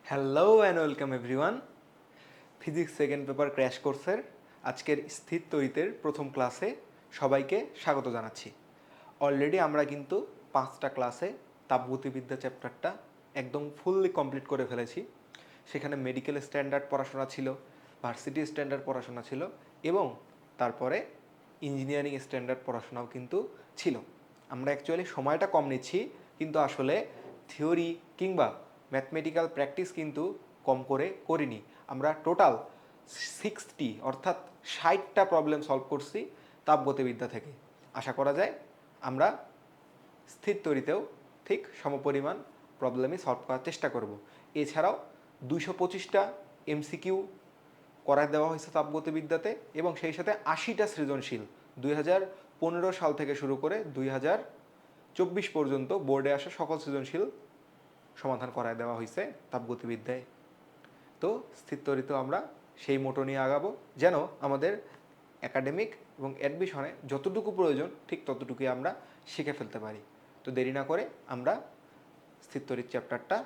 Hello and welcome everyone. Physics second paper crash কোর্সের আজকের স্থির তড়িতের প্রথম ক্লাসে সবাইকে স্বাগত জানাচ্ছি। অলরেডি আমরা কিন্তু 5টা ক্লাসে তাপগতিবিদ্যা চ্যাপ্টারটা একদম ফুললি কমপ্লিট করে ফেলেছি। সেখানে মেডিকেল স্ট্যান্ডার্ড পড়াশোনা ছিল, ভার্সিটি স্ট্যান্ডার্ড পড়াশোনা ছিল এবং তারপরে ইঞ্জিনিয়ারিং স্ট্যান্ডার্ড পড়াশোনাও কিন্তু ছিল। আমরা অ্যাকচুয়ালি সময়টা কম নিচ্ছি, কিন্তু আসলে থিওরি কিংবা ম্যাথমেটিক্যাল প্র্যাকটিস কিন্তু কম করে করিনি। আমরা টোটাল 60 অর্থাৎ 60টা প্রবলেম সলভ করছি তাপগতিবিদ্যা থেকে। আশা করা যায় আমরা স্থির তড়িতেও ঠিক সমপরিমাণ প্রবলেমই সলভ করার চেষ্টা করব। এছাড়াও 225টা এমসিকিউ করায় দেওয়া হয়েছে তাপগতিবিদ্যাতে এবং সেই সাথে 80টা সৃজনশীল 2015 সাল থেকে শুরু করে 2024 পর্যন্ত বোর্ডে আসা সকল সৃজনশীল সমাধান করায় দেওয়া হয়েছে তাপগতিবিদ্যায়। তো স্থির তড়িতেও আমরা সেই মোটো নিয়ে আগাবো, যেন আমাদের একাডেমিক এবং অ্যাডমিশনে যতটুকু প্রয়োজন ঠিক ততটুকুই আমরা শিখে ফেলতে পারি। তো দেরি না করে আমরা স্থির তড়িৎ চ্যাপ্টারটা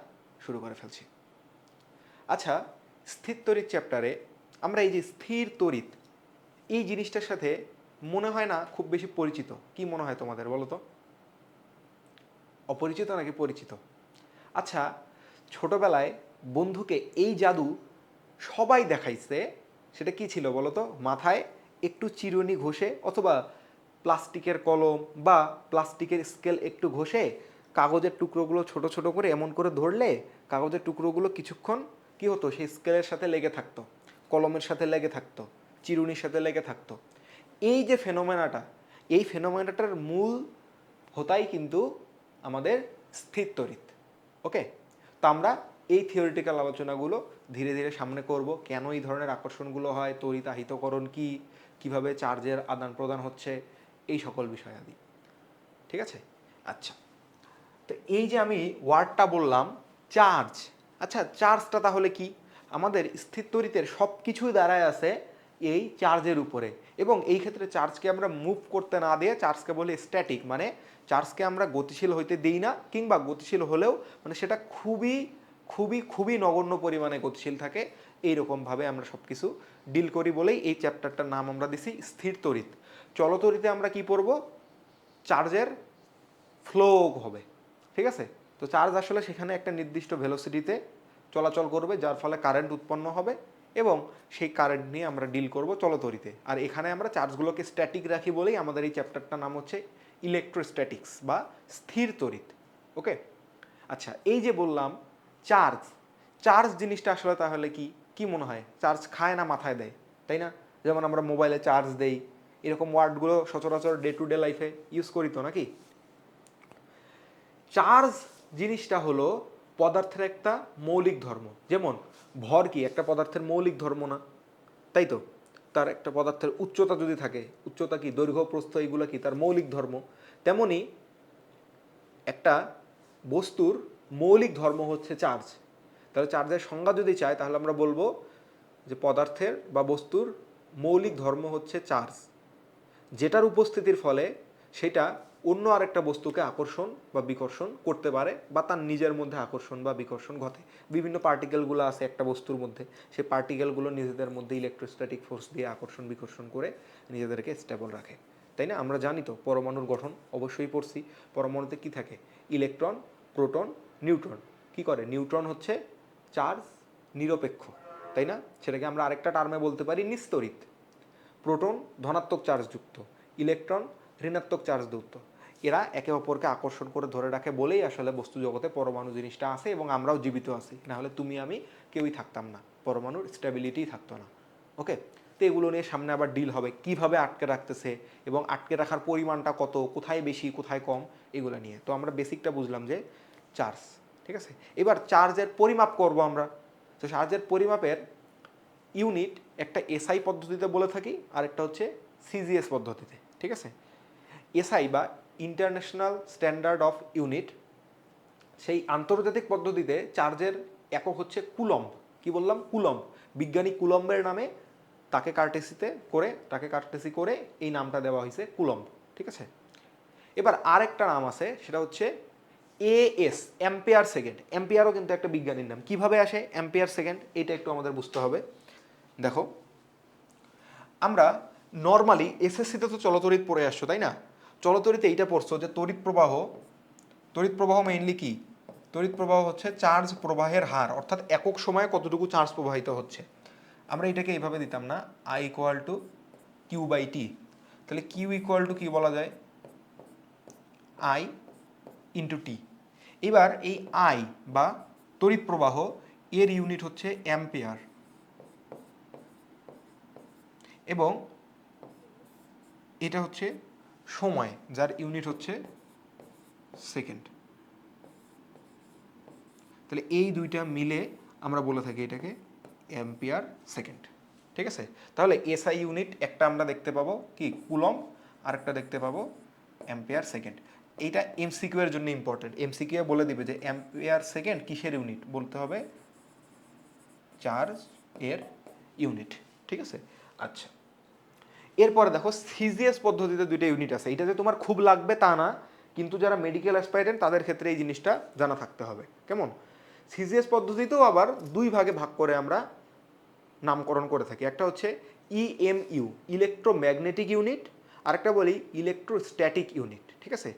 শুরু করে ফেলছি। আচ্ছা, স্থির তড়িৎ চ্যাপ্টারে আমরা এই যে স্থির তড়িৎ এই জিনিসটার সাথে মনে হয় না খুব বেশি পরিচিত। কি মনে হয় তোমাদের, বলো তো? অপরিচিত নাকি পরিচিত? আচ্ছা, ছোটবেলায় বন্ধুকে এই জাদু সবাই দেখাইছে, সেটা কি ছিল বলো তো? মাথায় একটু চিরুনি ঘষে অথবা প্লাস্টিকের কলম বা প্লাস্টিকের স্কেল একটু ঘষে কাগজের টুকরোগুলো ছোট ছোট করে এমন করে ধরলে কাগজের টুকরোগুলো কিছুক্ষণ কি হতো, সেই স্কেলের সাথে লেগে থাকতো, কলমের সাথে লেগে থাকতো, চিরুনির সাথে লেগে থাকতো। এই যে ফেনোমেনাটা, এই ফেনোমেনাটার মূল হোতাই কিন্তু আমাদের স্থির তড়িৎ। ওকে, তো আমরা এই থিওরিটিক্যাল আলোচনাগুলো ধীরে ধীরে সামনে করব। কেন এই ধরনের আকর্ষণগুলো হয়, তড়িৎ আহিতকরণ কি, কিভাবে চার্জের আদান প্রদান হচ্ছে, এই সকল বিষয়াদি। ঠিক আছে? আচ্ছা, তো এই যে আমি ওয়ার্ডটা বললাম চার্জ, আচ্ছা চার্জটা তাহলে কি? আমাদের স্থির তড়িতের সব কিছুই দাঁড়ায় আছে এই চার্জের উপরে, এবং এই ক্ষেত্রে চার্জকে আমরা মুভ করতে না দিয়ে চার্জকে বলি স্ট্যাটিক, মানে চার্জকে আমরা গতিশীল হইতে দিই না, কিংবা গতিশীল হলেও মানে সেটা খুবই খুবই খুবই নগণ্য পরিমাণে গতিশীল থাকে। এইরকমভাবে আমরা সব কিছু ডিল করি বলেই এই চ্যাপ্টারটার নাম আমরা দিছি স্থির তড়িৎ। চলতড়িতে আমরা কি পড়ব? চার্জের ফ্লো হবে। ঠিক আছে? তো চার্জ আসলে সেখানে একটা নির্দিষ্ট ভেলোসিটিতে চলাচল করবে, যার ফলে কারেন্ট উৎপন্ন হবে এবং সেই কারেন্ট নিয়ে আমরা ডিল করব চলতড়িতে। আর এখানে আমরা চার্জগুলোকে স্ট্যাটিক রাখি বলেই আমাদের এই চ্যাপ্টারটার নাম হচ্ছে ইলেকট্রোস্ট্যাটিক্স বা স্থির তড়িৎ। ওকে, আচ্ছা এই যে বললাম চার্জ, চার্জ জিনিসটা আসলে তাহলে কি? কি মনে হয়, চার্জ খায় না মাথায় দেয়, তাই না? যেমন আমরা মোবাইলে চার্জ দেই, এরকম ওয়ার্ডগুলো সচরাচর ডে টু ডে লাইফে ইউজ করি তো নাকি? চার্জ জিনিসটা হলো পদার্থের একটা মৌলিক ধর্ম। যেমন ভর কি একটা পদার্থের মৌলিক ধর্ম না? তাই তো? তার একটা পদার্থের উচ্চতা যদি থাকে, উচ্চতা কি, দৈর্ঘ্য প্রস্থ, এইগুলো কি তার মৌলিক ধর্ম? তেমনি একটা বস্তুর মৌলিক ধর্ম হচ্ছে চার্জ। তাহলে চার্জের সংজ্ঞা যদি চাই তাহলে আমরা বলবো যে পদার্থের বা বস্তুর মৌলিক ধর্ম হচ্ছে চার্জ, যেটার উপস্থিতির ফলে সেটা অন্য আরেকটা বস্তুকে আকর্ষণ বা বিকর্ষণ করতে পারে, বা তার নিজের মধ্যে আকর্ষণ বা বিকর্ষণ ঘটে। বিভিন্ন পার্টিকেলগুলো আছে একটা বস্তুর মধ্যে, সেই পার্টিকেলগুলো নিজেদের মধ্যে ইলেকট্রোস্ট্যাটিক ফোর্স দিয়ে আকর্ষণ বিকর্ষণ করে নিজেদেরকে স্টেবল রাখে, তাই না? আমরা জানি তো পরমাণুর গঠন অবশ্যই পড়ছি। পরমাণুতে কি থাকে? Electron, proton, neutron. কি করে? নিউট্রন হচ্ছে চার্জ নিরপেক্ষ, তাই না? সেটাকে আমরা আরেকটা টার্মে বলতে পারি নিস্তড়িত। প্রোটন ধনাত্মক চার্জযুক্ত, ইলেকট্রন ঋণাত্মক চার্জযুক্ত। এরা একে অপরকে আকর্ষণ করে ধরে রাখে বলেই আসলে বস্তু জগতে পরমাণু জিনিসটা আছে এবং আমরাও জীবিত আছি। না হলে তুমি আমি কেউই থাকতাম না, পরমাণুর স্টেবিলিটিই থাকতো না। ওকে, তো এগুলো নিয়ে সামনে আবার ডিল হবে, কিভাবে আটকে রাখতেছে এবং আটকে রাখার পরিমাণটা কত, কোথায় বেশি কোথায় কম, এগুলো নিয়ে। তো আমরা বেসিকটা বুঝলাম যে চার্জ। ঠিক আছে, এবার চার্জের পরিমাপ করব আমরা। তো চার্জের পরিমাপের ইউনিট একটা এসআই পদ্ধতিতে বলে থাকি, আর একটা হচ্ছে সিজিএস পদ্ধতিতে। ঠিক আছে, এসআই বা ইন্টারন্যাশনাল স্ট্যান্ডার্ড অফ ইউনিট, সেই আন্তর্জাতিক পদ্ধতিতে চার্জের একক হচ্ছে কুলম্ব। কি বললাম? কুলম্ব। বিজ্ঞানী কুলম্বের নামে তাকে কার্টেসি করে এই নামটা দেওয়া হয়েছে কুলম্ব। ঠিক আছে, এবার আর একটা নাম আছে, সেটা হচ্ছে এএস অ্যাম্পিয়ার সেকেন্ড, অ্যাম্পিয়ারও কিন্তু একটা বিজ্ঞানীর নাম। কিভাবে আসে অ্যাম্পিয়ার সেকেন্ড এটা একটু আমাদের বুঝতে হবে। দেখো আমরা নর্মালি এসএসসিতে তো চলতড়িৎ পড়ে আসছো তাই না? চলতড়িতে এইটা পড়ছো যে তড়িৎ প্রবাহ মেইনলি কি? তড়িৎ প্রবাহ হচ্ছে চার্জ প্রবাহের হার, অর্থাৎ একক সময়ে কতটুকু চার্জ প্রবাহিত হচ্ছে। আমরা এটাকে এইভাবে দিতাম না, I equal to Q by T. তাহলে কিউ ইকুয়াল টু কি বলা যায়, আই ইন্টু টি। এবার এই আই বা তড়িৎ প্রবাহ এর ইউনিট হচ্ছে অ্যাম্পিয়ার এবং এটা হচ্ছে সময় যার ইউনিট হচ্ছে সেকেন্ড। তাহলে এই দুইটা মিলে আমরা বলে থাকি এটাকে অ্যাম্পিয়ার সেকেন্ড। ঠিক আছে, তাহলে এসআই ইউনিট একটা আমরা দেখতে পাবো কি কুলম, আর একটা দেখতে পাবো অ্যাম্পিয়ার সেকেন্ড। এইটা এমসিকিউ এর জন্য ইম্পর্টেন্ট। এমসিকিউ বলে দিবে যে অ্যাম্পিয়ার সেকেন্ড কিসের ইউনিট, বলতে হবে চার্জ এর ইউনিট। ঠিক আছে, আচ্ছা এরপরে দেখো সিজিএস পদ্ধতিতে দুইটা ইউনিট আছে। এটা যে তোমার খুব লাগবে তা না, কিন্তু যারা মেডিকেল অ্যাসপাইরেন্ট তাদের ক্ষেত্রে এই জিনিসটা জানা থাকতে হবে। কেমন? সিজিএস পদ্ধতিতেও আবার দুই ভাগে ভাগ করে আমরা নামকরণ করে থাকি। একটা হচ্ছে ইএমইউ ইলেকট্রোম্যাগনেটিক ইউনিট, আর একটা বলি ইলেকট্রোস্ট্যাটিক ইউনিট। ঠিক আছে,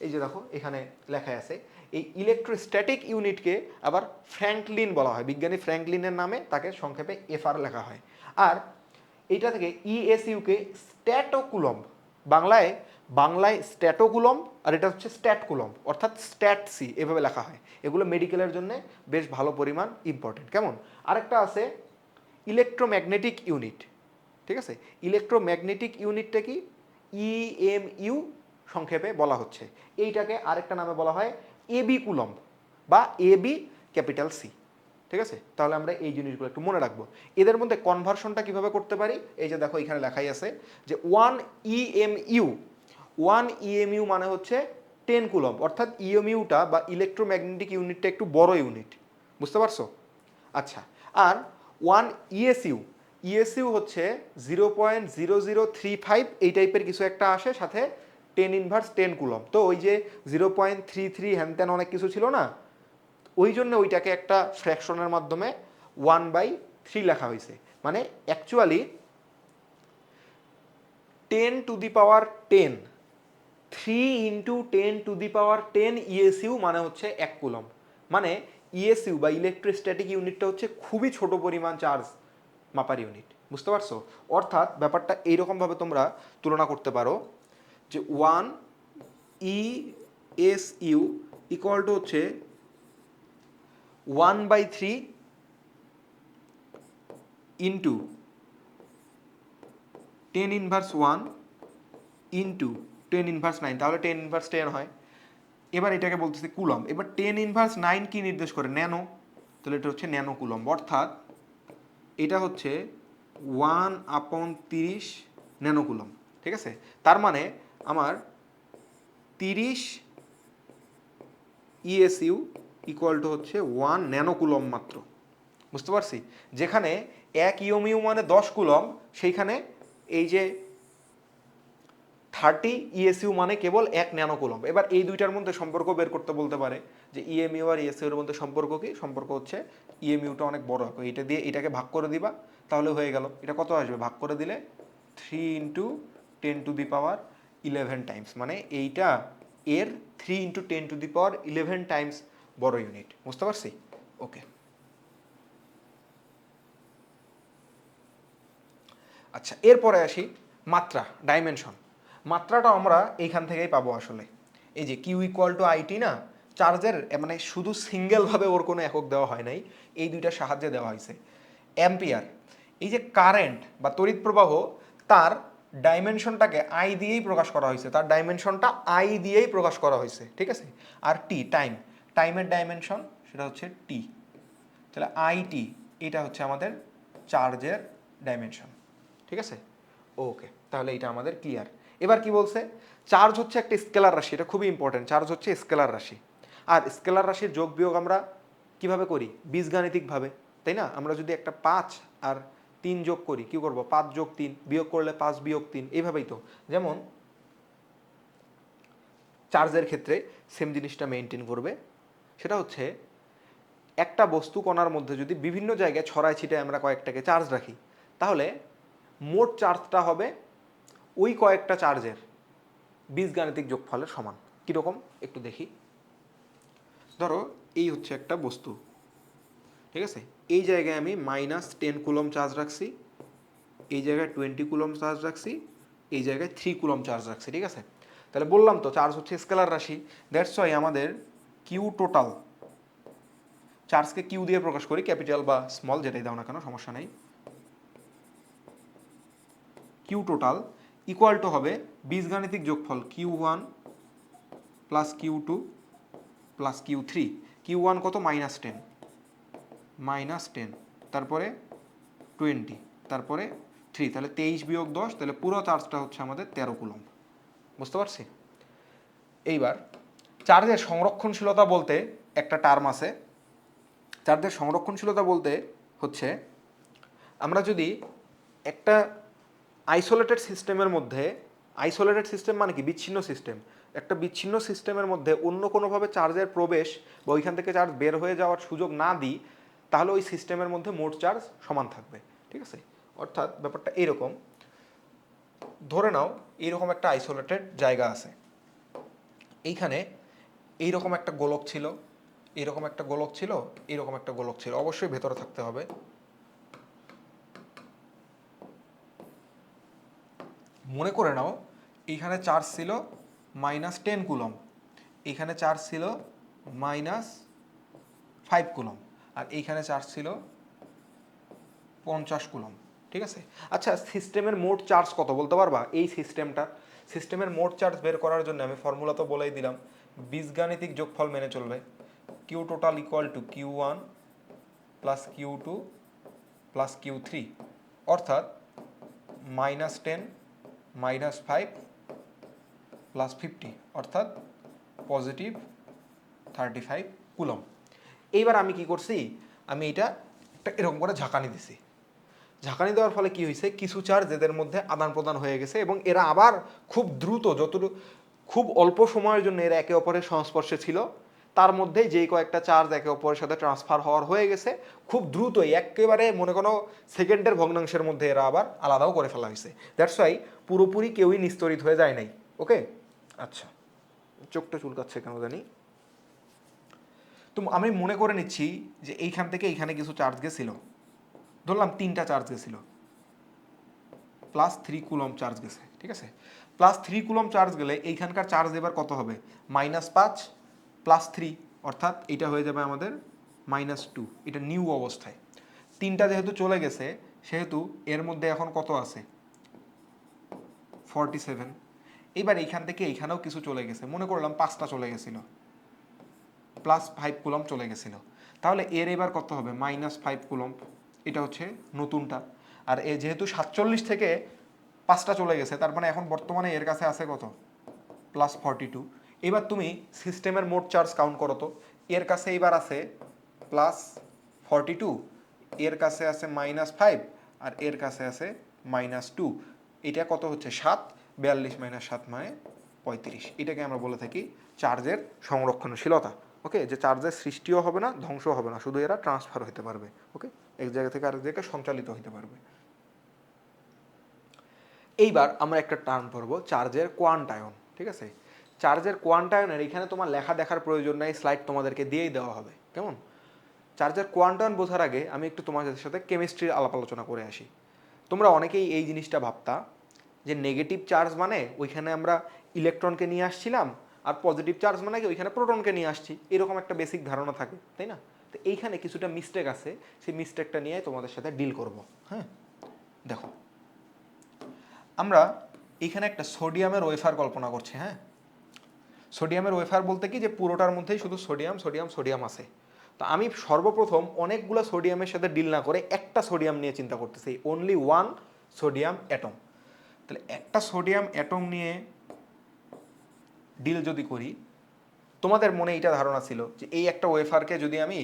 এই যে দেখো এখানে লেখা আছে এই ইলেকট্রোস্ট্যাটিক ইউনিটকে আবার ফ্র্যাঙ্কলিন বলা হয়, বিজ্ঞানী ফ্র্যাঙ্কলিনের নামে তাকে সংক্ষেপে এফআর লেখা হয়। আর এইটা থেকে ইএসইউকে স্ট্যাটোকুলম্ব, বাংলায় বাংলায় স্ট্যাটোকুলম্ব, আর এটা হচ্ছে স্ট্যাটকুলম্ব অর্থাৎ স্ট্যাট সি এভাবে লেখা হয়। এগুলো মেডিকেলের জন্য বেশ ভালো পরিমাণ ইম্পর্টেন্ট। কেমন? আরেকটা আছে ইলেকট্রোম্যাগনেটিক ইউনিট। ঠিক আছে, ইলেকট্রোম্যাগনেটিক ইউনিটটা কি? ইএমইউ সংক্ষেপে বলা হচ্ছে। এইটাকে আরেকটা নামে বলা হয় এবি কুলম্ব বা এবি ক্যাপিটাল সি। ঠিক আছে, তাহলে আমরা এই জিনিসগুলো একটু মনে রাখবো। এদের মধ্যে কনভার্সনটা কিভাবে করতে পারি, এই যে দেখো এখানে লেখাই আছে যে ওয়ান ইএমইউ মানে হচ্ছে 10 কুলম্ব, অর্থাৎ ইএমইউটা বা ইলেকট্রোম্যাগনেটিক ইউনিটটা একটু বড় ইউনিট। বুঝতে পারছো? আচ্ছা, আর ওয়ান ইএসইউ হচ্ছে 0.0035 এই টাইপের কিছু একটা আসে, সাথে 10 কুলম্ব। তো ওই যে 0.33 হ্যান ত্যান অনেক কিছু ছিল না, ওই জন্য ওইটাকে একটা ফ্র্যাকশনের মাধ্যমে 1/3 লেখা হয়েছে। মানে অ্যাকচুয়ালি 10⁻10 3 × 10⁻10 ইএসইউ মানে হচ্ছে 1 কুলম্ব। মানে ইএসইউ বা ইলেকট্রোস্ট্যাটিক ইউনিটটা হচ্ছে খুবই ছোট পরিমাণ চার্জ মাপার ইউনিট। বুঝতে পারছো? অর্থাৎ ব্যাপারটা এইরকমভাবে তোমরা তুলনা করতে পারো যে 1 ইএসইউ ইকুয়াল টু হচ্ছে 1/3 ইন্টু 10⁻1 ইন্টু 10⁻9, তাহলে 10⁻10 হয়। এবার এটাকে বলতেছে কুলম্ব। এবার 10⁻9 কি নির্দেশ করে? ন্যানো, তাহলে এটা হচ্ছে ন্যানো কুলম্ব। অর্থাৎ এটা হচ্ছে 1/30 ন্যানো কুলম্ব। ঠিক আছে, তার মানে আমার 30 ইএসইউ ইকুয়াল টু হচ্ছে 1 ন্যানো কুলম্ব মাত্র। বুঝতে পারছি? যেখানে 1 ইওমিউ মানে 10 কুলম্ব, সেইখানে এই যে 30 ইএসইউ মানে কেবল 1 ন্যানো কুলম্ব। এবার এই দুইটার মধ্যে সম্পর্ক বের করতে বলতে পারে যে ইএমইউ আর ইএসইউ এর মধ্যে সম্পর্ক কি? সম্পর্ক হচ্ছে ইএমইউটা অনেক বড়, এটা দিয়ে এটাকে ভাগ করে দিবা, তাহলে হয়ে গেল। এটা কত আসবে? ভাগ করে দিলে 3 × 10⁻11 টাইমস, মানে এইটা এর 3 × 10⁻11 টাইমস বড় ইউনিট। বুঝতে পারছি? ওকে, আচ্ছা এরপরে আসি মাত্রা, ডাইমেনশন। মাত্রাটা আমরা এইখান থেকেই পাবো আসলে। এই যে কিউ ইকুয়াল টু আইটি না, চার্জের মানে শুধু সিঙ্গেলভাবে ওর কোনো একক দেওয়া হয় নাই, এই দুইটার সাহায্যে দেওয়া হয়েছে। অ্যাম্পিয়ার, এই যে কারেন্ট বা তড়িৎ প্রবাহ, তার ডাইমেনশনটাকে আই দিয়েই প্রকাশ করা হয়েছে, তার ডাইমেনশনটা আই দিয়েই প্রকাশ করা হয়েছে। ঠিক আছে, আর টি টাইমের ডাইমেনশন, সেটা হচ্ছে টি। তাহলে আইটি এটা হচ্ছে আমাদের চার্জের ডাইমেনশন। ঠিক আছে, ওকে, তাহলে এটা আমাদের ক্লিয়ার। এবার কি বলছে? চার্জ হচ্ছে একটা স্কেলার রাশি, এটা খুবই ইম্পর্টেন্ট। চার্জ হচ্ছে স্কেলার রাশি, আর স্কেলার রাশির যোগ বিয়োগ আমরা কিভাবে করি? বীজগাণিতিকভাবে, তাই না? আমরা যদি একটা 5 আর 3 যোগ করি, কি করব? 5 যোগ 3 বিয়োগ করলে 5 বিয়োগ 3, এইভাবেই তো। যেমন চার্জের ক্ষেত্রে সেম জিনিসটা মেনটেন করবে। সেটা হচ্ছে একটা বস্তু কণার মধ্যে যদি বিভিন্ন জায়গায় ছড়ায় ছিটায় আমরা কয়েকটাকে চার্জ রাখি, তাহলে মোট চার্জটা হবে ওই কয়েকটা চার্জের বীজগাণিতিক যোগফলের সমান। কীরকম একটু দেখি। ধরো এই হচ্ছে একটা বস্তু, ঠিক আছে, এই জায়গায় আমি -10 কুলম চার্জ রাখছি, এই জায়গায় 20 কুলম চার্জ রাখছি, এই জায়গায় 3 কুলম চার্জ রাখছি, ঠিক আছে। তাহলে বললাম তো চার্জ হচ্ছে স্কেলার রাশি, দ্যাটস ওয়াই আমাদের কিউ টোটাল, চার্জকে কিউ দিয়ে প্রকাশ করি, ক্যাপিটাল বা স্মল যেটাই দাও না কেন সমস্যা নেই, কিউ টোটাল ইকুয়াল টু হবে বীজগাণিতিক যোগফল Q1 plus Q2 plus Q3। Q1 কত? -10, তারপরে 20, তারপরে 3, তাহলে 23 বিয়োগ 10, তাহলে পুরো চার্জটা হচ্ছে আমাদের 13 কুলম্ব। বুঝতে পারছি? এইবার চার্জের সংরক্ষণশীলতা বলতে একটা টার্ম আছে। চার্জের সংরক্ষণশীলতা বলতে হচ্ছে আমরা যদি একটা আইসোলেটেড সিস্টেমের মধ্যে, আইসোলেটেড সিস্টেম মানে কি? বিচ্ছিন্ন সিস্টেম। একটা বিচ্ছিন্ন সিস্টেমের মধ্যে অন্য কোনোভাবে চার্জের প্রবেশ বা ওইখান থেকে চার্জ বের হয়ে যাওয়ার সুযোগ না দিই, তাহলে ওই সিস্টেমের মধ্যে মোট চার্জ সমান থাকবে, ঠিক আছে। অর্থাৎ ব্যাপারটা এইরকম, ধরে নাও এইরকম একটা আইসোলেটেড জায়গা আছে, এইখানে এইরকম একটা গোলক ছিল, এইরকম একটা গোলক ছিল, এইরকম একটা গোলক ছিল, অবশ্যই ভেতরে থাকতে হবে। মনে করে নাও এইখানে চার্জ ছিল -10 কুলম, এইখানে চার্জ ছিল -5 কুলম, আর এইখানে চার্জ ছিল 50 কুলম, ঠিক আছে। আচ্ছা, সিস্টেমের মোট চার্জ কত বলতে পারবা? এই সিস্টেমের মোট চার্জ বের করার জন্য আমি ফর্মুলা তো বলেই দিলাম, বীজগাণিতিক যোগফল মেনে চলবে। Q total equal to Q1 plus Q2 plus Q3, অর্থাৎ -10 -5 প্লাস 50, অর্থাৎ পজিটিভ 35 কুলম। এইবার আমি কি করছি, আমি এটা একটা এরকম করে ঝাঁকানি দিছি। ঝাঁকানি দেওয়ার ফলে কি হয়েছে, কিছু চার্জ এদের মধ্যে আদান প্রদান হয়ে গেছে এবং এরা আবার খুব দ্রুত, যতটুকু খুব অল্প সময়ের জন্য এরা একে অপরের সংস্পর্শে ছিল, তার মধ্যেই যেই কয়েকটা চার্জ একে অপরের সাথে ট্রান্সফার হওয়ার হয়ে গেছে, খুব দ্রুতই একেবারে মনে কোনো সেকেন্ডের ভগ্নাংশের মধ্যে এরা আবার আলাদাও করে ফেলা হয়েছে। দ্যাটস ওয়াই পুরোপুরি কেউই নিস্তরিত হয়ে যায় নাই। ওকে, আচ্ছা, চোখটা চুলকাচ্ছে কেন জানি। তো আমি মনে করে নিচ্ছি যে এইখান থেকে এইখানে কিছু চার্জ গেছিল, ধরলাম 3টা চার্জ গেছিল, +3 কুলম চার্জ গেছে, ঠিক আছে। +3 কুলম চার্জ গেলে এইখানকার চার্জ এবার কত হবে? -5 প্লাস 3, অর্থাৎ এটা হয়ে যাবে আমাদের -2, এটা নিউ অবস্থায়। 3টা যেহেতু চলে গেছে সেহেতু এর মধ্যে এখন কত আছে? 47। এবার এইখান থেকে এইখানেও কিছু চলে গেছে, মনে করলাম 5টা চলে গেছিল, +5 কুলম চলে গেছিল, তাহলে এর এবার কত হবে? -5 কুলম, এটা হচ্ছে নতুনটা। আর এ যেহেতু 47 থেকে 5টা চলে গেছে, তার মানে এখন বর্তমানে এর কাছে আছে কত? +42। এবার তুমি সিস্টেমের মোট চার্জ কাউন্ট করো তো, এর কাছে এবার আছে +42, এর কাছে আছে -5, আর এর কাছে আছে -2, এটা কত হচ্ছে? 7, 42 - 7 মানে 35। এটাকে আমরা বলে থাকি চার্জের সংরক্ষণশীলতা। ওকে, যে চার্জের সৃষ্টিও হবে না, ধ্বংসও হবে না, শুধু এরা ট্রান্সফার হতে পারবে। ওকে, এক জায়গা থেকে আরেক জায়গায় সঞ্চালিত হতে পারবে। এইবার আমরা একটা টার্ম পড়বো, চার্জের কোয়ান্টায়ন, ঠিক আছে। চার্জের কোয়ান্টায়নের এখানে তোমার লেখা দেখার প্রয়োজন নাই, স্লাইড তোমাদেরকে দিয়েই দেওয়া হবে। কেমন? চার্জের কোয়ান্টায়ন বোঝার আগে আমি একটু তোমাদের সাথে কেমিস্ট্রির আলাপ আলোচনা করে আসি। তোমরা অনেকেই এই জিনিসটা ভাবতা যে নেগেটিভ চার্জ মানে ওইখানে আমরা ইলেকট্রনকে নিয়ে আসছিলাম, আর পজিটিভ চার্জ মানে কি ওইখানে প্রোটনকে নিয়ে আসছি, এরকম একটা বেসিক ধারণা থাকে, তাই না? তো এইখানে কিছুটা মিস্টেক আছে, সেই মিস্টেকটা নিয়ে তোমাদের সাথে ডিল করব। হ্যাঁ, দেখো, আমরা এইখানে একটা সোডিয়ামের ওয়েফার কল্পনা করছি। হ্যাঁ, সোডিয়ামের ওয়েফার বলতে কি, যে পুরোটার মধ্যেই শুধু সোডিয়াম সোডিয়াম সোডিয়াম আছে। তো আমি সর্বপ্রথম অনেকগুলো সোডিয়ামের সাথে ডিল না করে একটা সোডিয়াম নিয়ে চিন্তা করতেছি, অনলি ওয়ান সোডিয়াম অ্যাটম। তাহলে একটা সোডিয়াম অ্যাটম নিয়ে ডিল যদি করি, তোমাদের মনে এইটা ধারণা ছিল যে এই একটা ওয়েফারকে যদি আমি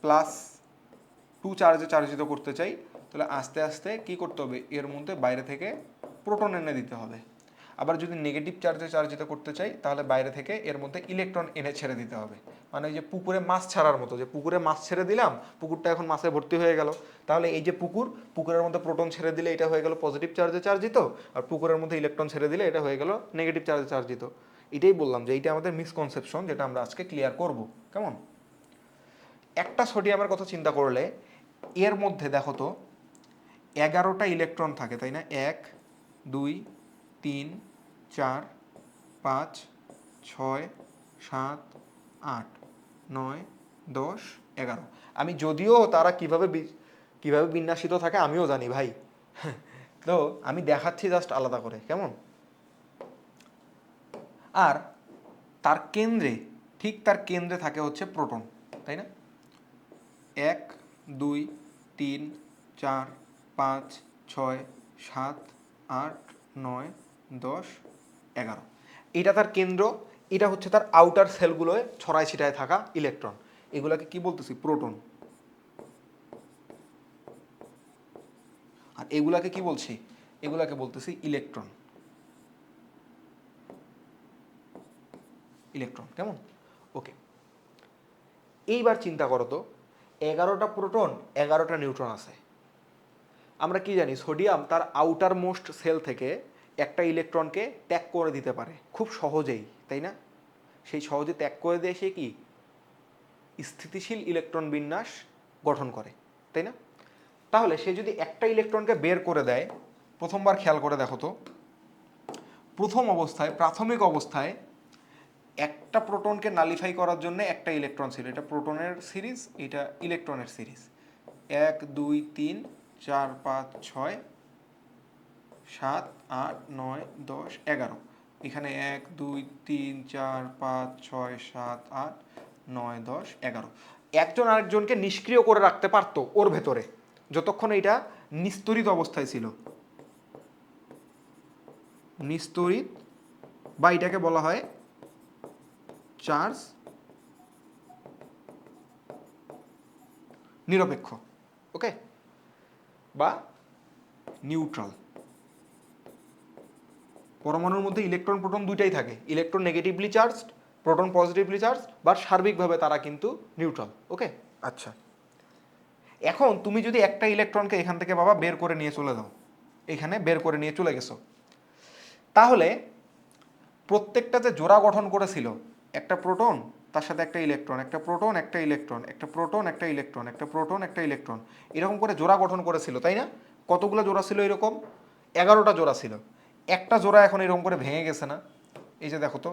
+2 চার্জে চার্জিত করতে চাই, তাহলে আস্তে আস্তে কি করতে হবে, এর মধ্যে বাইরে থেকে প্রোটন এনে দিতে হবে। আবার যদি নেগেটিভ চার্জে চার্জিত করতে চাই তাহলে বাইরে থেকে এর মধ্যে ইলেকট্রন এনে ছেড়ে দিতে হবে। মানে ওই যে পুকুরে মাছ ছাড়ার মতো, যে পুকুরে মাছ ছেড়ে দিলাম, পুকুরটা এখন মাছে ভর্তি হয়ে গেল, তাহলে এই যে পুকুরের মধ্যে প্রোটন ছেড়ে দিলে এটা হয়ে গেল পজিটিভ চার্জে চার্জিত, আর পুকুরের মধ্যে ইলেকট্রন ছেড়ে দিলে এটা হয়ে গেল নেগেটিভ চার্জে চার্জিত। এটাই বললাম যে এইটা আমাদের মিসকনসেপশন, যেটা আমরা আজকে ক্লিয়ার করব। কেমন? একটা সোডিয়ামের কথা চিন্তা করলে এর মধ্যে দেখো তো 11টা ইলেকট্রন থাকে, তাই না? 1 2 3 4 5 6 7 8 9 10 11। আমি যদিও তারা কিভাবে বিন্যাসিত থাকে আমিও জানি ভাই, তো আমি দেখাচ্ছি জাস্ট আলাদা করে। কেমন? আর তার কেন্দ্রে, ঠিক তার কেন্দ্রে থাকে হচ্ছে প্রোটন, তাই না? 1 2 3 4 5 6 7 8 9 10 11। এটা তার কেন্দ্র, এটা হচ্ছে তার আউটার সেলগুলোয় ছড়ায় ছিটায় থাকা ইলেকট্রন। এগুলাকে কি বলতেছি? প্রোটন। আর এগুলাকে কি বলছি? এগুলাকে বলতেছি ইলেকট্রন। ইলেকট্রন। কেমন? ওকে, এইবার চিন্তা করো তো, 11টা প্রোটন 11টা নিউট্রন আছে। আমরা কি জানি? সোডিয়াম তার আউটার মোস্ট সেল থেকে একটা ইলেকট্রনকে ত্যাগ করে দিতে পারে খুব সহজেই, তাই না? সেই সহজে ত্যাগ করে দিয়ে সে কি স্থিতিশীল ইলেকট্রন বিন্যাস গঠন করে, তাই না? তাহলে সে যদি একটা ইলেকট্রনকে বের করে দেয়, প্রথমবার খেয়াল করে দেখো তো, প্রথম অবস্থায়, প্রাথমিক অবস্থায় একটা প্রোটনকে নালিফাই করার জন্য একটা ইলেকট্রন ছিল। এটা প্রোটনের সিরিজ, এটা ইলেকট্রনের সিরিজ। 1 2 3 4 5 6 7 8 9 10 11। এখানে 1 2 3 4 5 6 7 8 9 10 11। একজন আরেকজনকে নিষ্ক্রিয় করে রাখতে পারতো ওর ভেতরে যতক্ষণ এটা নিস্তরিত অবস্থায় ছিল। নিস্তরিত, বা এটাকে বলা হয় চার্জ নিরপেক্ষ, ওকে, বা নিউট্রাল। পরমাণুর মধ্যে ইলেকট্রন প্রোটন দুইটাই থাকে, electron negatively charged, proton positively charge, বা সার্বিকভাবে তারা কিন্তু নিউট্রাল, ওকে। আচ্ছা, এখন তুমি যদি একটা ইলেকট্রনকে এখান থেকে বাবা বের করে নিয়ে চলে যাও, এখানে বের করে নিয়ে চলে গেছো, তাহলে প্রত্যেকটা যে জোড়া গঠন করেছিল, একটা প্রোটন তার সাথে একটা ইলেকট্রন, একটা প্রোটন একটা ইলেকট্রন, একটা প্রোটন একটা ইলেকট্রন, একটা প্রোটন একটা ইলেকট্রন, এরকম করে জোড়া গঠন করেছিল, তাই না? কতগুলো জোড়া ছিল এরকম? 11টা জোড়া ছিল। একটা জোড়া এখন এরকম করে ভেঙে গেছে না? এই যে দেখো তো,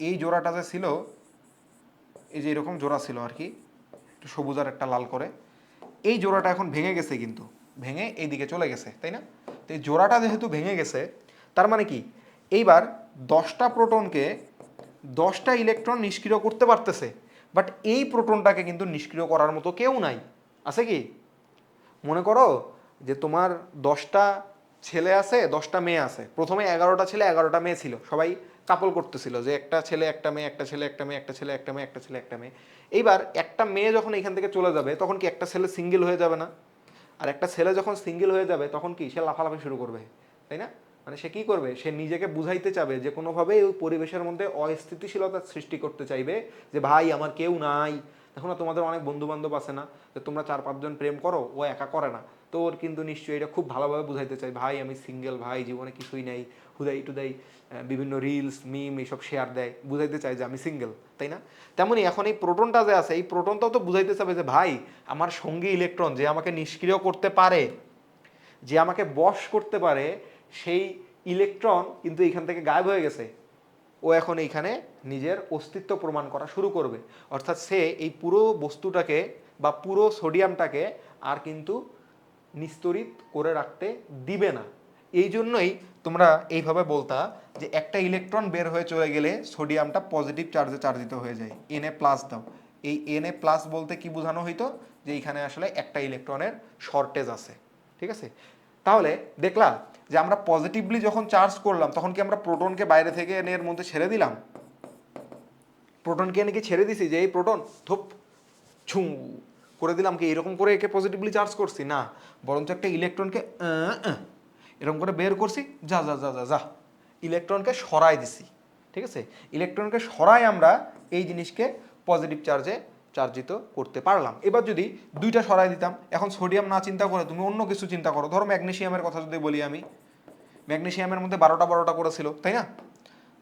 এই জোড়াটা যে ছিল, এই যে এরকম জোড়া ছিল আর কি, সবুজ আর একটা লাল করে, এই জোড়াটা এখন ভেঙে গেছে, কিন্তু ভেঙে এইদিকে চলে গেছে, তাই না? তো এই জোড়াটা যেহেতু ভেঙে গেছে, তার মানে কি এইবার 10টা প্রোটনকে 10টা ইলেকট্রন নিষ্ক্রিয় করতে পারতেছে, বাট এই প্রোটনটাকে কিন্তু নিষ্ক্রিয় করার মতো কেউ নাই। আছে কি? মনে করো যে তোমার 10টা ছেলে আছে, 10টা মেয়ে আছে। প্রথমে 11টা ছেলে 11টা মেয়ে ছিল, সবাই কাপল করতেছিল যে একটা ছেলে একটা মেয়ে, একটা ছেলে একটা মেয়ে, একটা ছেলে একটা মেয়ে, একটা ছেলে একটা মেয়ে। এইবার একটা মেয়ে যখন এখান থেকে চলে যাবে তখন কি একটা ছেলে সিঙ্গেল হয়ে যাবে না? আর একটা ছেলে যখন সিঙ্গেল হয়ে যাবে তখন কি সে লাফালাফি শুরু করবে, তাই না? মানে সে কি করবে? সে নিজেকে বুঝাইতে চাবে যে কোনোভাবে ওই পরিবেশের মধ্যে অস্থিতিশীলতার সৃষ্টি করতে চাইবে, যে ভাই আমার কেউ নাই। দেখো না, তোমাদের অনেক বন্ধু বান্ধব আছে না, যে তোমরা 4-5 জন প্রেম করো, ও একা করে না, তো ওর কিন্তু নিশ্চয়ই এটা খুব ভালোভাবে বুঝাইতে চাই, ভাই আমি সিঙ্গেল, ভাই জীবনে কিছুই নেই, হুদাই টুদাই বিভিন্ন রিলস মিম এইসব শেয়ার দেয়, বুঝাইতে চাই যে আমি সিঙ্গেল, তাই না? তেমনই এখন এই প্রোটনটা যে আছে, এই প্রোটনটাও তো বুঝাইতে চাবে যে ভাই আমার সঙ্গী ইলেকট্রন যে আমাকে নিষ্ক্রিয় করতে পারে, যে আমাকে বশ করতে পারে, সেই ইলেকট্রন কিন্তু এখান থেকে গায়েব হয়ে গেছে। ও এখন এইখানে নিজের অস্তিত্ব প্রমাণ করা শুরু করবে, অর্থাৎ সে এই পুরো বস্তুটাকে বা পুরো সোডিয়ামটাকে আর কিন্তু নিস্তরিত করে রাখতে দিবে না। এই জন্যই তোমরা এইভাবে বলতা যে একটা ইলেকট্রন বের হয়ে চলে গেলে সোডিয়ামটা পজিটিভ চার্জে চার্জিত হয়ে যায়, Na+ দাও। এই Na+ বলতে কি বোঝানো হইতো? যে এইখানে আসলে একটা ইলেকট্রনের শর্টেজ আছে, ঠিক আছে? তাহলে দেখলাম যে আমরা পজিটিভলি যখন চার্জ করলাম তখন কি আমরা প্রোটনকে বাইরে থেকে এনে এর মধ্যে ছেড়ে দিলাম? প্রোটনকে এনে কি ছেড়ে দিছি যে এই প্রোটন ধুপ ছুঁ করে দিলাম, কি এরকম করে একে পজিটিভলি চার্জ করছি? না, বরঞ্চ একটা ইলেকট্রনকে এরকম করে বের করছি, যা যা যা যা যা, ইলেকট্রনকে সরাই দিছি, ঠিক আছে? ইলেকট্রনকে সরাই আমরা এই জিনিসকে পজিটিভ চার্জে চার্জিত করতে পারলাম। এবার যদি দুইটা সরাই দিতাম, এখন সোডিয়াম না চিন্তা করে তুমি অন্য কিছু চিন্তা করো, ধরো ম্যাগনেসিয়ামের কথা যদি বলি আমি, ম্যাগনেসিয়ামের মধ্যে 12টা করেছিল, তাই না?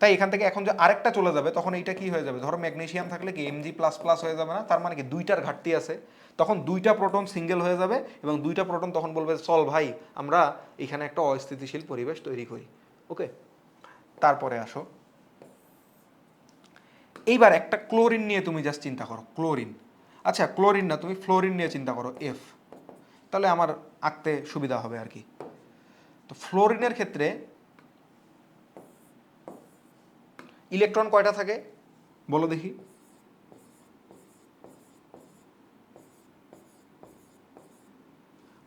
তাই এখান থেকে এখন যে আরেকটা চলে যাবে তখন এইটা কি হয়ে যাবে, ধরো ম্যাগনেসিয়াম থাকলে কি Mg++ হয়ে যাবে না? তার মানে কি দুইটার ঘাটতি আছে, তখন দুইটা প্রোটন সিঙ্গেল হয়ে যাবে এবং দুইটা প্রোটন তখন বলবে চল ভাই আমরা এখানে একটা অস্থিতিশীল পরিবেশ তৈরি করি। ওকে, তারপরে আসো, এইবার একটা ক্লোরিন নিয়ে তুমি জাস্ট চিন্তা করো, ক্লোরিন। আচ্ছা ক্লোরিন না, তুমি ফ্লোরিন নিয়ে চিন্তা করো, F, তাহলে আমার আঁকতে সুবিধা হবে আর কি। তো ফ্লোরিনের ক্ষেত্রে ইলেকট্রন কয়টা থাকে বলো দেখি?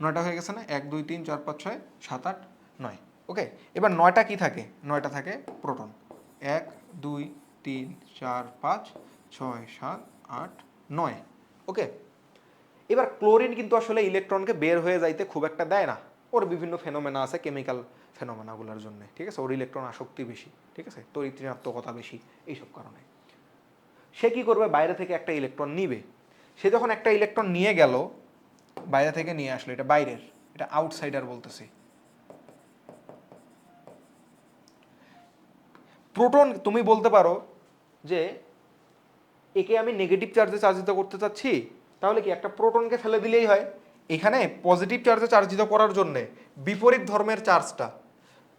নয়টা হয়ে গেছে না? 1 2 3 4 5 6 7 8 9। ওকে, এবার 9টা কি থাকে? 9টা থাকে প্রোটন, 1 2 3 4 5 6 7 8 9। ওকে, এবার ক্লোরিন কিন্তু আসলে ইলেকট্রনকে বের হয়ে যাইতে খুব একটা দেয় না, ওর বিভিন্ন ফেনোমেনা আছে, কেমিক্যাল ফেনোমেনাগুলোর জন্য, ঠিক আছে? ওর ইলেকট্রন আসক্তি বেশি, ঠিক আছে, তড়িৎ ঋণাত্মকতা বেশি, এইসব কারণে সে কি করবে, বাইরে থেকে একটা ইলেকট্রন নিবে। সে যখন একটা ইলেকট্রন নিয়ে গেল, বাইরে থেকে নিয়ে আসলো, এটা বাইরের, এটা আউটসাইডার বলতেছি। প্রোটন তুমি বলতে পারো যে একে আমি নেগেটিভ চার্জে চার্জিত করতে চাচ্ছি, তাহলে কি একটা প্রোটনকে ফেলে দিলেই হয়। এখানে পজিটিভ চার্জে চার্জিত করার জন্যে বিপরীত ধর্মের চার্জটা,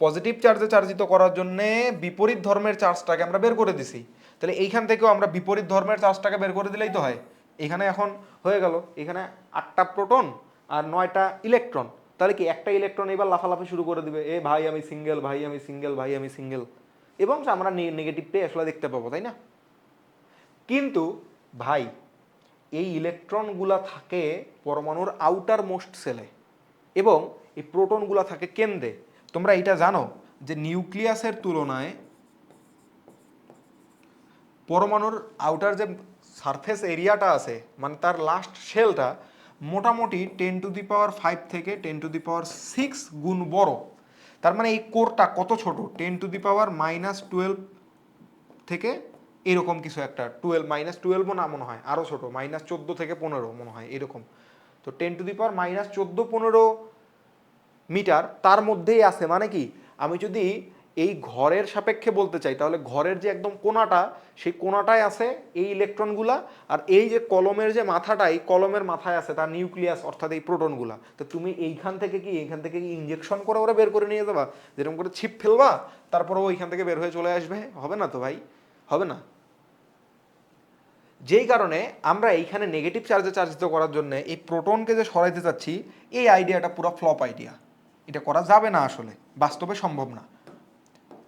পজিটিভ চার্জে চার্জিত করার জন্যে বিপরীত ধর্মের চার্জটাকে আমরা বের করে দিছি, তাহলে এইখান থেকেও আমরা বিপরীত ধর্মের চার্জটাকে বের করে দিলেই তো হয়। এখানে এখন হয়ে গেল, এখানে 8টা প্রোটন আর 9টা ইলেকট্রন, তাহলে কি একটা ইলেকট্রন এবার লাফালাফি শুরু করে দিবে, এ ভাই আমি সিঙ্গেল, ভাই আমি সিঙ্গেল, ভাই আমি সিঙ্গেল, এবং আমরা নেগেটিভটাই আসলে দেখতে পাবো, তাই না? কিন্তু ভাই এই ইলেকট্রনগুলা থাকে পরমাণুর আউটার মোস্ট সেলে এবং এই প্রোটনগুলা থাকে কেন্দ্রে। তোমরা এটা জানো যে নিউক্লিয়াসের তুলনায় পরমাণুর আউটার যে সারফেস এরিয়াটা আছে, মানে তার লাস্ট শেলটা মোটামুটি 10⁵ থেকে 10⁶ গুণ বড়। তার মানে এই কোরটা কত ছোট, 10⁻⁻12 থেকে এরকম কিছু একটা, 12 না মনে হয় আরও ছোট, -14 থেকে 15 মনে হয় এরকম। তো 10⁻14 15 মিটার তার মধ্যেই আছে। মানে কি, আমি যদি এই ঘরের সাপেক্ষে বলতে চাই, তাহলে ঘরের যে একদম কোনাটা, সেই কোনাটায় আছে এই ইলেকট্রনগুলা, আর এই যে কলমের যে মাথাটা, এই কলমের মাথায় আছে তার নিউক্লিয়াস, অর্থাৎ এই প্রোটনগুলা। তো তুমি এইখান থেকে কি ইনজেকশন করে ওরা বের করে নিয়ে যাবা, যেরকম করে ছিপ ফেলবা তারপরে ওইখান থেকে বের হয়ে চলে আসবে? হবে না তো ভাই, হবে না। যেই কারণে আমরা এইখানে নেগেটিভ চার্জে চার্জিত করার জন্য এই প্রোটনকে যে সরাইতে চাচ্ছি, এই আইডিয়াটা পুরো ফ্লপ আইডিয়া, এটা করা যাবে না, আসলে বাস্তবে সম্ভব না।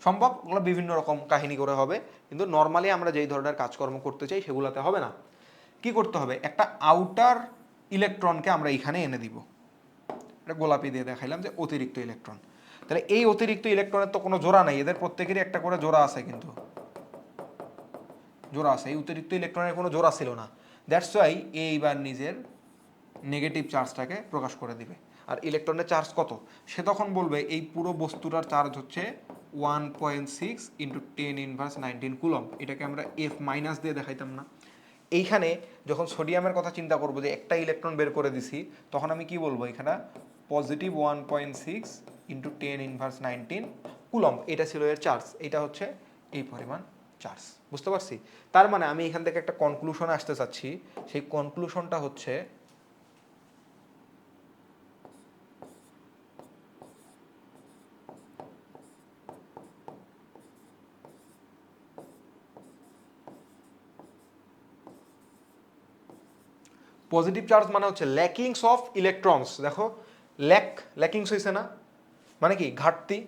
সম্ভব ওগুলো বিভিন্ন রকম কাহিনী করে হবে, কিন্তু নর্মালি আমরা যেই ধরনের কাজকর্ম করতে চাই সেগুলোতে হবে না। কি করতে হবে, একটা আউটার ইলেকট্রনকে আমরা এখানে এনে দিব, এটা গোলাপি দিয়ে দেখাইলাম যে অতিরিক্ত ইলেকট্রন। তাহলে এই অতিরিক্ত ইলেকট্রনের তো কোনো জোড়া নেই, এদের প্রত্যেকেরই একটা করে জোড়া আছে, কিন্তু জোড়া আছে, এই অতিরিক্ত ইলেকট্রনের কোনো জোড়া ছিল না। দ্যাটস ওয়াই এইবার নিজের নেগেটিভ চার্জটাকে প্রকাশ করে দিবে। আর ইলেকট্রনের চার্জ কত, সে তখন বলবে এই পুরো বস্তুটার চার্জ হচ্ছে 1.6 × 10⁻19 কুলম্ব। এটাকে আমরা F মাইনাস দিয়ে দেখাইতাম না? এইখানে যখন সোডিয়ামের কথা চিন্তা করবো যে একটা ইলেকট্রন বের করে দিছি, তখন আমি কি বলবো, এখানে পজিটিভ 1.6 × 10⁻19 কুলম্ব, এটা ছিল এর চার্জ, এটা হচ্ছে এই পরিমাণ চার্জ। বুঝতে পারছি? তার মানে আমি এখান থেকে একটা কনক্লুশনে আসতে চাচ্ছি, সেই কনক্লুশনটা হচ্ছে পজিটিভ চার্জ মানে হচ্ছে ল্যাকিংস অফ ইলেকট্রনস। দেখো ল্যাকিংস হয়েছে না, মানে কি ঘাটতি।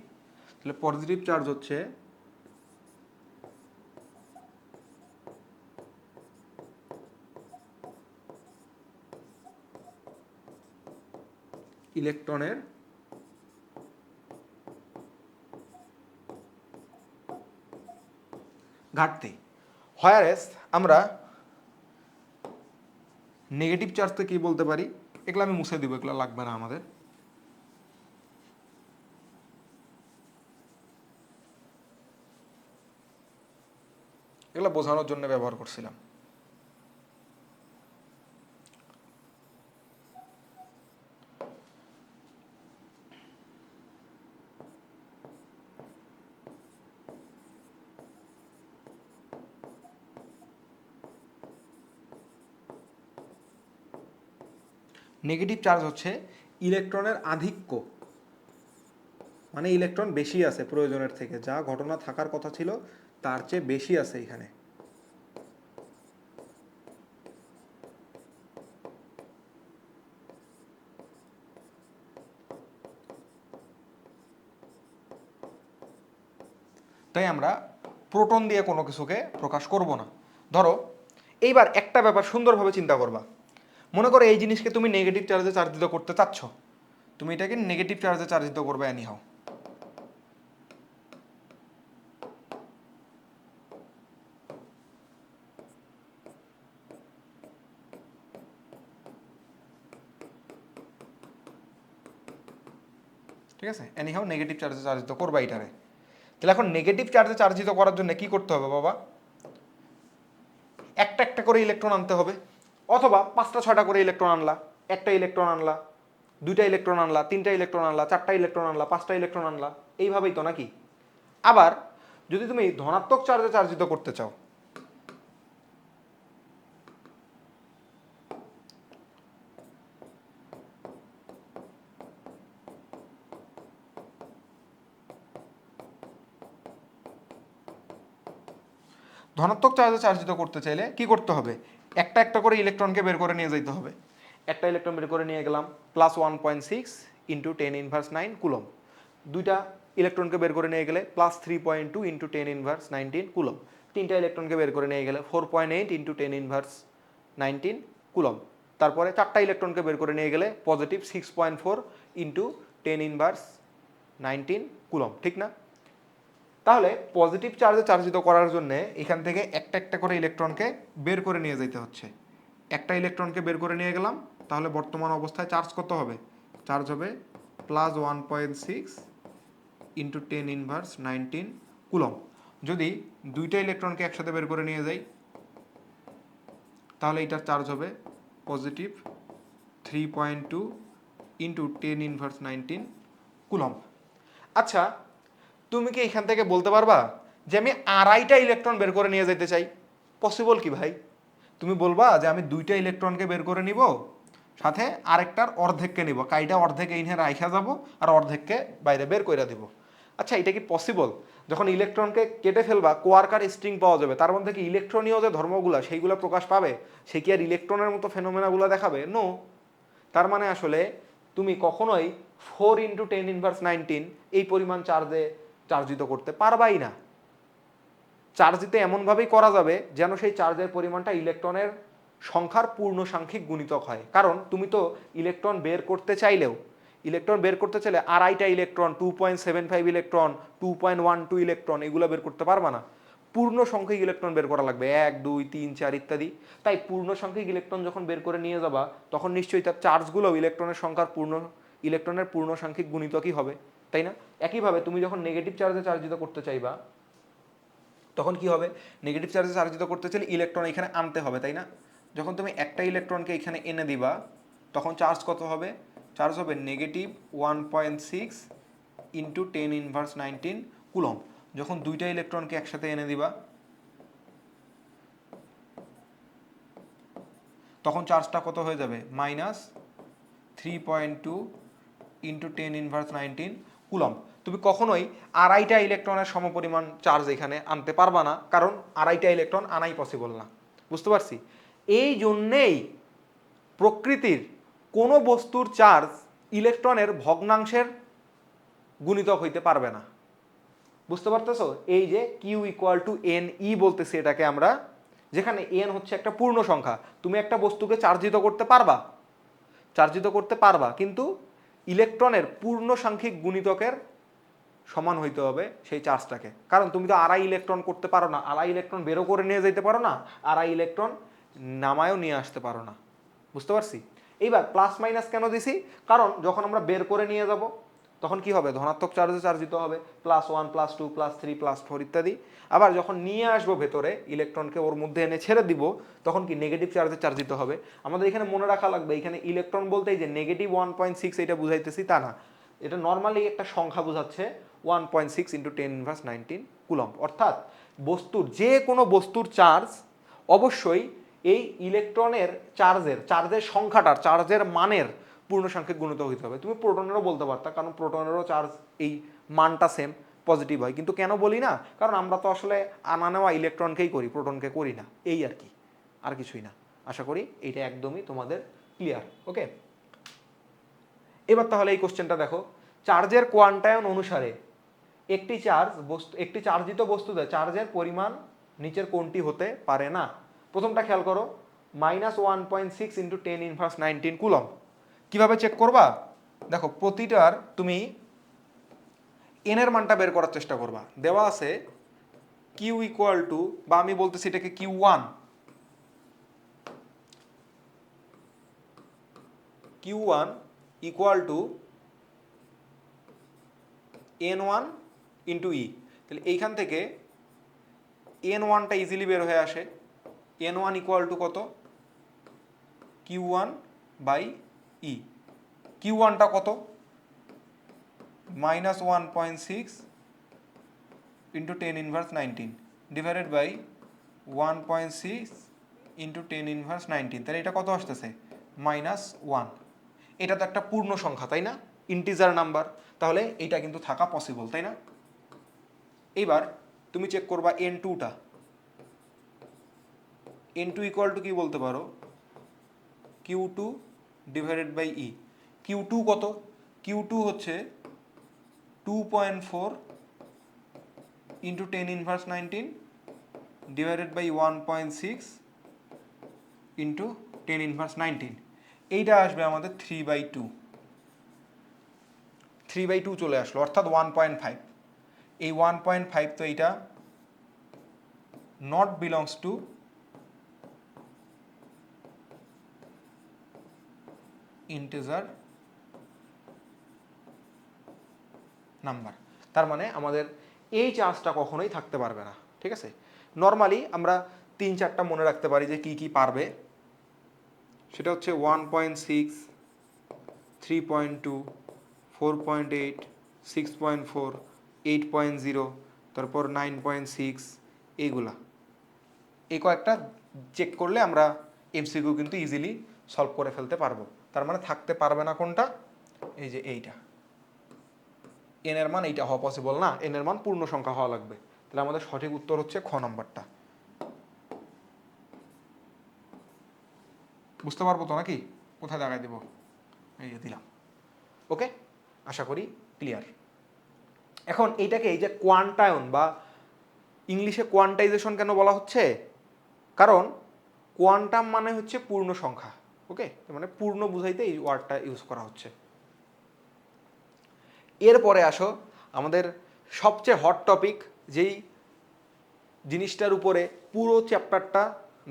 তাহলে পজিটিভ চার্জ হচ্ছে ইলেকট্রনের ঘাটতি। হোয়ারেস আমরা নেগেটিভ চার্জকে কি বলতে পারি, এগুলো আমি মুছে দিব, এগুলো লাগবে না আমাদের। এগুলো বোঝানোর জন্য ব্যবহার করছিলাম। নেগেটিভ চার্জ হচ্ছে ইলেকট্রনের আধিক্য, মানে ইলেকট্রন বেশি আছে প্রয়োজনের থেকে, যা ঘটনা থাকার কথা ছিল তার চেয়ে বেশি আছে এখানে। তাই আমরা প্রোটন দিয়ে কোনো কিছুকে প্রকাশ করব না। ধরো এইবার একটা ব্যাপার সুন্দরভাবে চিন্তা করবা, মনে করো এই জিনিসকে তুমি নেগেটিভ চার্জে চার্জিত করতে চাচ্ছ, তুমি এটাকে নেগেটিভ চার্জে চার্জিত করবে এনিহাও। ঠিক আছে, এনিহাও নেগেটিভ চার্জে চার্জিত করবা এটারে। তাহলে এখন নেগেটিভ চার্জে চার্জিত করার জন্য কি করতে হবে বাবা? একটা একটা করে ইলেকট্রন আনতে হবে, অথবা 5টা 6টা করে ইলেকট্রন আনলা, একটা ইলেকট্রন আনলা, 2টা ইলেকট্রন আনলা, 3টা ইলেকট্রন আনলা, 4টা ইলেকট্রন আনলা, 5টা ইলেকট্রন আনলা, এইভাবেই তো নাকি? আবার যদি তুমি ধনাত্মক চার্জে চার্জিত করতে চাও, ধনাত্মক চার্জে চার্জিত করতে চাইলে কি করতে হবে? একটা একটা করে ইলেকট্রনকে বের করে নিয়ে যেতে হবে। একটা ইলেকট্রন বের করে নিয়ে গেলাম, +1.6 ইন্টু 10⁻৯ কুলম। 2টা ইলেকট্রনকে বের করে নিয়ে গেলে +3.2 ইন্টু 10⁻19 কুলম। 3টা ইলেকট্রনকে বের করে নিয়ে গেলে 4.8 ইন্টু 10⁻19 কুলম। তারপরে 4টা ইলেকট্রনকে বের করে নিয়ে গেলে +6.4 ইন্টু 10⁻19 কুলম, ঠিক না? তাহলে পজিটিভ চার্জে চার্জিত করার জন্য এখান থেকে একটা একটা করে ইলেকট্রনকে বের করে নিয়ে যেতে হচ্ছে। একটা ইলেকট্রনকে বের করে নিয়ে গেলাম, তাহলে বর্তমান অবস্থায় চার্জ কত হবে? চার্জ হবে +1.6 ইন্টু 10⁻19 কুলম। যদি 2টা ইলেকট্রনকে একসাথে বের করে নিয়ে যাই, তাহলে এটার চার্জ হবে +3.2 ইন্টু 10⁻19 কুলম। আচ্ছা, তুমি কি এখান থেকে বলতে পারবা যে আমি 2.5টা ইলেকট্রন বের করে নিয়ে যেতে চাই? পসিবল কি ভাই? তুমি বলবা যে আমি 2টা ইলেকট্রনকে বের করে নিব, সাথে আরেকটার অর্ধেককে নিব, কাইটা অর্ধেক এইখানে রাইখা যাব আর অর্ধেককে বাইরে বের করে দিব। আচ্ছা, এটা কি পসিবল? যখন ইলেকট্রনকে কেটে ফেলবা, কোয়ার্ক আর স্ট্রিং পাওয়া যাবে, তার মধ্যে কি ইলেকট্রনীয় যে ধর্মগুলা সেইগুলো প্রকাশ পাবে? সে কি আর ইলেকট্রনের মতো ফেনোমেনাগুলো দেখাবে? নো। তার মানে আসলে তুমি কখনোই 4 ইন্টু 10⁻19 এই পরিমাণ চার্জে চার্জিত করতে পারবাই না। চার্জিতে এমনভাবেই করা যাবে যেন সেই চার্জের পরিমাণটা ইলেকট্রনের সংখ্যার পূর্ণ সাংখ্যিক গুণিতক হয়। কারণ তুমি তো ইলেকট্রন বের করতে চাইলে 2.5টা ইলেকট্রন, 2.75 ইলেকট্রন, 2.12 ইলেকট্রন এগুলো বের করতে পারবা না। পূর্ণ সংখ্যক ইলেকট্রন বের করা লাগবে, 1 2 3 4 ইত্যাদি। তাই পূর্ণ সংখ্যক ইলেকট্রন যখন বের করে নিয়ে যাবা, তখন নিশ্চয়ই তার চার্জগুলো ইলেকট্রনের পূর্ণ সাংখ্যিক গুণিতকই হবে, তাই না? একইভাবে তুমি যখন নেগেটিভ চার্জে চার্জিত করতে চাইবা, তখন কি হবে? নেগেটিভ চার্জে চার্জিত করতে চাইলে ইলেকট্রন এখানে আনতে হবে, তাই না? যখন তুমি একটা ইলেকট্রনকে এখানে এনে দিবা, তখন চার্জ কত হবে? চার্জ হবে -1.6 ইন্টু 10⁻19 কুলম। যখন 2টা ইলেকট্রনকে একসাথে এনে দিবা, তখন চার্জটা কত হয়ে যাবে? -3.2 ইন্টু 10⁻19 কুলম। তুমি কখনোই 2.5টা ইলেকট্রনের সমপরিমাণ চার্জ এখানে আনতে পারবা না, কারণ 2.5টা ইলেকট্রন আনাই পসিবল না। বুঝতে পারছি? এই জন্যেই প্রকৃতির কোনো বস্তুর চার্জ ইলেকট্রনের ভগ্নাংশের গুণিতক হইতে পারবে না। বুঝতে পারতেছো? এই যে Q=NE বলতেছি এটাকে আমরা, যেখানে n হচ্ছে একটা পূর্ণ সংখ্যা। তুমি একটা বস্তুকে চার্জিত করতে পারবা, কিন্তু ইলেকট্রনের পূর্ণ সাংখ্যিক গুণিতকের সমান হইতে হবে সেই চার্জটাকে। কারণ তুমি তো 2.5 ইলেকট্রন করতে পারো না, 2.5 ইলেকট্রন বেরো করে নিয়ে যেতে পারো না, 2.5 ইলেকট্রন নামায়ও নিয়ে আসতে পারো না। বুঝতে পারছি? এইবার প্লাস মাইনাস কেন দিছি? কারণ যখন আমরা বের করে নিয়ে যাব, তখন কি হবে, ধনাত্মক চার্জে চার্জিত হবে, +1 +2 +3 +4 ইত্যাদি। আবার যখন নিয়ে আসবো ভেতরে ইলেকট্রনকে, ওর মধ্যে এনে ছেড়ে দিব, তখন কি নেগেটিভ চার্জে চার্জিত হবে। আমাদের এখানে মনে রাখা লাগবে, এখানে ইলেকট্রন বলতে যে -1.6 এটা বুঝাইতেছি তা না, এটা নর্মালি একটা সংখ্যা বোঝাচ্ছে 1.6 × 10⁻19 কুলম্ব। অর্থাৎ বস্তুর, যে কোনো বস্তুর চার্জ অবশ্যই এই ইলেকট্রনের চার্জের সংখ্যাটার, চার্জের মানের পূর্ণসংখ্যক গুণিত হইতে হবে। তুমি প্রোটনেরও বলতে পারতা, কারণ প্রোটনেরও চার্জ এই মানটা সেম, পজিটিভ হয়। কিন্তু কেন বলি না, কারণ আমরা তো আসলে আনা নেওয়া ইলেকট্রনকেই করি, প্রোটনকে করি না, এই আর কি, আর কিছুই না। আশা করি এটা একদমই তোমাদের ক্লিয়ার। ওকে, এবার তাহলে এই কোশ্চেনটা দেখো, চার্জের কোয়ান্টায়ন অনুসারে একটি চার্জিত বস্তুতে চার্জের পরিমাণ নিচের কোনটি হতে পারে না। প্রথমটা খেয়াল করো, -1.6 × 10⁻19 কুলম্ব। কিভাবে চেক করবা, দেখো প্রতিটার তুমি এন এর মানটা বের করার চেষ্টা করবা। দেওয়া আছে কিউ ইকুয়াল টু, বা আমি বলতেছি এটাকে Q1 equal to N1 × E। তাহলে এইখান থেকে N1টা ইজিলি বের হয়ে আসে। N1 ইকুয়াল টু কত, Q1/E। Q1টা কত, -1.6 × 10⁻19 ডিভাইডেড বাই 1.6 × 10⁻19। তাহলে এটা কত আসতেছে, -1। এটা তো একটা পূর্ণ সংখ্যা, তাই না, ইন্টিজার নাম্বার, তাহলে এটা কিন্তু থাকা পসিবল, তাই না। এইবার তুমি চেক করবা N2টা। N2 ইকুয়াল টু কি বলতে পারো, Q2/E। Q2 কত, Q2 হচ্ছে 2.4 × 10⁻19 ডিভাইডেড বাই 1.6 × 10⁻19। এইটা আসবে আমাদের 3/2। 3/2 চলে আসলো, অর্থাৎ 1.5। এই 1.5 তো এইটা not belongs to integer number. তার মানে আমাদের এই চার্জটা কখনোই থাকতে পারবে না, ঠিক আছে। নর্মালি আমরা 3-4টা মনে রাখতে পারি যে কি কি পারবে। সেটা হচ্ছে 1.6, 3.2, 4.8, 6.4, 8.0, তারপর 9.6, এইগুলা, এই কয়েকটা চেক করলে আমরা এমসিকিউ কিন্তু ইজিলি সলভ করে ফেলতে পারবো। তার মানে থাকতে পারবে না কোনটা, এই যে এইটা, এন এর মান এইটা হওয়া পসিবল না, এন এর মান পূর্ণ সংখ্যা হওয়া লাগবে। তাহলে আমাদের সঠিক উত্তর হচ্ছে খ নাম্বারটা। বুঝতে পারবো তো নাকি, কোথায় দেখাই দেবো, এই যে দিলাম। ওকে, আশা করি ক্লিয়ার। এখন এইটাকে, এই যে কোয়ান্টায়ন বা ইংলিশে কোয়ান্টাইজেশন কেন বলা হচ্ছে, কারণ কোয়ান্টাম মানে হচ্ছে পূর্ণ সংখ্যা। ওকে, মানে পূর্ণ বুঝাইতে এই ওয়ার্ডটা ইউজ করা হচ্ছে। এরপরে আসো আমাদের সবচেয়ে হট টপিক, যেই জিনিসটার উপরে পুরো চ্যাপ্টারটা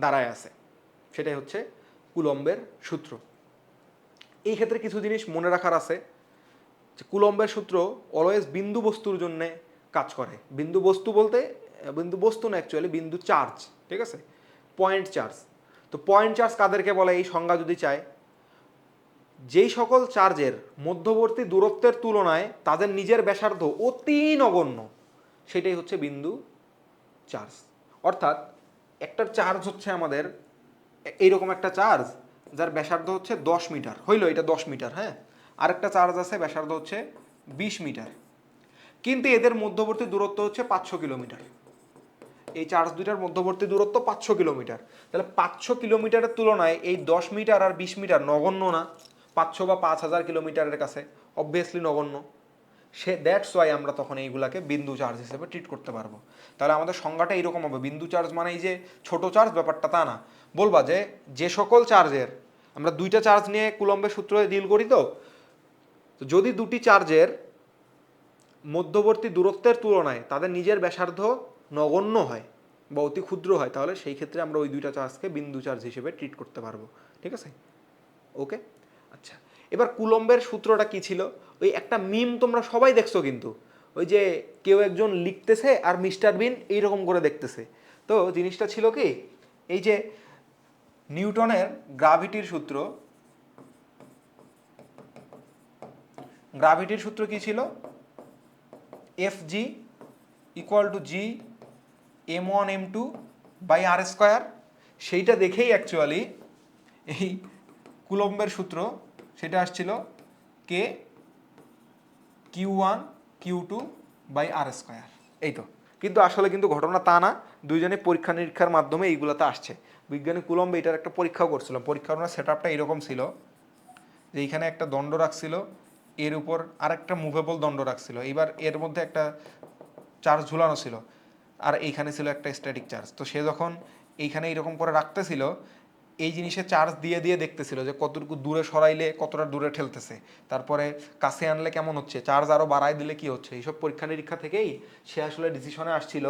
দাঁড়ায় আছে, সেটাই হচ্ছে কুলম্বের সূত্র। এই ক্ষেত্রে কিছু জিনিস মনে রাখার আছে, যে কুলম্বের সূত্র অলওয়েজ বিন্দু বস্তুর জন্য কাজ করে। বিন্দু বস্তু বলতে, বিন্দু বস্তু না অ্যাকচুয়ালি, বিন্দু চার্জ, ঠিক আছে, পয়েন্ট চার্জ। তো পয়েন্ট চার্জ কাদেরকে বলে, এই সংজ্ঞা যদি চায়, যেই সকল চার্জের মধ্যবর্তী দূরত্বের তুলনায় তাদের নিজের ব্যাসার্ধ অতি নগণ্য, সেটাই হচ্ছে বিন্দু চার্জ। অর্থাৎ একটা চার্জ হচ্ছে আমাদের এইরকম একটা চার্জ যার ব্যাসার্ধ হচ্ছে 10 মিটার, হইলো এটা 10 মিটার, হ্যাঁ। আরেকটা চার্জ আছে ব্যাসার্ধ হচ্ছে 20 মিটার, কিন্তু এদের মধ্যবর্তী দূরত্ব হচ্ছে 500 কিলোমিটার। এই চার্জ দুইটার মধ্যবর্তী দূরত্ব 500 কিলোমিটার। তাহলে 500 কিলোমিটারের তুলনায় এই 10 মিটার আর 20 মিটার নগণ্য না, 500 বা 5000 কিলোমিটারের কাছে অবভিয়াসলি নগণ্য। দ্যাটস ওয়াই আমরা তখন এইগুলাকে বিন্দু চার্জ হিসেবে ট্রিট করতে পারবো। তাহলে আমাদের সংজ্ঞাটা এইরকম হবে, বিন্দু চার্জ মানে এই যে ছোট চার্জ, ব্যাপারটা তা না। বলবা যে যে সকল চার্জের, আমরা দুইটা চার্জ নিয়ে কুলম্বের সূত্রে ডিল করি, তো যদি দুটি চার্জের মধ্যবর্তী দূরত্বের তুলনায় তাদের নিজের ব্যাসার্ধ নগণ্য হয় বা অতি ক্ষুদ্র হয়, তাহলে সেই ক্ষেত্রে আমরা ওই দুইটা চার্জকে বিন্দু চার্জ হিসেবে ট্রিট করতে পারবো, ঠিক আছে। ওকে, আচ্ছা, এবার কুলম্বের সূত্রটা কি ছিল? ওই একটা মিম তোমরা সবাই দেখছো কিন্তু, ওই যে কেউ একজন লিখতেছে আর মিস্টার বিন এইরকম করে দেখতেছে। তো জিনিসটা ছিল কি, এই যে নিউটনের গ্রাভিটির সূত্র, গ্রাভিটির সূত্র কি ছিল? F G equal to G m1 m2 by R square. সেইটা দেখেই অ্যাকচুয়ালি এই কুলম্বের সূত্র সেটা আসছিল কে Q1 Q2 by R square. এই তো, কিন্তু আসলে কিন্তু ঘটনা তা না, দুইজনে পরীক্ষা নিরীক্ষার মাধ্যমে এইগুলোতে আসছে। বিজ্ঞানী কুলম্ব এটার একটা পরীক্ষাও করছিল, পরীক্ষার সেট আপটা এরকম ছিল যে এইখানে একটা দণ্ড রাখছিল, এর উপর আরেকটা মুভেবল দণ্ড রাখছিল, এবার এর মধ্যে একটা চার্জ ঝুলানো ছিল, আর এইখানে ছিল একটা স্ট্যাটিক চার্জ। তো সে যখন এইখানে এইরকম করে রাখতেছিল, এই জিনিসে চার্জ দিয়ে দিয়ে দেখতেছিল যে কতটুকু দূরে সরাইলে কতটা দূরে ঠেলতেছে, তারপরে কাছে আনলে কেমন হচ্ছে, চার্জ আরও বাড়াই দিলে কি হচ্ছে। এইসব পরীক্ষা নিরীক্ষা থেকেই সে আসলে ডিসিশনে আসছিল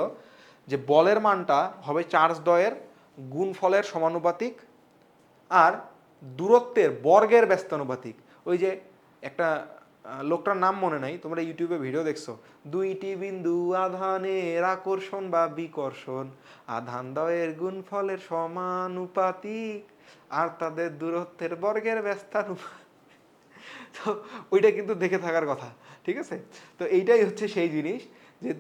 যে বলের মানটা হবে চার্জ দ্বয়ের গুণফলের সমানুপাতিক আর দূরত্বের বর্গের ব্যস্তানুপাতিক। ওই যে একটা লোকটার নাম মনে নাই, তোমরা ইউটিউবে ভিডিও দেখছো, দুইটি বিন্দু আধানের আকর্ষণ বা বিকর্ষণ আধান দ্বয়ের গুণফলের সমানুপাতিক আর তাদের দূরত্বের বর্গের ব্যস্তানুপাতিক। তো ওইটা কিন্তু দেখে থাকার কথা, ঠিক আছে? তো এইটাই হচ্ছে সেই জিনিস যে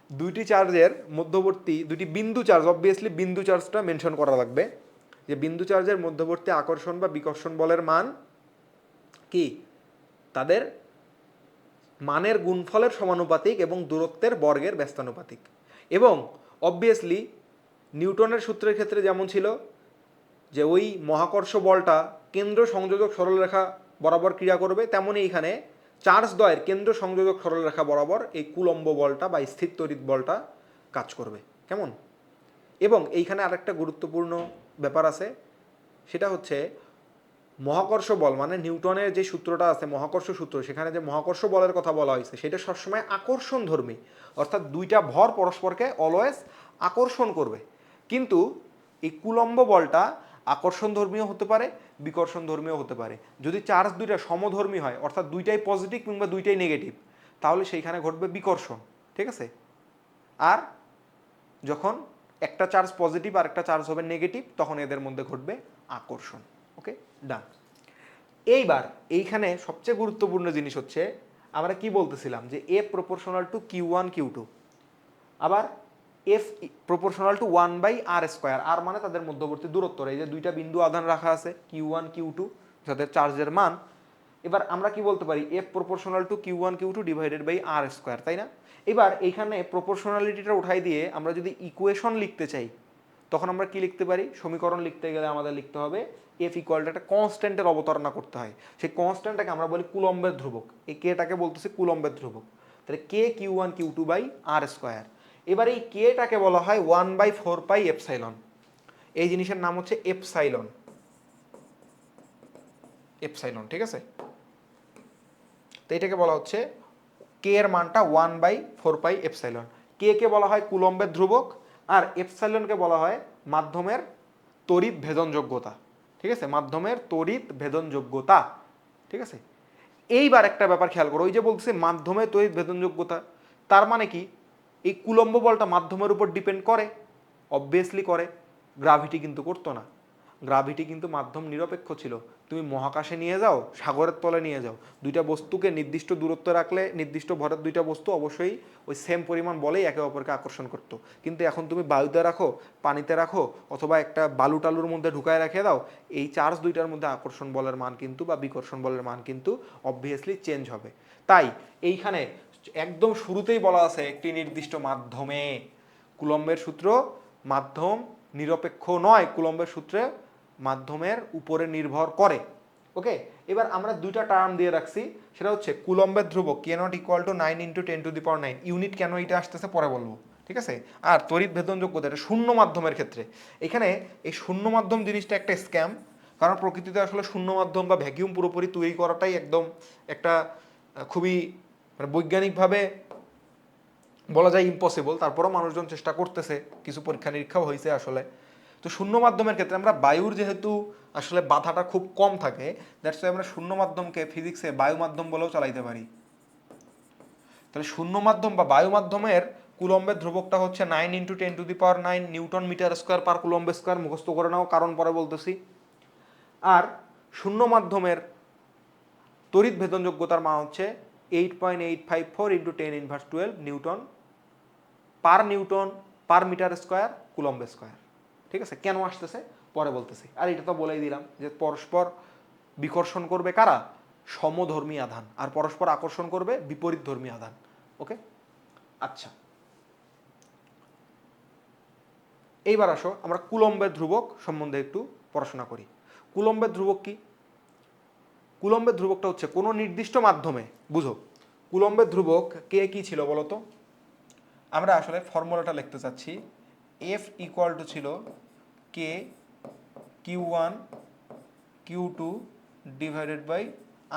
দুইটি চার্জের মধ্যবর্তী দুটি বিন্দু চার্জ, অবভিয়াসলি বিন্দু চার্জটা মেনশন করা লাগবে, যে বিন্দু চার্জের মধ্যবর্তী আকর্ষণ বা বিকর্ষণ বলের মান কি, তাদের মানের গুণফলের সমানুপাতিক এবং দূরত্বের বর্গের ব্যস্তানুপাতিক। এবং অবভিয়াসলি নিউটনের সূত্রের ক্ষেত্রে যেমন ছিল যে ওই মহাকর্ষ বলটা কেন্দ্র সংযোজক সরলরেখা বরাবর ক্রিয়া করবে, তেমনই এইখানে চার্জ দ্বয়ের কেন্দ্র সংযোজক সরলরেখা বরাবর এই কুলম্ব বলটা বা স্থির তড়িৎ বলটা কাজ করবে। কেমন? এবং এইখানে আরেকটা গুরুত্বপূর্ণ ব্যাপার আছে, সেটা হচ্ছে মহাকর্ষ বল, মানে নিউটনের যে সূত্রটা আছে মহাকর্ষ সূত্র, সেখানে যে মহাকর্ষ বলের কথা বলা হয়েছে সেটা সবসময় আকর্ষণধর্মী, অর্থাৎ দুইটা ভর পরস্পরকে অলওয়েজ আকর্ষণ করবে। কিন্তু এই কুলম্ব বলটা আকর্ষণ ধর্মীয় হতে পারে, বিকর্ষণ ধর্মীয় হতে পারে। যদি চার্জ দুইটা সমধর্মী হয়, অর্থাৎ দুইটাই পজিটিভ কিংবা দুইটাই নেগেটিভ, তাহলে সেইখানে ঘটবে বিকর্ষণ, ঠিক আছে? আর যখন একটা চার্জ পজিটিভ আর একটা চার্জ হবে নেগেটিভ, তখন এদের মধ্যে ঘটবে আকর্ষণ। ওকে, ডান। এইবার এইখানে সবচেয়ে গুরুত্বপূর্ণ জিনিস হচ্ছে, আমরা কি বলতেছিলাম যে F proportional to Q1 Q2, আবার F proportional to 1/r square. আর মানে তাদের মধ্যবর্তী দূরত্ব, এই যে দুইটা বিন্দু আধান রাখা আছে Q1 Q2 যাদের চার্জের মান। এবার আমরা কি বলতে পারি, F proportional to Q1 Q2 divided by R square, তাই না? এবার এইখানে প্রপোর্শনালিটিটা উঠাই দিয়ে আমরা যদি ইকুয়েশন লিখতে চাই, তখন আমরা কি লিখতে পারি? সমীকরণ লিখতে গেলে আমাদের লিখতে হবে এফ ইকুয়াল টু একটা কনস্ট্যান্টের অবতারণা করতে হয়, সেই কনস্ট্যান্টটাকে আমরা বলি কুলম্বের ধ্রুবক। এই কেটাকে বলতেছি কুলম্বের ধ্রুবক। তাহলে কে Q1 Q2 by R square. এবার এই কেটাকে বলা হয় 1/4 পাই এপসাইলন। এই জিনিসের নাম হচ্ছে এপসাইলন, এপসাইলন, ঠিক আছে? তো এটাকে বলা হচ্ছে কে এর মানটা 1/4 পাই এপসাইলন। কে কে বলা হয় কুলম্বের ধ্রুবক, আর এপসাইলনকে বলা হয় মাধ্যমের তড়িৎ ভেদনযোগ্যতা, ঠিক আছে? মাধ্যমের তড়িৎ ভেদনযোগ্যতা, ঠিক আছে? এইবার একটা ব্যাপার খেয়াল করো, ওই যে বলতেছে মাধ্যমের তড়িৎ ভেদনযোগ্যতা, তার মানে কি এই কুলম্ব বলটা মাধ্যমের উপর ডিপেন্ড করে? অবভিয়াসলি করে। গ্রাভিটি কিন্তু করতো না, গ্রাভিটি কিন্তু মাধ্যম নিরপেক্ষ ছিল। তুমি মহাকাশে নিয়ে যাও, সাগরের তলে নিয়ে যাও, দুইটা বস্তুকে নির্দিষ্ট দূরত্বে রাখলে নির্দিষ্ট ভরের দুইটা বস্তু অবশ্যই ওই সেম পরিমাণ বলেই একে অপরকে আকর্ষণ করতো। কিন্তু এখন তুমি বায়ুতে রাখো, পানিতে রাখো, অথবা একটা বালু টালুর মধ্যে ঢুকায় রেখে দাও, এই চার্জ দুইটার মধ্যে আকর্ষণ বলের মান কিন্তু বা বিকর্ষণ বলের মান কিন্তু অবভিয়াসলি চেঞ্জ হবে। তাই এইখানে একদম শুরুতেই বলা আছে একটি নির্দিষ্ট মাধ্যমে, কুলম্বের সূত্র মাধ্যম নিরপেক্ষ নয়, কুলম্বের সূত্রে মাধ্যমের উপরে নির্ভর করে। ওকে, এবার আমরা দুইটা টার্ম দিয়ে রাখছি, সেটা হচ্ছে কুলম্বের ধ্রুবক কে নট ইকুয়াল টু 9 × 10⁹ ইউনিট, কেন এটা আসতেছে পরে বলবো, ঠিক আছে? আর তড়িৎ ভেদনযোগ্যতা, এটা শূন্য মাধ্যমের ক্ষেত্রে। এখানে এই শূন্য মাধ্যম জিনিসটা একটা স্ক্যাম, কারণ প্রকৃতিতে আসলে শূন্য মাধ্যম বা ভ্যাকিউম পুরোপুরি তৈরি করাটাই একদম একটা খুবই মানে বৈজ্ঞানিকভাবে বলা যায় ইম্পসিবল। তারপরও মানুষজন চেষ্টা করতেছে, কিছু পরীক্ষা নিরীক্ষাও হয়েছে আসলে। তো শূন্য মাধ্যমের ক্ষেত্রে আমরা বায়ুর যেহেতু আসলে বাধাটা খুব কম থাকে, দ্যাটস ওয়াই আমরা শূন্য মাধ্যমকে ফিজিক্সে বায়ু মাধ্যম বলেও চালাইতে পারি। তাহলে শূন্য মাধ্যম বা বায়ু মাধ্যমের কুলম্বের ধ্রুবকটা হচ্ছে 9 × 10⁹ newton metre square per coulomb square, মুখস্থ করে নাও কারণ পরে বলতেছি। আর শূন্য মাধ্যমের তড়িৎ ভেদনযোগ্যতার মান হচ্ছে 8.854 × 10⁻12 newton per metre square coulomb square. ঠিক আছে, কেন আসতেছে পরে বলতেছি। আর এটা তো বলেই দিলাম যে পরস্পর বিকর্ষণ করবে কারা, সমধর্মী আধান, আর পরস্পর আকর্ষণ করবে বিপরীত ধর্মী আধান। ওকে, আচ্ছা এইবার আসো আমরা কুলম্বের ধ্রুবক সম্বন্ধে একটু পড়াশোনা করি। কুলম্বের ধ্রুবক কি? কুলম্বের ধ্রুবকটা হচ্ছে কোনো নির্দিষ্ট মাধ্যমে, বুঝো কুলম্বের ধ্রুবক কে কি ছিল বলতো, আমরা আসলে ফর্মুলাটা লিখতে চাচ্ছি। এফ ইকুয়াল টু ছিল K Q1 Q2 divided by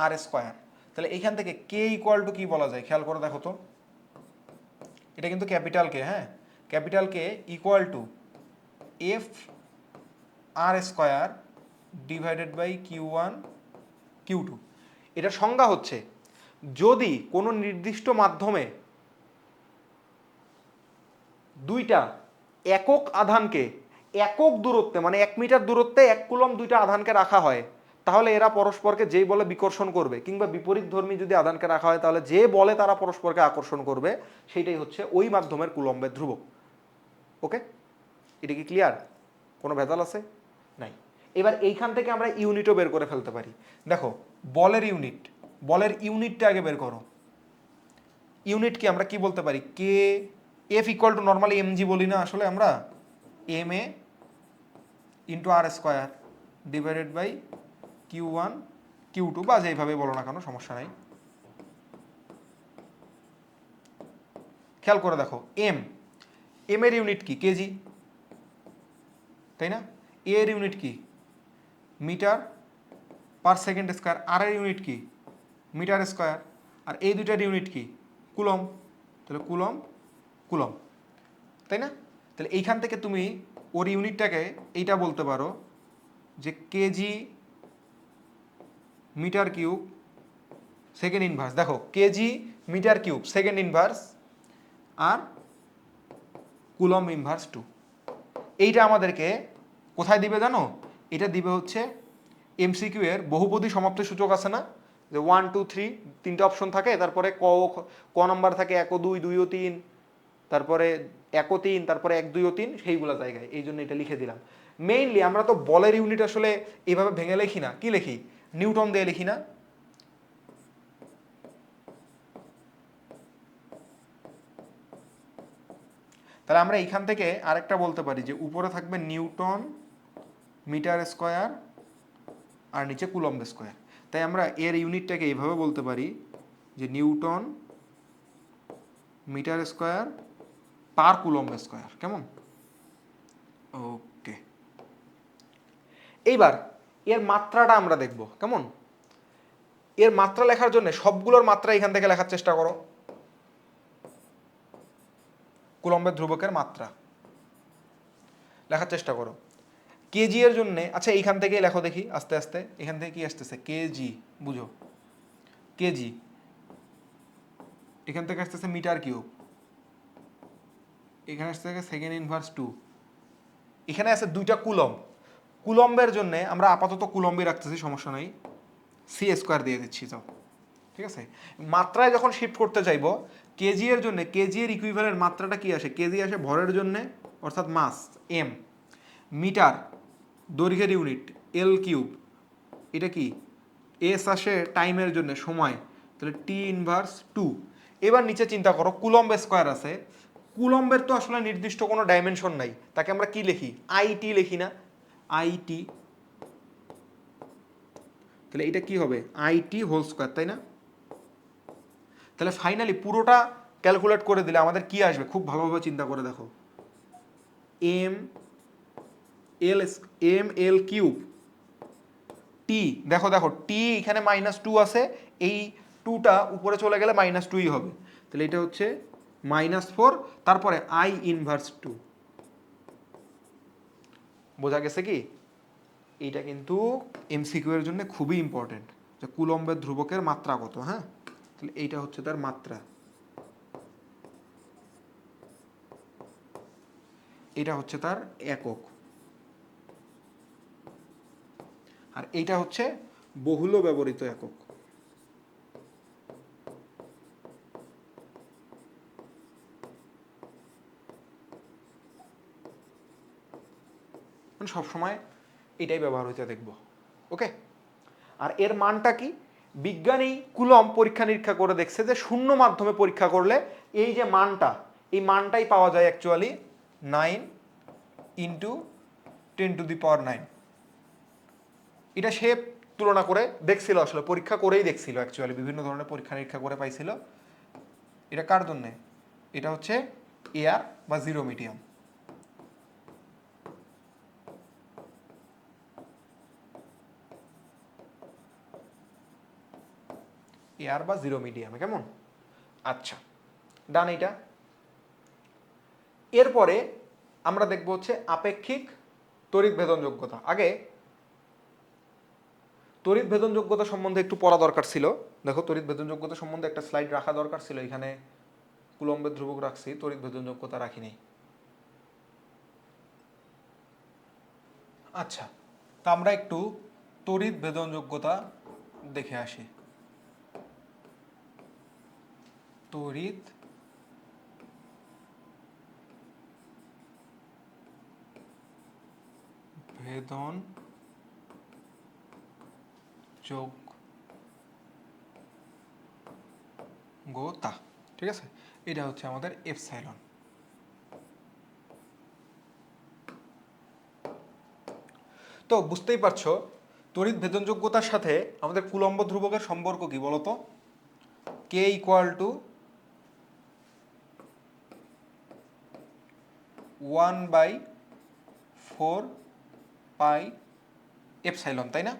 R square. তাহলে এইখান থেকে কে ইকুয়াল টু কি বলা যায় খেয়াল করে দেখো তো, এটা কিন্তু ক্যাপিটাল কে, হ্যাঁ capital K equal to F R square divided by Q1 Q2। এটার সংজ্ঞা হচ্ছে যদি কোনো নির্দিষ্ট মাধ্যমে দুইটা একক আধানকে একক দূরত্বে মানে 1 মিটার দূরত্বে 1 কুলম্ব দুইটা আধানকে রাখা হয়, তাহলে এরা পরস্পরকে যেই বলে বিকর্ষণ করবে, কিংবা বিপরীত ধর্মী যদি আধানকে রাখা হয় তাহলে যে বলে তারা পরস্পরকে আকর্ষণ করবে, সেইটাই হচ্ছে ওই মাধ্যমের কুলম্বের ধ্রুবক। ওকে, এটা কি ক্লিয়ার? কোনো ভেজাল আছে? নাই। এবার এইখান থেকে আমরা ইউনিটও বের করে ফেলতে পারি। দেখো বলের ইউনিটটা আগে বের করো। ইউনিট কি আমরা কি বলতে পারি, কে F equal to normally MG বলি না আসলে আমরা, M A into R square divided by Q1 Q2 বা যেইভাবে বলো না কেন সমস্যা নাই। খেয়াল করে দেখো এম এর ইউনিট কি, কেজি, তাই না? এ এর ইউনিট কি, মিটার পার সেকেন্ড স্কোয়ার, আর এর ইউনিট কি, মিটার স্কোয়ার, আর এই দুইটার ইউনিট কি, কুলম। তাহলে কুলম, তাই না? তাহলে এইখান থেকে তুমি ওর ইউনিটটাকে এইটা বলতে পারো যে KG metre cube second inverse. দেখো KG metre cube second inverse আর কুলম ইনভার্স 2। এইটা আমাদেরকে কোথায় দিবে জানো? এটা দিবে হচ্ছে এমসিকিউ এর বহুপদী সমাপ্তি সূচক আছে না, যে 1 2 3 তিনটা অপশন থাকে, তারপরে ক নাম্বার থাকে 1 ও 2 2 ও 3, তারপরে 1 ও 3, তারপরে 1 2 ও 3, সেইগুলো জায়গায় এই জন্য এটা লিখে দিলাম। মেইনলি আমরা তো বলের ইউনিট আসলে এইভাবে ভেঙে লিখি না, কি লিখি, নিউটন দিয়ে লিখি না। তাহলে আমরা এইখান থেকে আরেকটা বলতে পারি যে উপরে থাকবে নিউটন মিটার স্কোয়ার আর নিচে কুলম্ব স্কোয়ার। তাই আমরা এর ইউনিটটাকে এইভাবে বলতে পারি যে newton metre square per coulomb square. কেমন? ওকে, এইবার এর মাত্রাটা আমরা দেখব। কেমন? এর মাত্রা লেখার জন্য সবগুলোর মাত্রা এখান থেকে লেখার চেষ্টা করো। কুলম্বের ধ্রুবকের মাত্রা লেখার চেষ্টা করো। কেজি এর জন্য, আচ্ছা এইখান থেকে লেখো দেখি আস্তে আস্তে, এখান থেকে কি আসতেছে, কেজি, বুঝো কেজি, এখান থেকে আসতেছে মিটার কিউব, এখানে আসতেছে সেকেন্ড ইনভার্স 2, এখানে আছে দুইটা কুলম্ব। কুলম্বের জন্য আমরা আপাতত কুলম্বই রাখতেছি, সমস্যা নাই, সি স্কোয়ার দিয়ে দিচ্ছি। যাও, ঠিক আছে। মাত্রায় যখন শিফট করতে চাইব, কেজি এর জন্য কেজি এর ইকুইভ্যালেন্ট মাত্রাটা কি আসে, কেজি আসে ভরের জন্য অর্থাৎ মাস এম, মিটার দৈর্ঘ্যের ইউনিট এল কিউব, এটা কি এস আসে টাইমের জন্য সময়, তাহলে টি ইনভার্স 2। এবার নিচে চিন্তা করো কুলম্ব স্কোয়ার আছে, কুলম্বের তো আসলে নির্দিষ্ট কোনো ডাইমেনশন নাই, তাকে আমরা কি লিখি, আইটি লিখি না, আইটি। তাহলে এটা কি হবে, আইটি হোল স্কোয়ার, তাই না? তাহলে ফাইনালি পুরোটা ক্যালকুলেট করে দিলে আমাদের কি আসবে, খুব ভালোভাবে চিন্তা করে দেখো, এম এল কিউব টি, দেখো দেখো টি এখানে -2 আছে, এই 2টা উপরে চলে গেলে -2ই হবে, তাহলে এটা হচ্ছে -4, তারপরে আই ইনভার্স 2। বোঝা গেছে কি? এইটা কিন্তু এমসিকিউ এর জন্য খুবই ইম্পর্টেন্ট, যে কুলম্বের ধ্রুবকের মাত্রা কত। হ্যাঁ, তাহলে এইটা হচ্ছে তার মাত্রা, এটা হচ্ছে তার একক, আর এইটা হচ্ছে বহুল ব্যবহৃত একক। মানে সবসময় এটাই ব্যবহার হইতে দেখব। ওকে, আর এর মানটা কি? বিজ্ঞানী কুলম পরীক্ষা নিরীক্ষা করে দেখছে যে শূন্য মাধ্যমে পরীক্ষা করলে এই যে মানটা, এই মানটাই পাওয়া যায় অ্যাকচুয়ালি 9 ইন্টু 10⁹9। এটা সে তুলনা করে দেখছিল, আসলে পরীক্ষা করেই দেখছিল, অ্যাকচুয়ালি বিভিন্ন ধরনের পরীক্ষা নিরীক্ষা করে পাইছিল। এটা কার জন্যে? এটা হচ্ছে এয়ার বা জিরো মিডিয়াম। এয়ার বা জিরো মিডিয়ামে, কেমন? আচ্ছা, ডান এটা। এরপরে আমরা দেখব হচ্ছে আপেক্ষিক তড়িৎ ভেদনযোগ্যতা। আগে তড়িৎ ভেদনযোগ্যতা সম্বন্ধে একটু পড়া দরকার ছিল। দেখো, তড়িৎ ভেদনযোগ্যতা সম্বন্ধে একটা স্লাইড রাখা দরকার ছিল। এখানে কুলম্বের ধ্রুবক রাখছি, তড়িৎ ভেদনযোগ্যতা রাখিনি। আচ্ছা, তা আমরা একটু তড়িৎ ভেদনযোগ্যতা দেখে আসি। তড়িৎ ভেদনযোগ্যতা, ঠিক আছে? এটা হচ্ছে আমাদের এপসাইলন। তো বুঝতেই পারছো তড়িৎ ভেদনযোগ্যতার সাথে আমাদের কুলম্ব ধ্রুবকের সম্পর্ক কি বলতো? কে ইকুয়াল টু 1/4 পাই এপসাইলন, তাই না?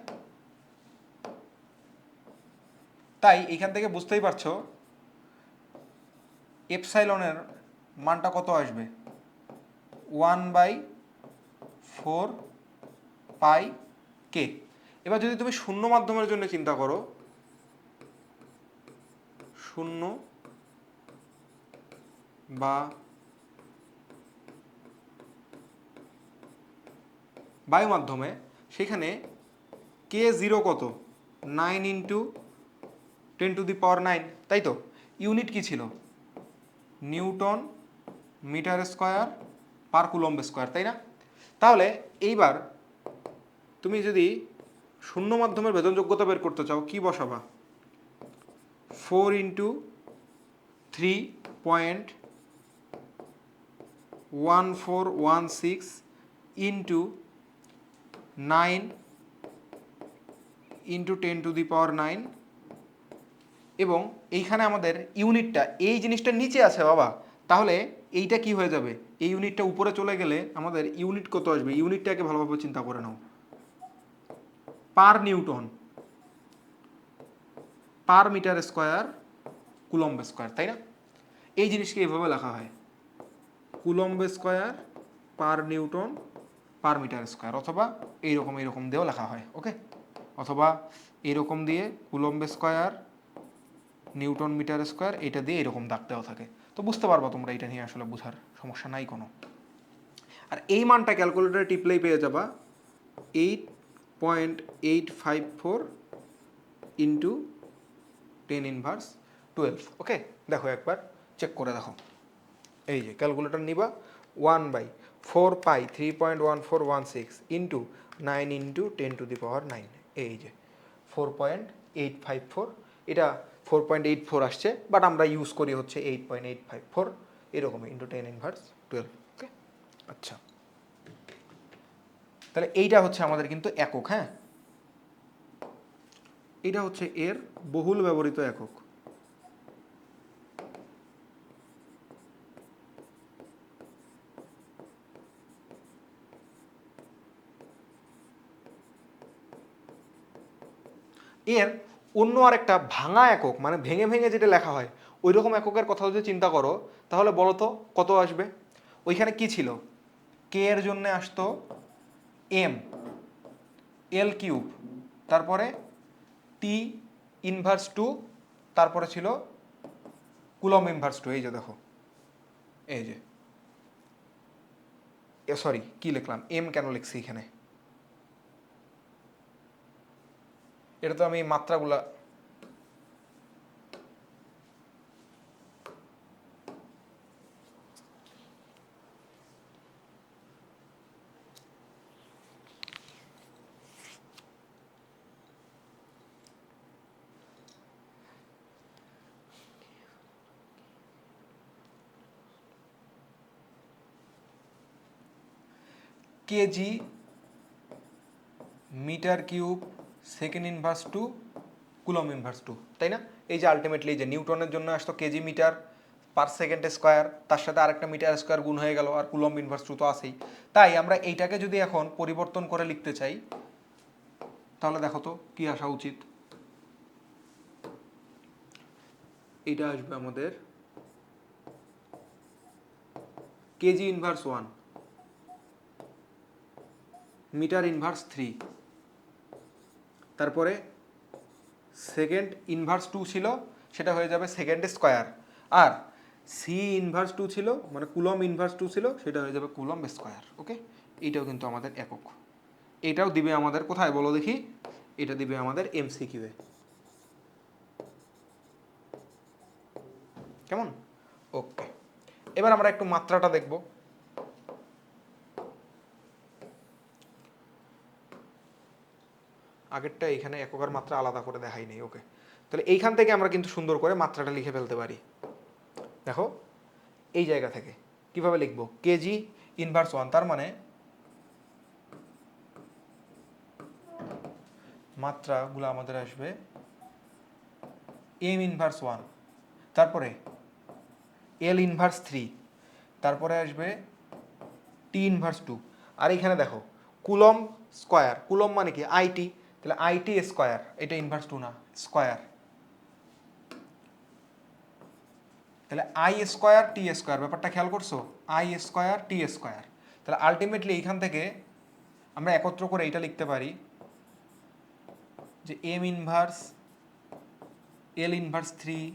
তাই এখান থেকে বুঝতেই পারছো এপসাইলনের মানটা কত আসবে? 1/4 পাই কে। এবার যদি তুমি শূন্য মাধ্যমের জন্য চিন্তা করো, শূন্য বা বায়ু মাধ্যমে, সেখানে কে জিরো কত? 9 ইন্টু 10⁹9, তাই তো? ইউনিট কি ছিল? Newton metre square per coulomb square, তাই না? তাহলে এইবার তুমি যদি শূন্য মাধ্যমের ভেদনযোগ্যতা বের করতে চাও, কি বসাবা? 4 ইন্টু 3.1416 ইন্টু 9 ইন্টু 10⁹9, এবং এইখানে আমাদের ইউনিটটা এই জিনিসটা নিচে আছে বাবা, তাহলে এইটা কি হয়ে যাবে? এই ইউনিটটা উপরে চলে গেলে আমাদের ইউনিট কত আসবে? ইউনিটটাকে ভালোভাবে চিন্তা করে নাও। Per newton per metre square coulomb square, তাই না? এই জিনিসকে এইভাবে লেখা হয়, coulomb square per newton per metre square, অথবা এইরকম দিয়েও লেখা হয়। ওকে, অথবা এইরকম দিয়ে coulomb square newton metre square, এটা দিয়ে এরকম দাগ দেওয়া থাকে। তো বুঝতে পারবা তোমরা, এটা নিয়ে আসলে বোঝার সমস্যা নাই কোনো। আর এই মানটা ক্যালকুলেটরে টিপলেই পেয়ে যাবা 8.854 ইন্টু 10⁻12। ওকে, দেখো একবার চেক করে দেখো। এই যে ক্যালকুলেটর নিবা, 1/4 পাই 3.1416 ইন্টু 9 ইন্টু 10⁹9, এই যে 4.854। এটা 4.84 আসছে, বাট আমরা ইউজ করি হচ্ছে 8.854, এরকম ইন্টু 10⁻12। ওকে, আচ্ছা, তাহলে এইটা হচ্ছে আমাদের কিন্তু একক। হ্যাঁ, এটা হচ্ছে এর বহুল ব্যবহৃত একক। এর অন্য আরেকটা ভাঙা একক, মানে ভেঙে ভেঙে যেটা লেখা হয়, ওই রকম এককের কথা যদি চিন্তা করো, তাহলে বলো তো কত আসবে? ওইখানে কি ছিল? কে এর জন্য আসতো এম, এল কিউব, তারপরে টি ইনভার্স 2, তারপরে ছিল কুলম্ব ইনভার্স 2। এই যে দেখো, এই যে সরি কি লিখলাম, এম কেন লিখছি এখানে, এটা তো আমি মাত্রাগুলা KG metre cube second inverse 2 coulomb inverse 2, তাই না? এই যে আলটিমেটলি যে নিউটনের জন্য আসতো kg metre per second square, তার সাথে আরেকটা মিটার স্কোয়ার গুণ হয়ে গেল, আর কুলম্ব ইনভার্স 2 তো আছেই। তাই আমরা এইটাকে যদি এখন পরিবর্তন করে লিখতে চাই, তাহলে দেখো তো কি আসা উচিত। এটা আসবে আমাদের কেজি ইনভার্স 1 মিটার ইনভার্স 3, তারপরে সেকেন্ড ইনভার্স 2 ছিল, সেটা হয়ে যাবে সেকেন্ড স্কোয়ার, আর সি ইনভার্স 2 ছিল মানে কুলম্ব ইনভার্স 2 ছিল, সেটা হয়ে যাবে কুলম্ব স্কোয়ার। ওকে, এইটাও কিন্তু আমাদের একক। এটাও দিবে আমাদের কোথায় বলো দেখি, এটা দিবে আমাদের এমসিকিউয়ে। কেমন? ওকে, এবার আমরা একটু মাত্রাটা দেখব। আগেরটা এখানে এককের মাত্রা আলাদা করে দেখাই নেই। ওকে, তাহলে এইখান থেকে আমরা কিন্তু সুন্দর করে মাত্রাটা লিখে ফেলতে পারি। দেখো এই জায়গা থেকে কিভাবে লিখবো, কেজি ইনভার্স 1, তার মানে মাত্রাগুলো আমাদের আসবে এম ইনভার্স 1, তারপরে এল ইনভার্স 3, তারপরে আসবে টি ইনভার্স 2, আর এখানে দেখো কুলম্ব স্কোয়ার, কুলম্ব মানে কি আইটি, তাহলে আইটি স্কোয়ার, এটা ইনভার্স 2 না স্কোয়ার, তাহলে আই স্কোয়ার টি স্কোয়ার, ব্যাপারটা খেয়াল করছো, আই স্কোয়ার টি স্কোয়ার। তাহলে আলটিমেটলি এইখান থেকে আমরা একত্র করে এইটা লিখতে পারি যে M inverse L inverse 3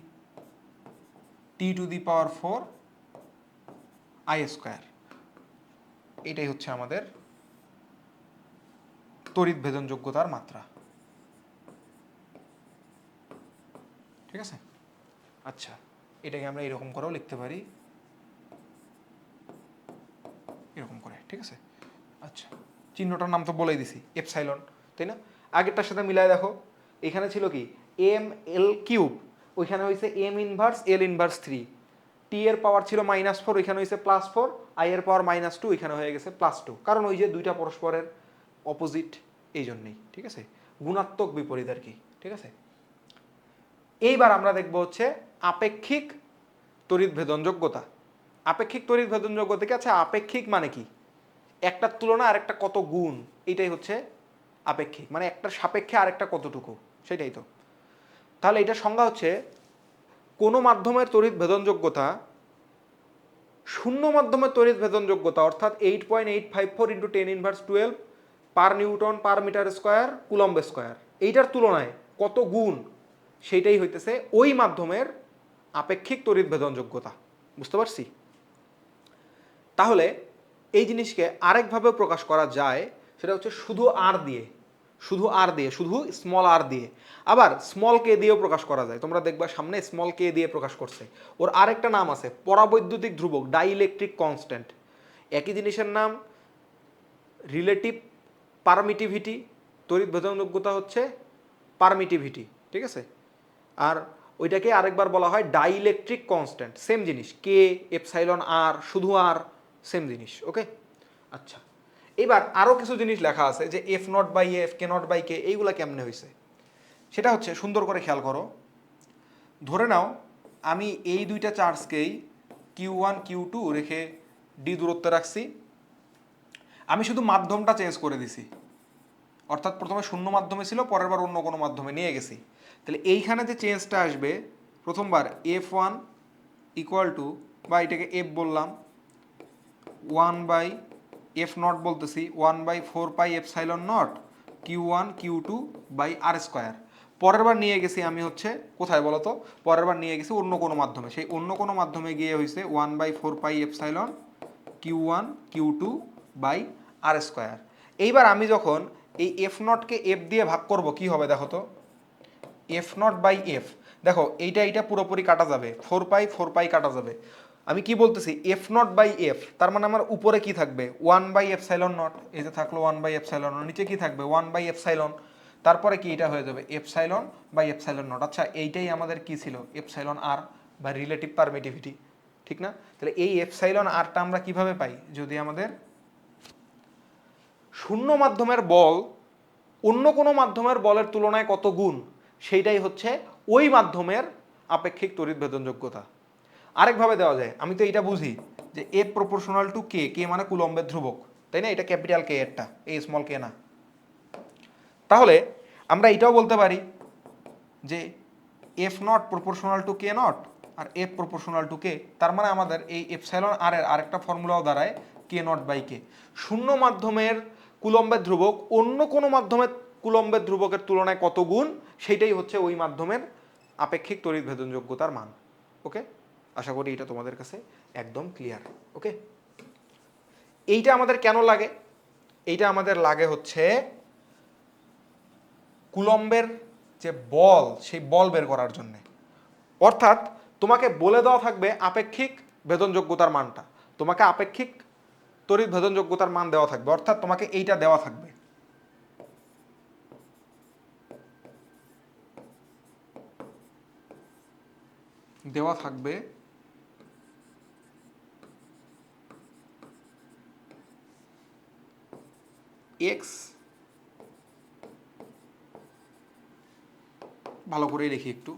T to the power 4 I square. এটাই হচ্ছে আমাদের তড়িৎ ভেদনযোগ্যতার মাত্রা। ঠিক আছে, আচ্ছা এটাকে আমরা এরকম করেও লিখতে পারি, এরকম করে। ঠিক আছে, আচ্ছা চিহ্নটার নাম তো বলেই দিছি, এপসাইলন, তাই না? আগেরটার সাথে মিলায় দেখো, এখানে ছিল কি এম এল কিউব, ওইখানে হয়েছে এম ইনভার্স এল ইনভার্স 3, টি এর পাওয়ার ছিল -4, ওইখানে হয়েছে +4, আই এর পাওয়ার -2, ওইখানে হয়ে গেছে +2, কারণ ওই যে দুইটা পরস্পরের অপোজিট, এই জন্যই। ঠিক আছে, গুণাত্মক বিপরীত আর কি। ঠিক আছে, এইবার আমরা দেখব হচ্ছে আপেক্ষিক তড়িৎ ভেদনযোগ্যতা। আপেক্ষিক তড়িৎ ভেদনযোগ্যতা কি আছে, আপেক্ষিক মানে কি, একটার তুলনা আর একটা কত গুণ, এটাই হচ্ছে আপেক্ষিক, মানে একটার সাপেক্ষে আরেকটা কতটুকু, সেটাই তো। তাহলে এটা সংজ্ঞা হচ্ছে কোনো মাধ্যমের তড়িৎ ভেদনযোগ্যতা শূন্য মাধ্যমের তড়িৎ ভেদনযোগ্যতা, অর্থাৎ 8.854 × 10⁻12 per newton per metre square coulomb square, এইটার তুলনায় কত গুণ, সেইটাই হইতেছে ওই মাধ্যমের আপেক্ষিক তড়িৎ ভেদনযোগ্যতা। বুঝতে পারছি? তাহলে এই জিনিসকে আরেকভাবে প্রকাশ করা যায়, সেটা হচ্ছে শুধু আর দিয়ে, শুধু আর দিয়ে, শুধু স্মল আর দিয়ে, আবার স্মল কে দিয়েও প্রকাশ করা যায়। তোমরা দেখবা সামনে স্মল কে দিয়ে প্রকাশ করছে, ওর আরেকটা নাম আছে পরাবৈদ্যুতিক ধ্রুবক, ডাইইলেকট্রিক কনস্ট্যান্ট। একই জিনিসের নাম রিলেটিভ পারমিটিভিটি, তড়িৎ ভেদনযোগ্যতা হচ্ছে পারমিটিভিটি। ঠিক আছে, আর ওইটাকে আরেকবার বলা হয় ডাইইলেকট্রিক কনস্ট্যান্ট, সেম জিনিস, কে এপসাইলন আর, শুধু আর, সেম জিনিস। ওকে, আচ্ছা এবার আরও কিছু জিনিস লেখা আছে যে F0/F, K0/K, এইগুলা কেমনে হয়েছে, সেটা হচ্ছে সুন্দর করে খেয়াল করো। ধরে নাও আমি এই দুইটা চার্জকেই Q1 Q2 রেখে ডি দূরত্বে রাখছি, আমি শুধু মাধ্যমটা চেঞ্জ করে দিছি, অর্থাৎ প্রথমে শূন্য মাধ্যমে ছিল, পরের বার অন্য কোনো মাধ্যমে নিয়ে গেছি। তাহলে এইখানে যে চেঞ্জটা আসবে, প্রথমবার F1 ইকুয়াল টু, বা এটাকে F বললাম, 1/F0 বলতেছি 1/4πε0 Q1 Q2/r²। পরের বার নিয়ে গেছি আমি হচ্ছে কোথায় বলো তো, পরের বার নিয়ে গেছি অন্য কোনো মাধ্যমে, সেই অন্য কোনো মাধ্যমে গিয়ে হয়েছে 1/4πε Q1 Q2/r²। এইবার আমি যখন এই F0 কে F দিয়ে ভাগ করব কি হবে দেখো তো, F0/F, দেখো এইটা পুরোপুরি কাটা যাবে, 4π কাটা যাবে। আমি কি বলতেছি, F0/F, তার মানে আমার উপরে কি থাকবে 1/ε0, এই যে থাকলো 1/ε0, নিচে কি থাকবে 1/ε, তারপরে কি এটা হয়ে যাবে ε/ε0। আচ্ছা এইটাই আমাদের কি ছিল εr বা রিলেটিভ পারমিটিভিটি, ঠিক না? তাহলে এই εrটা আমরা কিভাবে পাই, যদি আমাদের শূন্য মাধ্যমের বল অন্য কোনো মাধ্যমের বলের তুলনায় কত গুণ, সেইটাই হচ্ছে ওই মাধ্যমের আপেক্ষিক তড়িৎ ভেদনযোগ্যতা। আরেকভাবে দেওয়া যায়, আমি তো এটা বুঝি যে F প্রপোর্শনাল টু কে, কে মানে কুলম্বের ধ্রুবক, তাই না? এটা ক্যাপিটাল কে এরটা, এই স্মল কে না। তাহলে আমরা এটাও বলতে পারি যে F0 proportional to K naught আর F প্রপোর্শনাল টু কে, তার মানে আমাদের এই εr এর আরেকটা ফর্মুলাও দাঁড়ায় K0/K। শূন্য মাধ্যমের কুলম্বের ধ্রুবক অন্য কোনো মাধ্যমের কুলম্বের ধ্রুবকের তুলনায় কত গুণ, সেইটাই হচ্ছে ওই মাধ্যমের আপেক্ষিক তড়িৎ ভেদনযোগ্যতার মান। ওকে, আশা করি এটা তোমাদের কাছে একদম ক্লিয়ার। ওকে, এইটা আমাদের কেন লাগে? এইটা আমাদের লাগে হচ্ছে কুলম্বের যে বল, সেই বল বের করার জন্যে। অর্থাৎ তোমাকে বলে দেওয়া থাকবে আপেক্ষিক ভেদনযোগ্যতার মানটা, তোমাকে আপেক্ষিক তড়িৎ ভেদনযোগ্যতার মান দেওয়া থাকবে, অর্থাৎ তোমাকে এইটা দেওয়া থাকবে, দেওয়া থাকবে এক্স, ভালো করে লিখি একটু,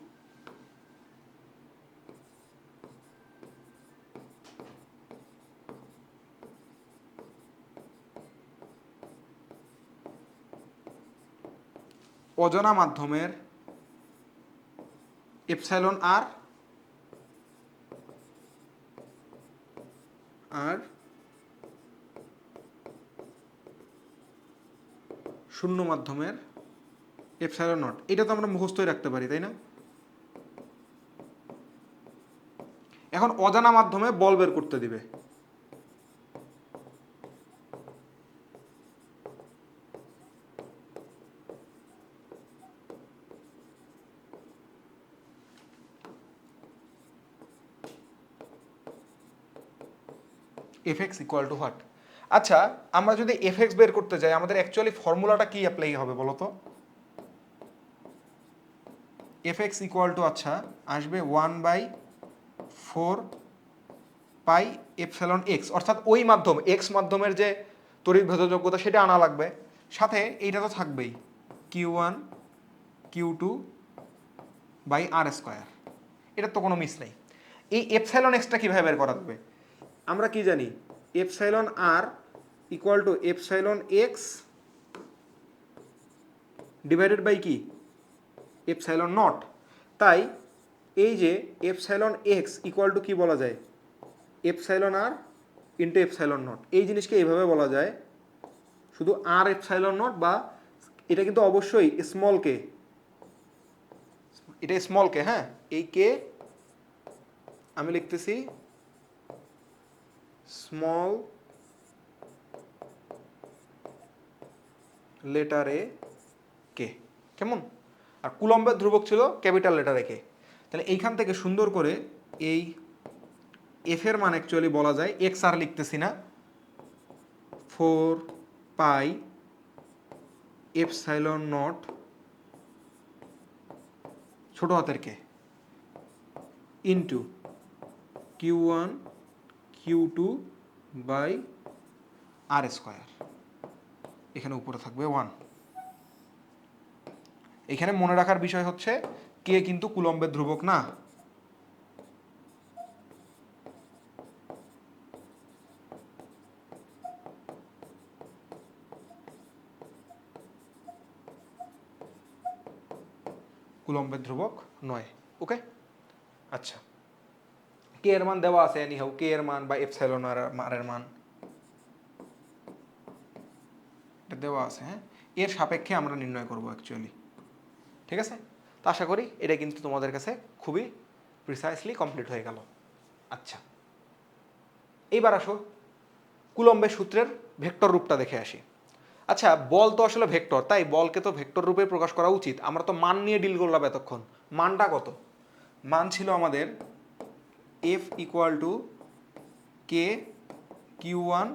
অজানা মাধ্যমের এপসাইলন আর আর শূন্য মাধ্যমের এপসাইলন নট। এটা তো আমরা মুখস্থই রাখতে পারি, তাই না? এখন অজানা মাধ্যমে বল বের করতে দিবে, Fx ইকুয়াল টু হোয়াট? আচ্ছা আমরা যদি Fx বের করতে যাই, আমাদের অ্যাকচুয়ালি ফর্মুলাটা কি অ্যাপ্লাই হবে বলো তো? Fx ইকুয়াল টু আচ্ছা আসবে 1/4πε, অর্থাৎ ওই মাধ্যম এক্স মাধ্যমের যে তড়িৎ ভেদযোগ্যতা সেটা আনা লাগবে, সাথে এইটা তো থাকবেই Q1 Q2/r²। এটার তো কোনো মিস নেই। এই এপসাইলন এক্সটা কীভাবে বের করা যাবে? আমরা কি জানি, epsilon R equal to epsilon X divided by কি এপসাইলন নট। তাই এই যে এপসাইলন এক্স ইকুয়াল টু কি বলা যায়, epsilon R into epsilon naught. এই জিনিসকে এইভাবে বলা যায় শুধু আর এপসাইলন নট, বা এটা কিন্তু অবশ্যই স্মল কে, এটা স্মল কে, হ্যাঁ এই কে আমি লিখতেছি স্মল লেটারে কে, কেমন? আর কুলম্বের ধ্রুবক ছিল ক্যাপিটাল লেটারে কে। তাহলে এইখান থেকে সুন্দর করে এই এফ এর মান অ্যাকচুয়ালি বলা যায়, এক্স আর লিখতেছি না, 4πε0 ছোট হাতের কে ইন্টু Q1 Q2/r²। এখানে উপরে থাকবে 1। এখানে মনে রাখার বিষয় হচ্ছে কে কিন্তু কুলম্বের ধ্রুবক না। কুলম্বের ধ্রুবক নয়। ওকে, আচ্ছা কে এর মান দেওয়া আছে, এনিহাউ কে এর মান বা এপসাইলন আর এর মান এটা দেওয়া আছে, হ্যাঁ। এর সাপেক্ষে আমরা নির্ণয় করব অ্যাকচুয়ালি, ঠিক আছে? তো আশা করি এটা কিন্তু তোমাদের কাছে খুবই প্রিসাইসলি কমপ্লিট হয়ে গেল। আচ্ছা, এইবার আসো কুলম্বের সূত্রের ভেক্টর রূপটা দেখে আসি। আচ্ছা, বল তো আসলে ভেক্টর, তাই বলকে তো ভেক্টর রূপে প্রকাশ করা উচিত। আমরা তো মান নিয়ে ডিল করলাম এতক্ষণ। মানটা কত? মান ছিল আমাদের F equal to K Q one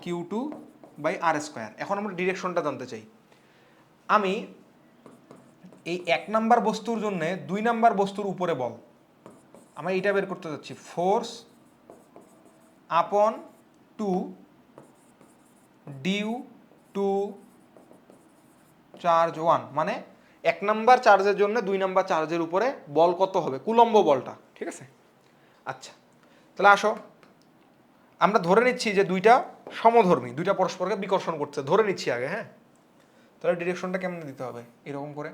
Q two by R square. এখন আমরা ডিরেকশনটা জানতে চাই। আমি এই 1 নাম্বার বস্তুর জন্য 2 নাম্বার বস্তুর উপরে বল, আমরা এটা বের করতে যাচ্ছি। ফোর্স আপন টু ডিউ টু চার্জ 1, মানে 1 নাম্বার চার্জের জন্য 2 নাম্বার চার্জের উপরে বল কত হবে? কুলম্ব বলটা, ঠিক আছে? আচ্ছা, তাহলে আসো আমরা ধরে নিচ্ছি যে দুইটা সমধর্মী, দুইটা পরস্পরকে বিকর্ষণ করছে, ধরে নিচ্ছি আগে, হ্যাঁ? তাহলে ডিরেকশনটা কেমনে দিতে হবে? এরকম করে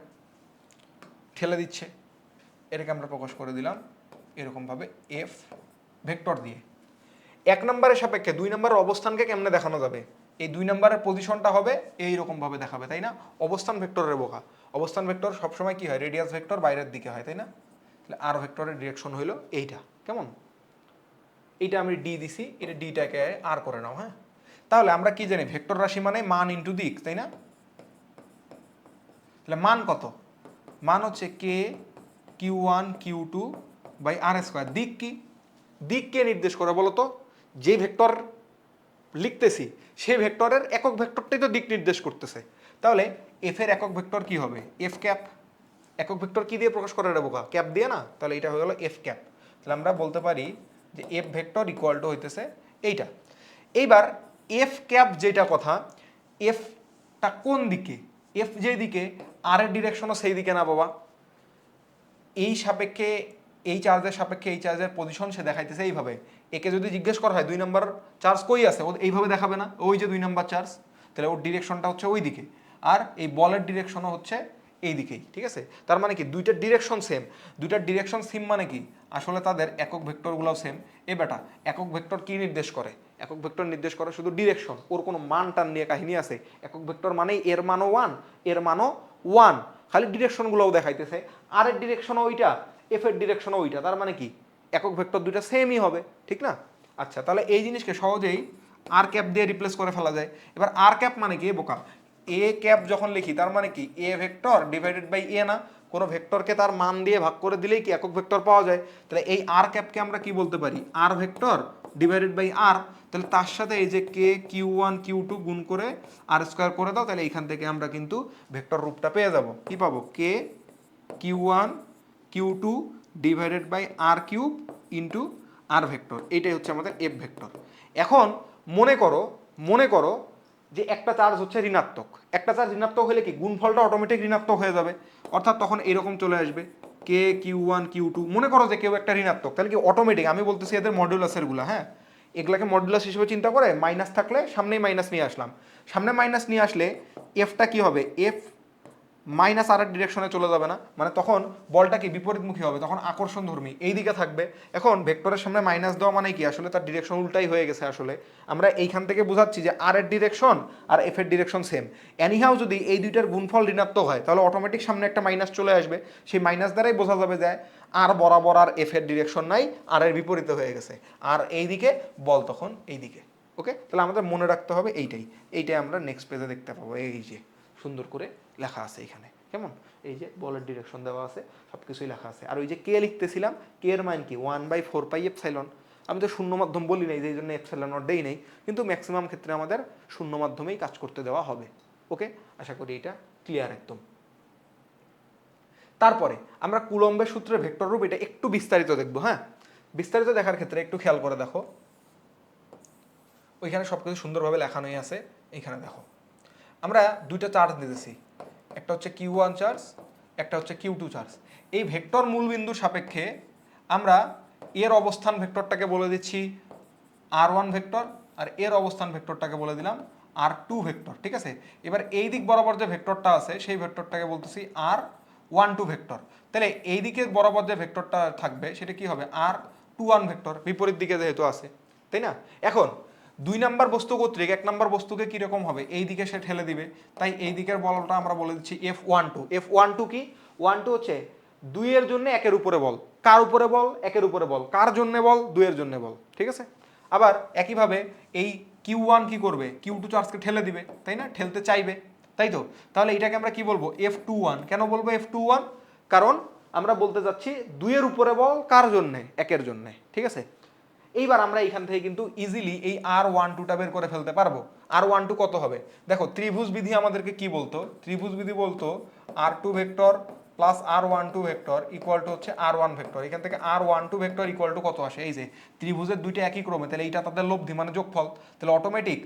ঠেলে দিচ্ছে, এটাকে আমরা প্রকাশ করে দিলাম এরকমভাবে এফ ভেক্টর দিয়ে। 1 নম্বরের সাপেক্ষে 2 নম্বরের অবস্থানকে কেমনে দেখানো যাবে? এই 2 নম্বরের পজিশনটা হবে এইরকমভাবে দেখাবে, তাই না? অবস্থান ভেক্টরের বোকা। অবস্থান ভেক্টর সবসময় কি হয়? রেডিয়াস ভেক্টর বাইরের দিকে হয়, তাই না? তাহলে আর ভেক্টরের ডিরেকশন হইলো এইটা, কেমন? এইটা আমি ডি দিছি, এটা ডিটাকে আর করে নাও, হ্যাঁ? তাহলে আমরা কি জানি? ভেক্টর রাশি মানে মান ইন্টু দিক, তাই না? তাহলে মান কত? মান হচ্ছে K Q one Q two by R square. দিক কি? দিক কে নির্দেশ করে বলো তো? যে ভেক্টর লিখতেছি সেই ভেক্টরের একক ভেক্টরটাই তো দিক নির্দেশ করতেছে। তাহলে এফ এর একক ভেক্টর কি হবে? F cap. একক ভেক্টর কি দিয়ে প্রকাশ করে রে বোকা? ক্যাপ দিয়ে না? তাহলে এটা হয়ে গেল এফ ক্যাপ। তাহলে আমরা বলতে পারি যে এফ ভেক্টর ইকুয়াল টু হইতেছে এইটা। এইবার এফ ক্যাপ যেটা কথা, এফটা কোন দিকে? এফ যেই দিকে, আর এর ডিরেকশনও সেই দিকে না বাবা। এই সাপেক্ষে এই চার্জের সাপেক্ষে এই চার্জের পজিশন সে দেখাইতেছে এইভাবে। একে যদি জিজ্ঞেস করা হয় 2 নাম্বার চার্জ কই আছে, ও এইভাবে দেখাবে না, ওই যে 2 নাম্বার চার্জ। তাহলে ওর ডিরেকশনটা হচ্ছে ওই দিকে, আর এই বলের ডিরেকশনও হচ্ছে এই দিকেই, ঠিক আছে? তার মানে কি দুইটার ডিরেকশন সেম। দুইটার ডিরেকশন সেম মানে কি? আসলে তাদের একক ভেক্টরগুলোও সেম। এ বেটা, একক ভেক্টর কি নির্দেশ করে? একক ভেক্টর নির্দেশ করে শুধু ডিরেকশন, ওর কোনো মান টান নিয়ে কাহিনী আছে? একক ভেক্টর মানেই এর মানও 1, এর মানও 1, খালি ডিরেকশনগুলোও দেখাইতেছে। আর এর ডিরেকশনও ওইটা, এফ এর ডিরেকশনও ওইটা। তার মানে কি একক ভেক্টর দুইটা সেমই হবে, ঠিক না? আচ্ছা, তাহলে এই জিনিসকে সহজেই আর ক্যাপ দিয়ে রিপ্লেস করে ফেলা যায়। এবার আর ক্যাপ মানে কি বোকা? এ ক্যাপ যখন লিখি তার মানে কি এ ভেক্টর ডিভাইডেড বাই এ না? কোনো ভেক্টরকে তার মান দিয়ে ভাগ করে দিলেই কি একক ভেক্টর পাওয়া যায়? তাহলে এই আর ক্যাপকে আমরা কি বলতে পারি? আর ভেক্টর ডিভাইডেড বাই আর। তাহলে তার সাথে এই যে কে কিউ ওয়ান কিউ টু গুণ করে আর স্কোয়ার করে দাও, তাহলে এইখান থেকে আমরা কিন্তু ভেক্টর রূপটা পেয়ে যাব। কি পাবো? K Q one Q two divided by R cube into R vector. এইটাই হচ্ছে আমাদের এফ ভেক্টর। এখন মনে করো যে একটা চার্জ হচ্ছে ঋণাত্মক। একটা চার্জ ঋণাত্মক হলে কি গুণফলটা অটোমেটিক ঋণাত্মক হয়ে যাবে, অর্থাৎ তখন এরকম চলে আসবে কে কিউ ওয়ান কিউ টু। মনে করো যে কেউ একটা ঋণাত্মক, তাহলে কি অটোমেটিক, আমি বলতেছি এদের মডুলাসের গুলা, হ্যাঁ, এগুলাকে মডুলাস হিসেবে চিন্তা করে মাইনাস থাকলে সামনেই মাইনাস নিয়ে আসলাম। সামনে মাইনাস নিয়ে আসলে এফটা কি হবে? এফ মাইনাস আর এর ডিরেকশনে চলে যাবে না, মানে তখন বলটা কি বিপরীতমুখী হবে, তখন আকর্ষণ ধর্মী এই দিকে থাকবে। এখন ভেক্টরের সামনে মাইনাস দেওয়া মানে কি? আসলে তার ডিরেকশন উল্টাই হয়ে গেছে। আসলে আমরা এইখান থেকে বোঝাচ্ছি যে আর এর ডিরেকশন আর এফ এর ডিরেকশন সেম। এনিহাও যদি এই দুইটার গুণফল ঋণাত্মক হয় তাহলে অটোমেটিক সামনে একটা মাইনাস চলে আসবে। সেই মাইনাস দ্বারাই বোঝা যাবে যে আর বরাবর আর এফ এর ডিরেকশন নাই, আর এর বিপরীতে হয়ে গেছে, আর এইদিকে বল তখন এইদিকে। ওকে, তাহলে আমাদের মনে রাখতে হবে এইটাই আমরা নেক্সট পেজে দেখতে পাবো। এই যে সুন্দর করে লেখা আছে এখানে, কেমন? এই যে বলের ডিরেকশন দেওয়া আছে, সব কিছুই লেখা আছে। আর ওই যে কে লিখতেছিলাম, কে এর মান কি? 1/4 এপসাইলন। আমি তো শূন্য মাধ্যম বলি নাই, যে এই জন্য এপসাইলন নট দেই নেই, কিন্তু ম্যাক্সিমাম ক্ষেত্রে আমাদের শূন্য মাধ্যমেই কাজ করতে দেওয়া হবে। ওকে, আশা করি এটা ক্লিয়ার একদম। তারপরে আমরা কুলম্বের সূত্রের ভেক্টর রূপ এটা একটু বিস্তারিত দেখবো, হ্যাঁ? বিস্তারিত দেখার ক্ষেত্রে একটু খেয়াল করে দেখো, ওইখানে সব কিছু সুন্দরভাবে লেখানোই আছে। এইখানে দেখো, আমরা দুইটা চার্জ নিতেছি, একটা হচ্ছে কিউ ওয়ান চার্জ, একটা হচ্ছে কিউ টু চার্জ। এই ভেক্টর মূলবিন্দুর সাপেক্ষে আমরা এর অবস্থান ভেক্টরটাকে বলে দিচ্ছি আর ওয়ান ভেক্টর, আর এর অবস্থান ভেক্টরটাকে বলে দিলাম আর টু ভেক্টর, ঠিক আছে? এবার এই দিক বরাবর যে ভেক্টরটা আছে সেই ভেক্টরটাকে বলতেছি আর ওয়ান টু ভেক্টর। তাহলে এই দিকের বরাবর যে ভেক্টরটা থাকবে সেটা কি হবে? আর টু ওয়ান ভেক্টর, বিপরীত দিকে যেহেতু আছে, তাই না? এখন 2 নাম্বার বস্তু কর্তৃক 1 নাম্বার বস্তুকে কীরকম হবে, এই দিকে সে ঠেলে দিবে, তাই এই দিকের বলটা আমরা বলে দিচ্ছি F12। F12 কি? 12 হচ্ছে 2 এর জন্য 1 এর উপরে বল। কার উপরে বল? 1 এর উপরে বল। কার জন্য বল? 2 এর জন্য বল। ঠিক আছে? আবার একইভাবে এই Q1 কি করবে, Q2 চার্জকে ঠেলে দিবে, তাই না, ঠেলতে চাইবে, তাই তো। তাহলে এটাকে আমরা কি বলবো, F21। কেন বলবো F21? কারণ আমরা বলতে যাচ্ছি 2 এর উপরে বল কার জন্য? 1 এর জন্য। ঠিক আছে? এইবার আমরা এখান থেকে কিন্তু ইজিলি এই R12টা বের করে ফেলতে পারবো। R12 কত হবে? দেখো ত্রিভুজ বিধি আমাদেরকে কি বলতো, ত্রিভুজ বিধি বলতো R2 vector plus R12 vector equal to হচ্ছে R1 ভেক্টর। এখান থেকে R12 ভেক্টর ইকুয়াল টু কত আসে, এই যে ত্রিভুজের দুইটা একই ক্রমে, তাহলে এইটা তাদের লব্ধি মানে যোগফল, তাহলে অটোমেটিক।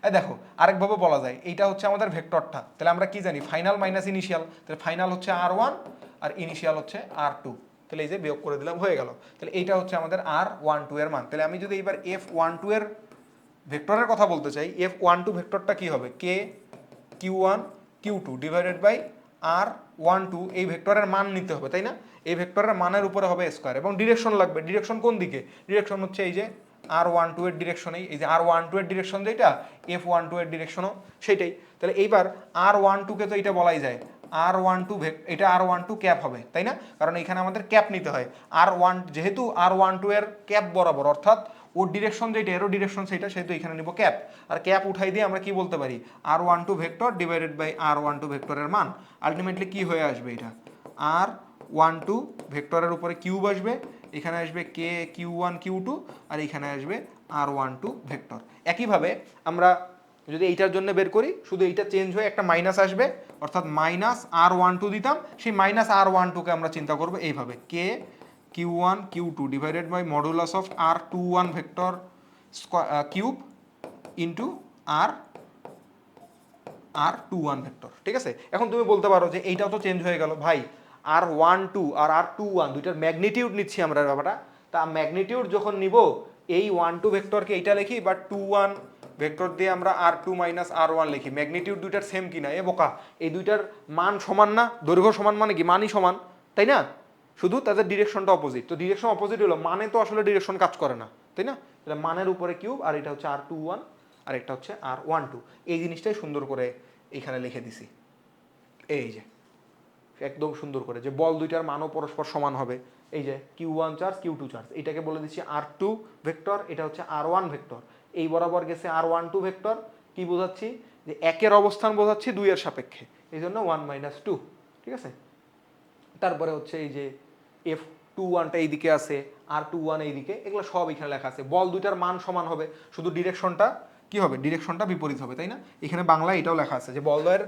এই দেখো আরেকভাবে বলা যায়, এইটা হচ্ছে আমাদের ভেক্টরটা, তাহলে আমরা কি জানি, ফাইনাল মাইনাস ইনিশিয়াল, তাহলে ফাইনাল হচ্ছে R1 আর ইনিশিয়াল হচ্ছে R2, তাহলে এই যে বিয়োগ করে দিলাম, হয়ে গেল। তাহলে এইটা হচ্ছে আমাদের R12 এর মান। তাহলে আমি যদি এবার F12 এর ভেক্টরের কথা বলতে চাই, F12 ভেক্টরটা কি হবে, K Q1 Q2 divided by R12, এই ভেক্টরের মান নিতে হবে, তাই না। এই ভেক্টরের মানের উপরে হবে স্কোয়ার, এবং ডিরেকশন লাগবে। ডিরেকশন কোন দিকে? ডিরেকশন হচ্ছে এই যে R12 এর ডিরেকশনেই, এই যে R12 এর ডিরেকশন যেটা, F12 এর ডিরেকশনও সেটাই। তাহলে এইবার R12 কে তো এটা বলাই যায় R12 এটা R12 ক্যাপ হবে, তাই না, কারণ এখানে আমাদের ক্যাপ নিতে হয়। R1 যেহেতু R12 এর ক্যাপ বরাবর, অর্থাৎ ওর ডিরেকশন যেটা, এরও ডিরেকশন সেটা, সেহেতু এখানে নিব ক্যাপ। আর ক্যাপ উঠাই দিয়ে আমরা কি বলতে পারি, R12 vector divided by R12 ভেক্টরের মান। আলটিমেটলি কি হয়ে আসবে, এটা R12 ভেক্টরের উপরে কিউব আসবে, এখানে আসবে K Q1 Q2, আর এখানে আসবে R12 ভেক্টর। একইভাবে আমরা যদি এইটার জন্য বের করি, শুধু এইটা চেঞ্জ হয়ে একটা মাইনাস আসবে, অর্থাৎ মাইনাস R12 দিতাম, সেই মাইনাস R12কে আমরা চিন্তা করবো এইভাবে, K Q1 Q2 divided by modulus of R21 vector cube into R21 vector. ঠিক আছে? এখন তুমি বলতে পারো যে এইটাও তো চেঞ্জ হয়ে গেল ভাই, R12 আর R21 দুইটার ম্যাগনিটিউড নিচ্ছি আমরা ব্যাপারটা, তা ম্যাগনিটিউড যখন নিব, এই 12 ভেক্টরকে এইটা লিখি, বা 21 ভেক্টর দিয়ে আমরা R2 মাইনাস R1 লিখি, ম্যাগনিটিউড দুইটার সেম কিনা। এ বোকা, এই দুইটার মান সমান না, দৈর্ঘ্য সমান মানে কি, মানই সমান, তাই না, শুধু তাদের ডিরেকশনটা অপোজিট। তো ডিরেকশন অপোজিট হলো মানে তো আসলে ডিরেকশন কাজ করে না, তাই না। তাহলে মানের উপরে কিউব, আর এটা হচ্ছে R21 আর একটা হচ্ছে R12। এই জিনিসটাই সুন্দর করে এইখানে লিখে দিছি, এই যে একদম সুন্দর করে, যে বল দুইটার মানও পরস্পর সমান হবে। এই যে Q1 চার্জ Q2 চার্জ, এটাকে বলে দিচ্ছি R2 ভেক্টর, এটা হচ্ছে R1 ভেক্টর। এই বরাবর গেছে R12 ভেক্টর, কি বোঝাচ্ছি, যে একের অবস্থান বোঝাচ্ছি 2 এর সাপেক্ষে, এই জন্য 1 - 2। ঠিক আছে? তারপরে হচ্ছে এই যে F21টা এইদিকে আছে, R21 এইদিকে, এগুলো সব এখানে লেখা আছে। বল দুইটার মান সমান হবে, শুধু ডিরেকশনটা কি হবে, ডিরেকশনটা বিপরীত হবে, তাই না। এখানে বাংলায় এটাও লেখা আছে যে বলয়ের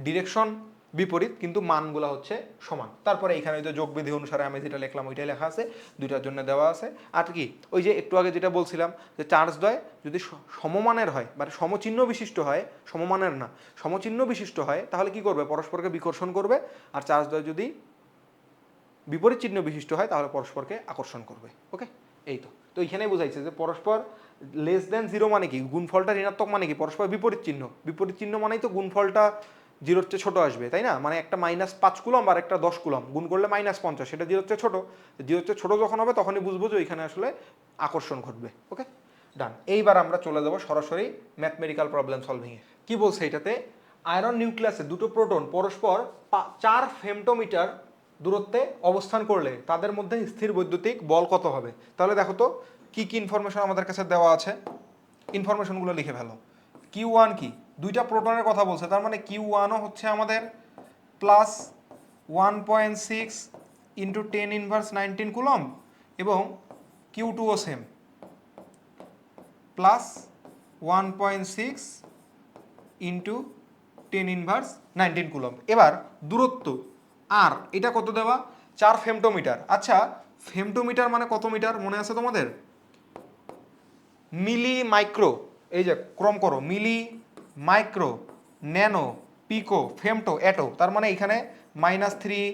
ডিরেকশন বিপরীত কিন্তু মানগুলো হচ্ছে সমান। তারপরে এখানে যে যোগ বিধি অনুসারে আমি যেটা লিখলাম ওইটাই লেখা আছে, দুইটার জন্য দেওয়া আছে। আর কি, ওই যে একটু আগে যেটা বলছিলাম, যে চার্জদ্বয় যদি সমমানের হয়, মানে সমচিহ্ন বিশিষ্ট হয়, সমমানের না, সমচিহ্ন বিশিষ্ট হয়, তাহলে কি করবে, পরস্পরকে বিকর্ষণ করবে। আর চার্জদ্বয় যদি বিপরীত চিহ্ন বিশিষ্ট হয়, তাহলে পরস্পরকে আকর্ষণ করবে। ওকে, এই তো এখানেই বোঝাইছে যে পরস্পর লেস দেন 0 মানে কি, গুণফলটা ঋণাত্মক মানে কি, পরস্পর বিপরীত চিহ্ন। বিপরীত চিহ্ন মানেই তো গুণফলটা 0-র চেয়ে ছোট আসবে, তাই না। মানে একটা -5 কুলম আর একটা 10 কুলম গুণ করলে -50, সেটা 0-র চেয়ে ছোট। 0-র চেয়ে ছোট যখন হবে, তখনই বুঝবো যে এখানে আসলে আকর্ষণ ঘটবে। ওকে, ডান। এইবার আমরা চলে যাব সরাসরি ম্যাথমেটিক্যাল প্রবলেম সলভিংয়ে। কি বলছে এটাতে, আয়রন নিউক্লিয়াসে দুটো প্রোটন পরস্পর 4 ফেমটোমিটার দূরত্বে অবস্থান করলে তাদের মধ্যে স্থির বৈদ্যুতিক বল কত হবে। তাহলে দেখো তো কি কি ইনফরমেশন আমাদের কাছে দেওয়া আছে, ইনফরমেশনগুলো লিখে ফেলো। Q1 কি, দুইটা প্রোটনের কথা বলছে, তার মানে Q1ও হচ্ছে আমাদের প্লাস 1.6 ইন্টু 10⁻19 কুলম, এবং Q2ও সেম প্লাস 1.6 ইন্টু 10⁻19 কুলম। এবার দূরত্ব আর এটা কত দেওয়া, 4 ফেমটোমিটার। আচ্ছা, ফেমটোমিটার মানে কত মিটার মনে আছে তোমাদের, মিলি মাইক্রো, এই যে ক্রম করো, milli micro nano pico femto atto, তার মানে এখানে -3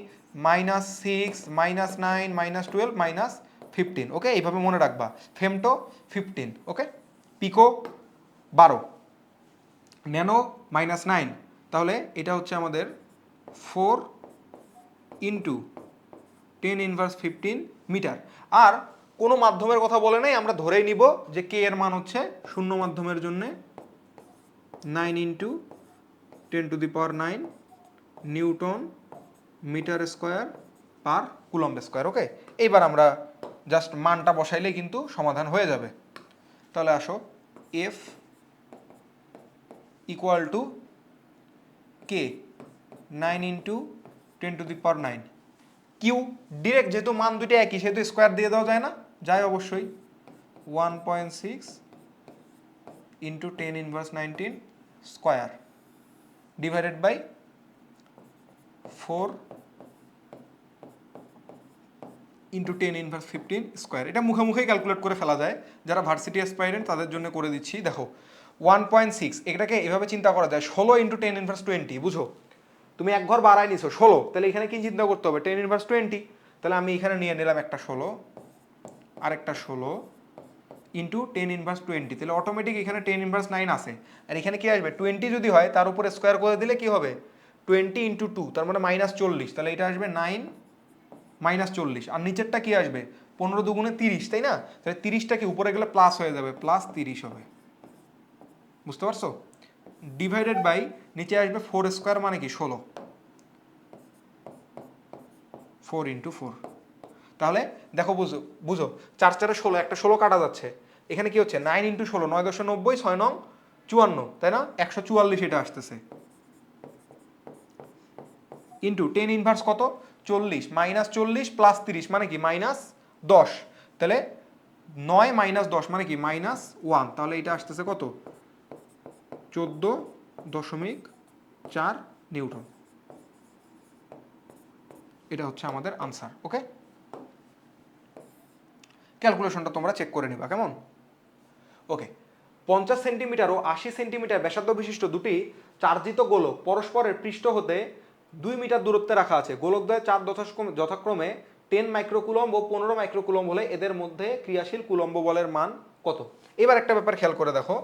-6 -9 -12 -15। ওকে, এইভাবে মনে রাখবা, ফেমটো 15, ওকে, পিকো 12, ন্যানো -9, তাহলে এটা হচ্ছে আমাদের 4 ইন্টু 10⁻15 মিটার। আর কোনো মাধ্যমের কথা বলে নাই, আমরা ধরেই নিব যে কে এর মান হচ্ছে শূন্য মাধ্যমের জন্য 9 into 10⁹ newton metre square per coulomb square. Okay, এইবার আমরা জাস্ট মানটা বসাইলেই কিন্তু সমাধান হয়ে যাবে। তাহলে আসো, F equal to K 9 into 10⁹। Q direct, যেহেতু মান দুটো একই সেহেতু স্কোয়ার দিয়ে দেওয়া যায় না, যায় অবশ্যই 1.6 into 10⁻19 square divided by 4 into 10⁻15 square. এটা মুখে মুখেই ক্যালকুলেট করে ফেলা যায়, যারা ভার্সিটি অ্যাসপাইরেন্ট তাদের জন্য করে দিচ্ছি। দেখো 1.6, এটাকে এভাবে চিন্তা করা যায় 16 ইন্টু 10⁻20, বুঝো তুমি এক ঘর বাড়াই নিছো 16, তাহলে এখানে কি চিন্তা করতে হবে 10⁻20, তাহলে আমি এখানে নিয়ে নিলাম একটা 16 আর একটা 16 ইন্টু 10⁻20, তাহলে অটোমেটিক এখানে 10⁻9 আসে, আর এখানে কি আসবে 20 যদি হয় তার উপরে স্কোয়ার করে দিলে কি হবে 20 ইন্টু 2, তার মানে -40, তাহলে এটা আসবে 9 -40, আর নিচেরটা কি আসবে 15 দুগুণে 30, তাই না? তাহলে 30টা কি উপরে গেলে প্লাস হয়ে যাবে, +30 হবে, বুঝতে পারছো? ডিভাইডেড বাই নিচে আসবে 4 স্কোয়ার মানে কি 16, 4 ইন্টু 4। তাহলে দেখো, বুঝো বুঝো 4 4 16, একটা 16 কাটা যাচ্ছে, এখানে কি হচ্ছে 9 ইন্টু 16, 9 10 90, 6 9 54, তাই না? 144 এটা আসতেছে, ইন্টু 10 ইনভার্স কত 40, -40 +30 মানে কি -10, তাহলে 9 - 10 মানে কি -1, তাহলে এটা আসতেছে কত 14.4 নিউটন। এটা হচ্ছে আমাদের আনসার। ওকে, ক্যালকুলেশনটা তোমরা চেক করে নিবা কেমন। ওকে, 50 সেন্টিমিটার ও 80 সেন্টিমিটার ব্যাসার্ধ বিশিষ্ট দুটি চার্জিত গোলক পরস্পরের পৃষ্ঠ হতে 2 মিটার দূরত্বে রাখা আছে। গোলকদ্বয়ের চাপ যথাক্রমে 10 মাইক্রোকুলম্ব ও 15 মাইক্রোকুলম্ব হলে এদের মধ্যে ক্রিয়াশীল কুলম্ব বলের মান কত? এবার একটা ব্যাপার খেয়াল করে দেখো,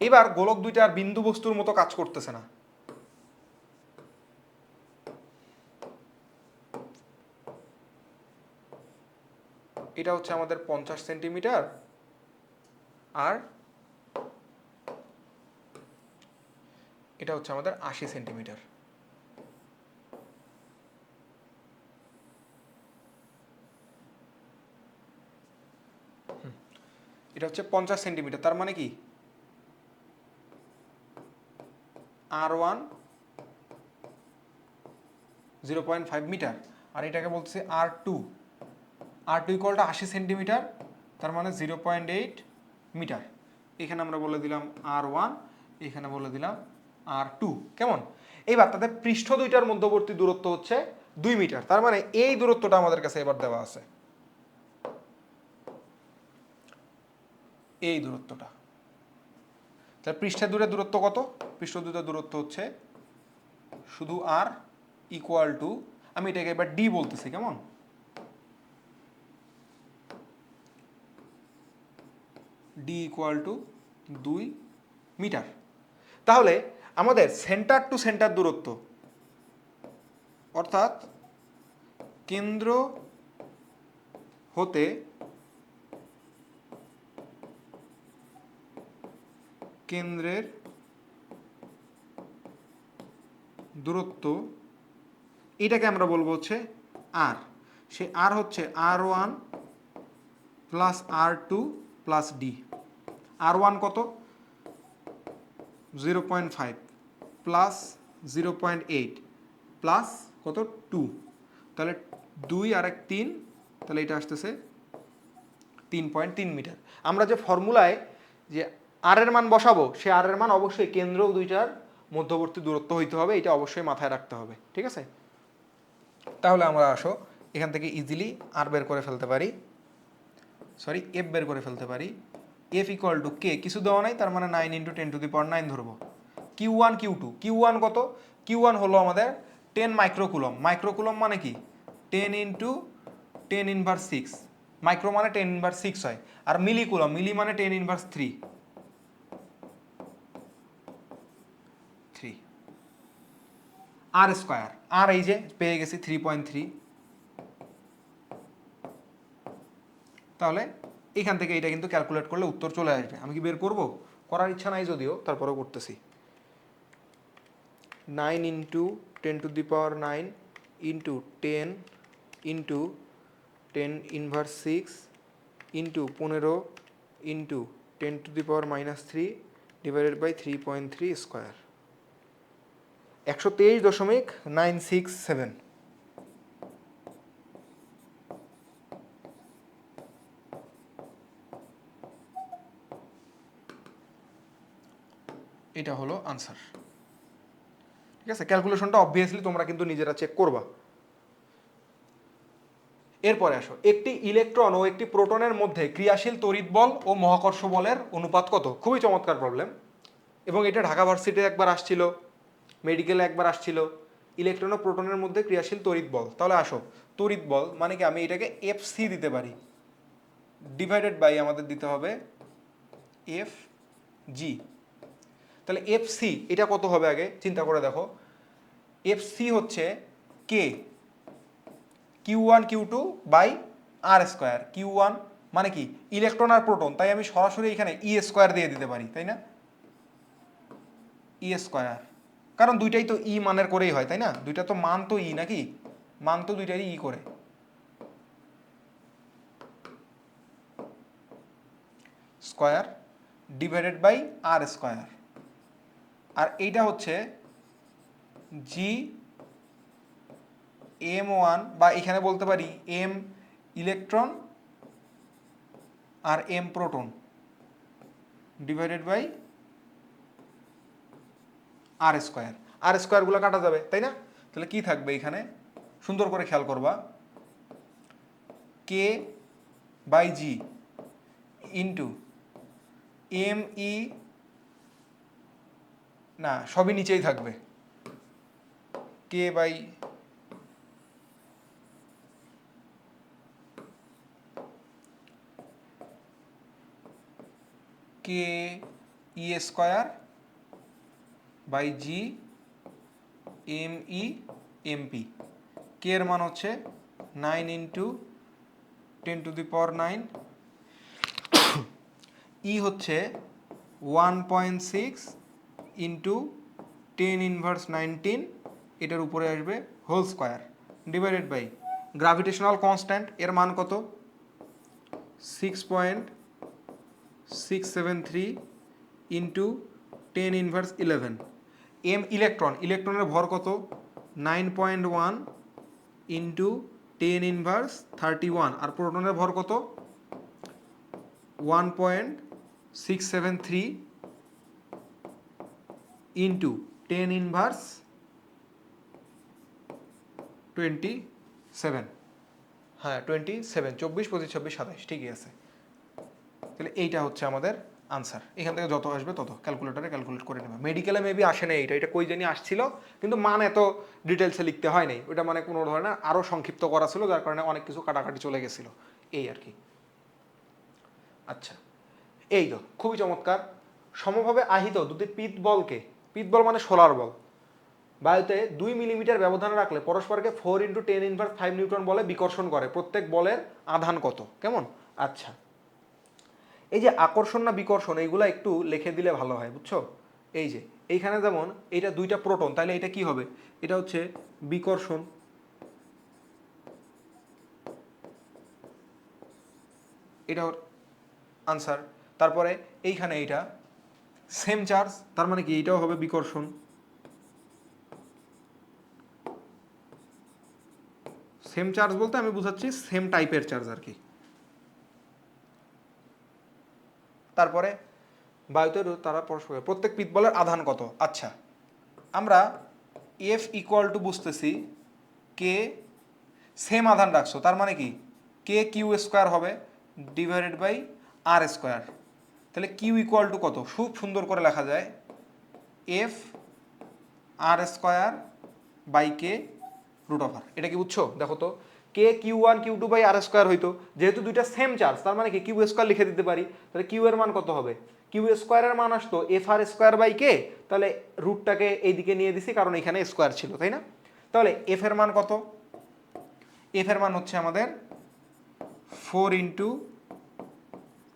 এবার গোলক দুইটা আর বিন্দু বস্তুর মতো কাজ করতেছে না। এটা হচ্ছে আমাদের 50 সেন্টিমিটার আর এটা হচ্ছে আমাদের 80 সেন্টিমিটার। এটা হচ্ছে 50 সেন্টিমিটার, তার মানে কি R1 0.5 মিটার, আর এটাকে বলছে R2 ইকুয়াল টু 80 সেন্টিমিটার, তার মানে 0.8 মিটার। এখানে আমরা বলে দিলাম R1, এখানে বলে দিলাম R2, কেমন? এইবার তাদের পৃষ্ঠ দুইটার মধ্যবর্তী দূরত্ব হচ্ছে 2 মিটার, তার মানে এই দূরত্বটা আমাদের কাছে এবার দেওয়া আছে, এই দূরত্বটা। তাহলে পৃষ্ঠের দূরের দূরত্ব কত? পৃষ্ঠ দূরের দূরত্ব হচ্ছে শুধু R ইকুয়াল টু, আমি এটাকে এবার D বলতেছি, কেমন? D equal to 2 metre. তাহলে আমাদের সেন্টার টু সেন্টার দূরত্ব, অর্থাৎ কেন্দ্র হতে কেন্দ্রের দূরত্ব, এটাকে আমরা বলবো হচ্ছে R। সে R হচ্ছে R1 plus R2 plus D। R1 কত 0.5 প্লাস 0.8 প্লাস কত 2, তাহলে 2 আর 1 3, তাহলে এটা আসতেছে 3.3 মিটার। আমরা যে ফর্মুলায় যে আর এর মান বসাবো, সে আর এর মান অবশ্যই কেন্দ্র দুইটার মধ্যবর্তী দূরত্ব হইতে হবে, এটা অবশ্যই মাথায় রাখতে হবে, ঠিক আছে? তাহলে আমরা আসো এখান থেকে ইজিলি আর বের করে ফেলতে পারি, সরি এফ বের করে ফেলতে পারি। এফ ইকুয়াল টু কে কিছু দেওয়া নাই, তার মানে 9 ইন্টু 10⁹ ধরবো। Q1 Q2, Q1 কত? Q1 হলো আমাদের 10 মাইক্রোকুলম। মাইক্রোকুলম মানে কি 10 ইন্টু 10⁻6, মাইক্রো মানে 10⁻6 হয়, আর মিলিকুলম, মিলি মানে 10⁻3 আর স্কোয়ার। আর এই যে পেয়ে গেছি 3.3, তাহলে এখান থেকে এটা কিন্তু ক্যালকুলেট করলে উত্তর চলে আসবে। আমি কি বের করব? করার ইচ্ছা নাই যদিও, তারপরেও করতেছি। 9 into 10⁹ into 10 into 10⁻6 into 15 into 10⁻³ divided by 3.3 square, 123.967। এটা হলো আনসার। ঠিক আছে, ক্যালকুলেশনটা অবভিয়াসলি তোমরা কিন্তু নিজেরা চেক করবা। এরপরে আসো, একটি ইলেকট্রন ও একটি প্রোটনের মধ্যে ক্রিয়াশীল তড়িৎ বল ও মহাকর্ষ বলের অনুপাত কত? খুবই চমৎকার প্রবলেম, এবং এটা ঢাকা ভার্সিটিতে একবার আসছিল, মেডিকেলে একবার আসছিল। ইলেকট্রন ও প্রোটনের মধ্যে ক্রিয়াশীল তড়িৎ বল। তাহলে আসো, তড়িৎ বল মানে কি, আমি এটাকে এফসি দিতে পারি, ডিভাইডেড বাই আমাদের দিতে হবে এফ জি। তাহলে এফসি এটা কত হবে আগে চিন্তা করে দেখো। এফসি হচ্ছে কে Q1 Q2 by R square. Q1 মানে কি ইলেকট্রন আর প্রোটন, তাই আমি সরাসরি এখানে ই স্কোয়ার দিয়ে দিতে পারি, তাই না? ই স্কোয়ার, কারণ দুইটাই তো ই মানের করেই হয়, তাই না? দুইটা তো মান তো ই নাকি, মান তো দুইটারই ই করে। Square divided by R square, আর এইটা হচ্ছে জি M1, বা এখানে বলতে পারি এম ইলেকট্রন আর M proton divided by R square. আর স্কোয়ারগুলো কাটা যাবে, তাই না? তাহলে কি থাকবে এখানে, সুন্দর করে খেয়াল করবা, K by G into M E, না সবই নিচেই থাকবে, K by K E square by G M E MP. K এর মান হচ্ছে 9 ইন্টু 10⁹, ই হচ্ছে 1.6 ইন্টু 10⁻19, এটার উপরে আসবে whole square, divided by gravitational constant এর মান কত, 6.673 ইন্টু 10⁻11। এম ইলেকট্রন, ইলেকট্রনের ভর কত, 9.1 ইন্টু 10⁻31, আর প্রোটনের ভর কত, 1.673 ইন্টু 10⁻27। হ্যাঁ 27, 24, 25, 26, 27, ঠিকই আছে। তাহলে এইটা হচ্ছে আমাদের আনসার। এখান থেকে যত আসবে তত ক্যালকুলেটরে ক্যালকুলেট করে নেবে। মেডিকেলে মেবি আসে না এইটা, এটা কই জানি আসছিল, কিন্তু মান এত ডিটেলসে লিখতে হয় নাই, ওটা মানে কোনো ধরনের আরও সংক্ষিপ্ত করা ছিল, যার কারণে অনেক কিছু কাটাকাটি চলে গেছিলো, এই আর কি। আচ্ছা, এই তো খুবই চমৎকার। সমভাবে আহিত দুটি পিত বলকে, পিত বল মানে সোলার বল, বায়ুতে 2 মিলিমিটার ব্যবধানে রাখলে পরস্পরকে 4 ইন্টু 10⁻5 নিউটন বলে বিকর্ষণ করে, প্রত্যেক বলের আধান কত? কেমন? আচ্ছা, এই যে আকর্ষণ না বিকর্ষণ, এইগুলো একটু লিখে দিলে ভালো হয়, বুঝছো? এই যে এইখানে যেমন এইটা দুইটা প্রোটন, তাহলে এটা কি হবে, এটা হচ্ছে বিকর্ষণ, এটা আনসার। তারপরে এইখানে এইটা সেম চার্জ, তার মানে কি এইটাও হবে বিকর্ষণ। সেম চার্জ বলতে আমি বুঝাচ্ছি সেম টাইপের চার্জ আর কি। তারপরে বায়ুতে তারা পরস্পর প্রত্যেক পিত বলের আধান কত? আচ্ছা, আমরা এফ ইকুয়াল টু বুঝতেছি কে, সেম আধান রাখছো, তার মানে কি কে কিউ স্কোয়ার হবে ডিভাইডেড বাই আর স্কোয়ার। তাহলে কিউ ইকুয়াল টু কত? খুব সুন্দর করে লেখা যায় F R square by K root over. এটা কি বুঝছো? দেখো তো, কে Q1 Q2 by R square হইতো, যেহেতু দুইটা সেম চার্জ তার মানে কি কিউ স্কোয়ার লিখে দিতে পারি। তাহলে কিউ এর মান কত হবে? কিউ স্কোয়ারের মান আসতো এফ আর স্কোয়ার বাই কে, তাহলে রুটটাকে এইদিকে নিয়ে দিছি কারণ এখানে স্কোয়ার ছিল, তাই না? তাহলে এফ এর মান কত? এফ এর মান হচ্ছে আমাদের 4 ইন্টু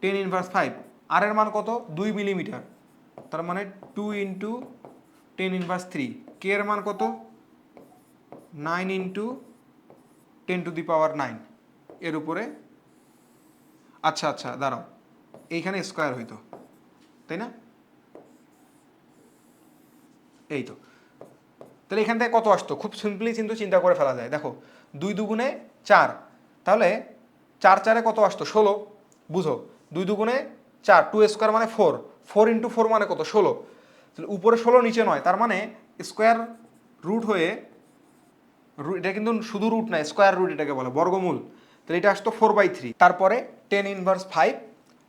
10 ইনভার্স 5, আর এর মান কত 2 মিলিমিটার, তার মানে 2 ইন্টু 10 ইনভার্স 3, কে এর মান কত 9 ইন্টু 10 টু দি পাওয়ার 9 এর উপরে। আচ্ছা আচ্ছা দাঁড়াও, এইখানে স্কোয়ার হইতো তাই না, এই তো। তাহলে এখান থেকে কত আসতো, খুব সিম্পলি কিন্তু চিন্তা করে ফেলা যায়। দেখো 2 দুগুণে 4, তাহলে 4 4-এ কত আসতো 16, বুঝো 2 দুগুণে 4, 2 স্কোয়ার মানে 4, 4 ইন্টু 4 মানে কত 16, তাহলে উপরে 16 নিচে নয়, তার মানে স্কোয়ার রুট হয়ে, এটা কিন্তু শুধু রুট না, স্কোয়ার রুট এটাকে বলে, বর্গমূল। তাহলে এটা আসতো 4/3, তারপরে 10 ইনভার্স 5,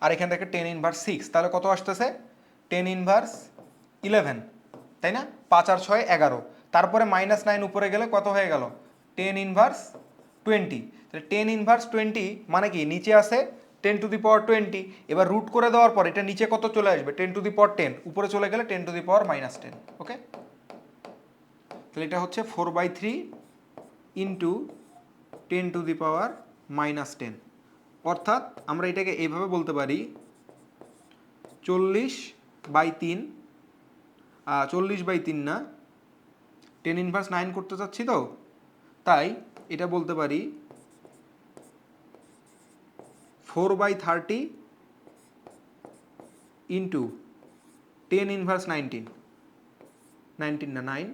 আর এখান থেকে 10 ইনভার্স 6, তাহলে কত আসতেছে 10 ইনভার্স 11, তাই না, 5 আর 6 11, তারপরে -9 উপরে গেলে কত হয়ে গেল 10 ইনভার্স 20, তাহলে 10 ইনভার্স 20 মানে কি নিচে আসে 10 টু দি পাওয়ার 20, এবার রুট করে দেওয়ার পর এটা নিচে কত চলে আসবে 10 টু দি পাওয়ার 10, উপরে চলে গেলে 10 টু দি পাওয়ার -10, ওকে। তাহলে এটা হচ্ছে 4/3 ইন্টু 10 টু দি পাওয়ার -10, অর্থাৎ আমরা এটাকে এইভাবে বলতে পারি 40/3, 40/3 না, 10 ইনভার্স 9 করতে চাচ্ছি তো, তাই এটা বলতে পারি 4/30 ইন্টু 10 ইনভার্স 19 না 9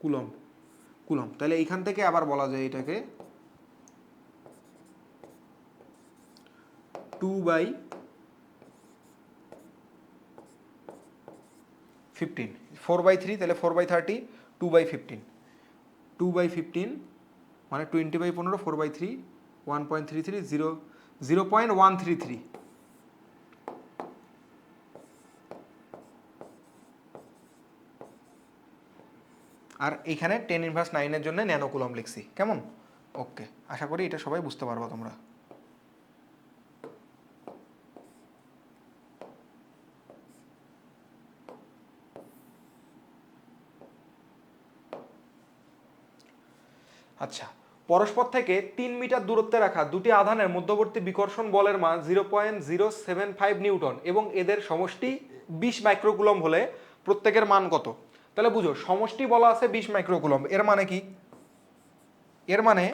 কুলম্ব, তাহলে এইখান থেকে আবার বলা যায় এটাকে 2/15, 4/3, তাহলে 4/30 2/15, 2/15 মানে 20/15, 4/3 1.33, 0.133, আর এখানে 10 ইনভার্স 9-এর জন্য ন্যানো কুলম্ব লিখছি, কেমন, ওকে। আশা করি এটা সবাই বুঝতে পারবো তোমরা। আচ্ছা, পরস্পর থেকে 3 মিটার দূরত্বে রাখা দুটি আধানের মধ্যবর্তী বিকর্ষণ বলের মান 0.075 নিউটন এবং এদের সমষ্টি 20 মাইক্রোকুলম্ব হলে প্রত্যেকের মান কত। তাহলে বুঝো সমষ্টি বলা আছে 20 মাইক্রোকুলম্ব, এর মানে কি, এর মানে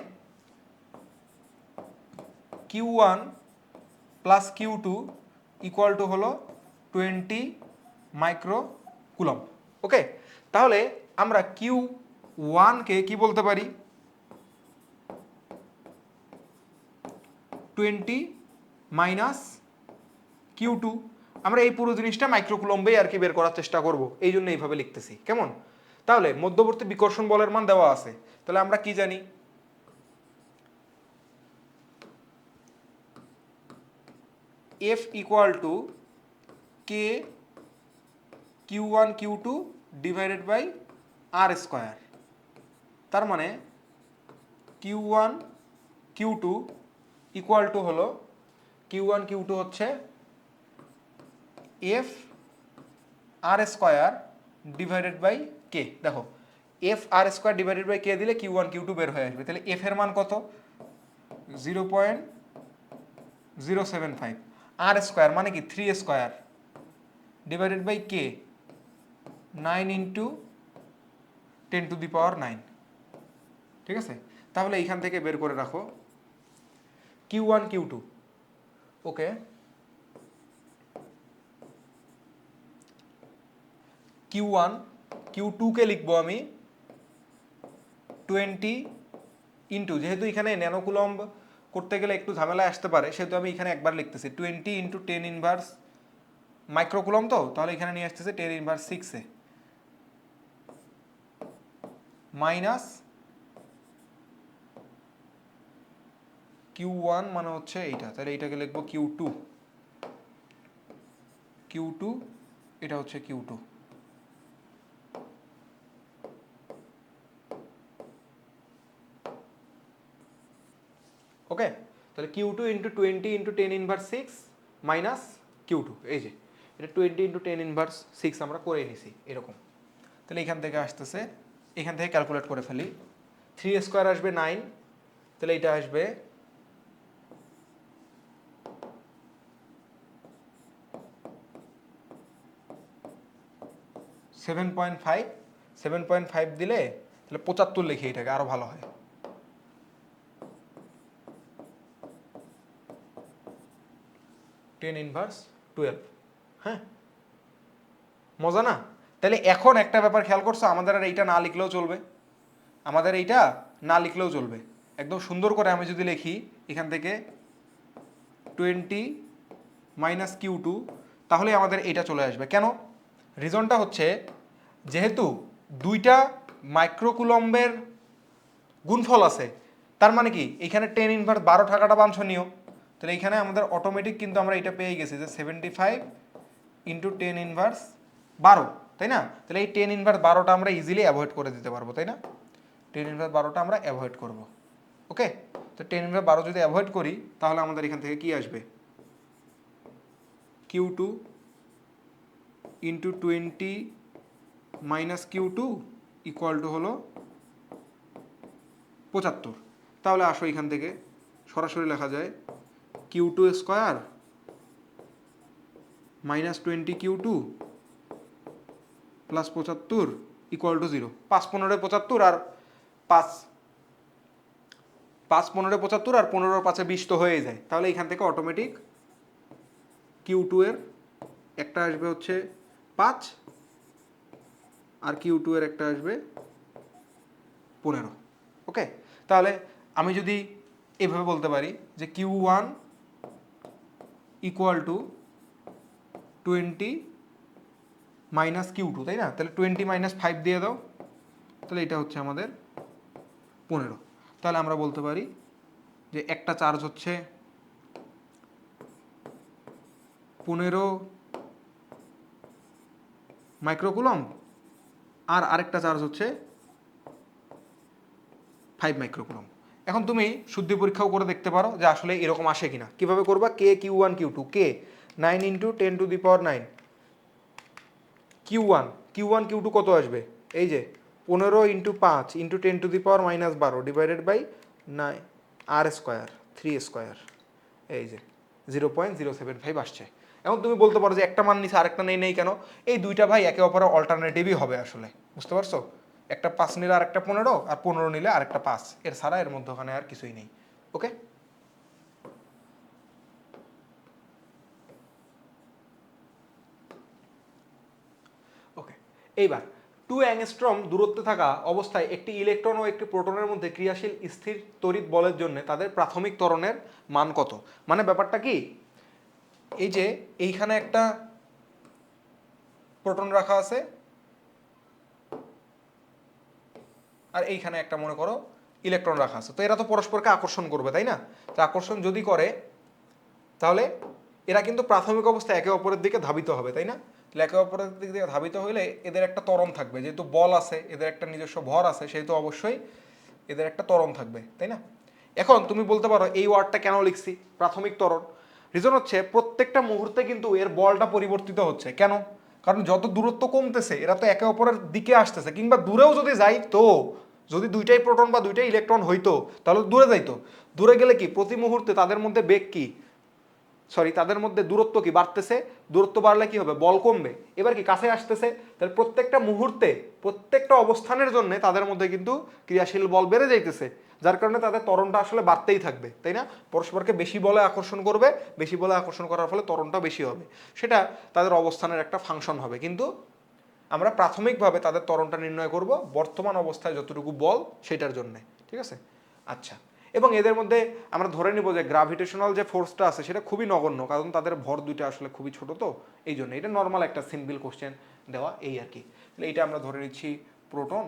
Q1 plus Q2 equal to হলো 20 মাইক্রোকুলম্ব, ওকে। তাহলে আমরা Q1 কে কি বলতে পারি 20 মাইনাস Q2, আমরা এই পুরো জিনিসটা মাইক্রোকুলম্বেই আর কি বের করার চেষ্টা করব, এই জন্য এইভাবে লিখতেছি, কেমন। তাহলে মধ্যবর্তী বিকর্ষণ বলের মান দেওয়া আছে, তাহলে আমরা কি জানি F equal to K Q1 Q2 divided by R square, তার মানে Q1 Q2 ইকুয়াল টু হলো Q1 Q2 হচ্ছে F R square divided by K. দেখো F R square divided by K দিলে Q1 Q2 বের হয়ে আসবে, তাহলে এফ এর মান কত 0.075, আর স্কোয়ার মানে কি 3 square divided by K 9 into 10 to the power 9, ঠিক আছে। তাহলে এইখান থেকে বের করে রাখো Q1 Q2, ওকে। Q1 Q2 কে লিখবো আমি 20 ইন্টু, যেহেতু এখানে ন্যানোকুলম্ব করতে গেলে একটু ঝামেলা আসতে পারে সেহেতু আমি এখানে একবার লিখতেছি 20 ইন্টু 10 ইনভার্স মাইক্রোকুলম্ব, তো তাহলে এখানে নিয়ে আসতেছে 10 ইনভার্স 6-এ মাইনাস Q1 মানে হচ্ছে এইটা, তাহলে এইটাকে লিখবো Q2, এটা হচ্ছে Q2, ওকে। তাহলে Q2 into 20 into 10 inverse 6 minus Q2, এই যে এটা 20 ইন্টু 10 ইনভার্স 6 আমরা করে নিছি এরকম। তাহলে এখান থেকে আসতেছে, এখান থেকে ক্যালকুলেট করে ফেলি, 3 স্কোয়ার আসবে 9, তাহলে এটা আসবে 7.5 7.5 দিলে তাহলে 75 লিখি, এটাকে আরো ভালো হয়। Ten inverse 12। হ্যাঁ, মজা না? তাহলে এখন একটা ব্যাপার খেয়াল করছো, আমাদের আর এইটা না লিখলেও চলবে, আমাদের এইটা না লিখলেও চলবে। একদম সুন্দর করে আমি যদি লিখি এখান থেকে 20 মাইনাস Q2, তাহলে আমাদের এটা চলে আসবে। কেন? রিজনটা হচ্ছে যেহেতু দুইটা মাইক্রোকুলম্বের গুণফল আছে, তার মানে কি এখানে 10 ইনভার্স 12 থাকাটা বাঞ্ছনীয়। তাহলে এখানে আমাদের অটোমেটিক কিন্তু আমরা এটা পেয়ে গেছি যে 75 ইন্টু 10 ইনভার্স 12, তাই না? তাহলে এই 10 ইনভার্স 12টা আমরা ইজিলি অ্যাভয়েড করে দিতে পারবো, তাই না? 10 ইনভার্স 12টা আমরা অ্যাভয়েড করব। ওকে, তো 10 ইনভার্স 12 যদি অ্যাভয়েড করি তাহলে আমাদের এখান থেকে কি আসবে? Q2 into 20 minus Q2 equal to হলো 75। তাহলে আসো এখান থেকে সরাসরি লেখা যায় Q2 square minus 20 Q2 plus 75 equal to 0। 5 15 75 আর 5 15 75 আর 15 5 20 তো হয়ে যায়। তাহলে এখান থেকে অটোমেটিক Q2 এর একটা আসবে হচ্ছে 5 আর Q2 এর একটা আসবে 15। ওকে, তাহলে আমি যদি এভাবে বলতে পারি যে Q1 equal to 20 minus Q2, তাই না? তাহলে 20 মাইনাস 5 দিয়ে দাও, তাহলে এটা হচ্ছে আমাদের 15। তাহলে আমরা বলতে পারি যে একটা চার্জ হচ্ছে 15 মাইক্রোকুলম্ব আর আরেকটা চার্জ হচ্ছে 5 মাইক্রোকুলম্ব। এখন তুমি শুদ্ধি পরীক্ষাও করে দেখতে পারো যে আসলে এরকম আসে কিনা। কিভাবে করবা? কে Q1 Q2, K 9 into 10 to the power 9, Q1 Q2 কত আসবে? এই যে 15 into 5 into 10 to the power minus 12 divided by 9 আর স্কোয়ার 3 স্কোয়ার, এই যে 0.075 আসছে। এখন তুমি বলতে পারো যে একটা মান নিচে আরেকটা নেই কেন? এই দুইটা ভাই একে অপরের অল্টারনেটিভই হবে আসলে, বুঝতে পারছো? একটা 5 নিলে আরেকটা 15, আর 15 নিলে আরেকটা 5, এর ছাড়া এর মধ্যে ওখানে আর কিছুই নেই। ওকে, ওকে, এইবার 2 অ্যাংস্ট্রম দূরত্বে থাকা অবস্থায় একটি ইলেকট্রন ও একটি প্রোটনের মধ্যে ক্রিয়াশীল স্থির তড়িৎ বলের জন্য তাদের প্রাথমিক ত্বরণের মান কত? মানে ব্যাপারটা কি, এই যে এইখানে একটা প্রোটন রাখা আছে আর এইখানে একটা মনে করো ইলেকট্রন রাখা আছে, তো এরা তো পরস্পরকে আকর্ষণ করবে, তাই না? তো আকর্ষণ যদি করে তাহলে এরা কিন্তু প্রাথমিক অবস্থায় একে অপরের দিকে ধাবিত হবে, তাই না? তাহলে একে অপরের দিকে ধাবিত হলে এদের একটা ত্বরণ থাকবে, যেহেতু বল আছে, এদের একটা নিজস্ব ভর আছে, সেহেতু অবশ্যই এদের একটা ত্বরণ থাকবে, তাই না? এখন তুমি বলতে পারো এই ওয়ার্ডটা কেন লিখছি প্রাথমিক ত্বরণ? রিজন হচ্ছে প্রত্যেকটা মুহূর্তে কিন্তু এর বলটা পরিবর্তিত হচ্ছে। কেন? কারণ যত দূরত্ব কমতেছে এরা তো একে অপরের দিকে আসতেছে, কিংবা দূরেও যদি যাই, তো যদি দুইটাই প্রোটন বা দুইটাই ইলেকট্রন হইতো তাহলে দূরে যাইতো। দূরে গেলে কি প্রতি মুহূর্তে তাদের মধ্যে বেগ কি, তাদের মধ্যে দূরত্ব কি বাড়তেছে, দূরত্ব বাড়লে কি হবে? বল কমবে। এবার কি কাছে আসতেছে, তাহলে প্রত্যেকটা মুহূর্তে প্রত্যেকটা অবস্থানের জন্য তাদের মধ্যে কিন্তু ক্রিয়াশীল বল বেড়ে যাইতেছে, যার কারণে তাদের ত্বরণটা আসলে বাড়তেই থাকবে, তাই না? পরস্পরকে বেশি বলে আকর্ষণ করবে, বেশি বলে আকর্ষণ করার ফলে ত্বরণটা বেশি হবে, সেটা তাদের অবস্থানের একটা ফাংশন হবে। কিন্তু আমরা প্রাথমিকভাবে তাদের ত্বরণটা নির্ণয় করব বর্তমান অবস্থায় যতটুকু বল সেটার জন্য, ঠিক আছে? আচ্ছা, এবং এদের মধ্যে আমরা ধরে নিব যে গ্রাভিটেশনাল যে ফোর্সটা আছে সেটা খুবই নগণ্য, কারণ তাদের ভর দুইটা আসলে খুবই ছোট, তো এই জন্য এটা নর্মাল একটা সিম্পল কোশ্চেন দেওয়া, এই আর কি। তাহলে এইটা আমরা ধরে নিচ্ছি প্রোটন,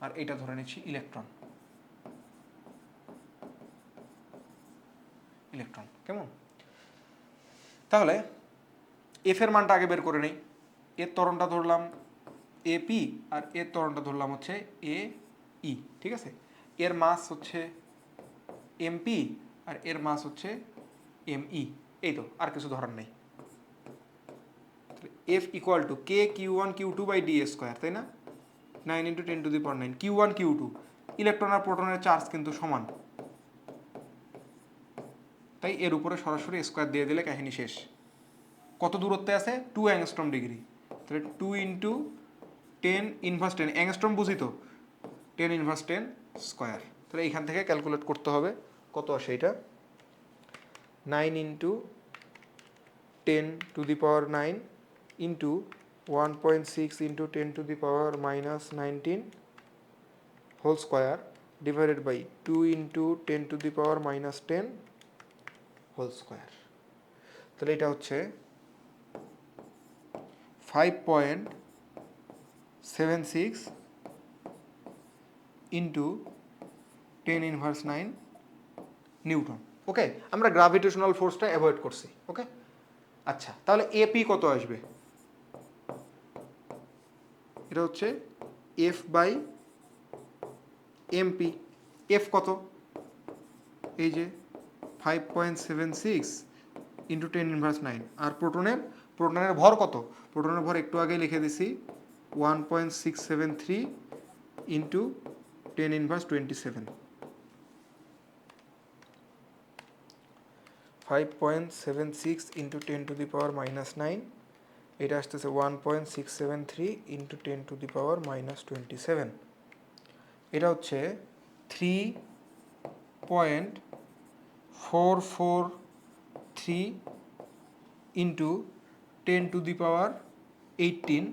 আর এইটা ধরে নিচ্ছি ইলেকট্রন। কেমন? তাহলে এফ এর মানটা আগে বের করে নেই। এর ত্বরণটা ধরলাম এপি আর এর ত্বরণটা ধরলাম হচ্ছে এ ই, ঠিক আছে? এর মাস হচ্ছে এমপি আর এর মাস হচ্ছে এমই, এই তো, আর কিছু ধরার নেই। F equal to K Q1 Q2 by D square, তাই না? 9 into 10 to the power 9, Q1 Q2, electron আর প্রোটনের চার্জ কিন্তু সমান, তাই এর উপরে সরাসরি স্কোয়ার দিয়ে দিলে কাহিনী শেষ। কত দূরত্বে আছে 2 অ্যাংস্ট্রম ডিগ্রি, তাহলে 2 ইন্টু 10 ইনভার্স 10 অ্যাংস্ট্রম বুঝি তো, 10 ইনভার্স 10 স্কোয়ার। তাহলে এইখান থেকে ক্যালকুলেট করতে হবে কত আসে এটা, 9 into 10 to the power 9 into 1.6 into 10 to the power minus 19 whole square divided by 2 into 10 to the power minus 10 whole square. তাহলে এটা হচ্ছে 5.76 ইন্টু 10 ইনভার্স 9 নিউটন। ওকে, আমরা গ্রাভিটেশনাল ফোর্সটা অ্যাভয়েড করছি। ওকে, আচ্ছা তাহলে এপি কত আসবে, এটা হচ্ছে এফ বাই এমপি। এফ কত, এই যে 5.76 ইন্টু 10 ইনভার্স 9, আর প্রোটনের ভর কত, প্রোটনের ভর একটু আগে লিখে দিছি 1.673 into 10 inverse 27, 5.76 into 10 to the power minus 9, এটা আসতেছে 1.673 into 10 to the power minus 27, এটা হচ্ছে 3.443 into 10 to the power 18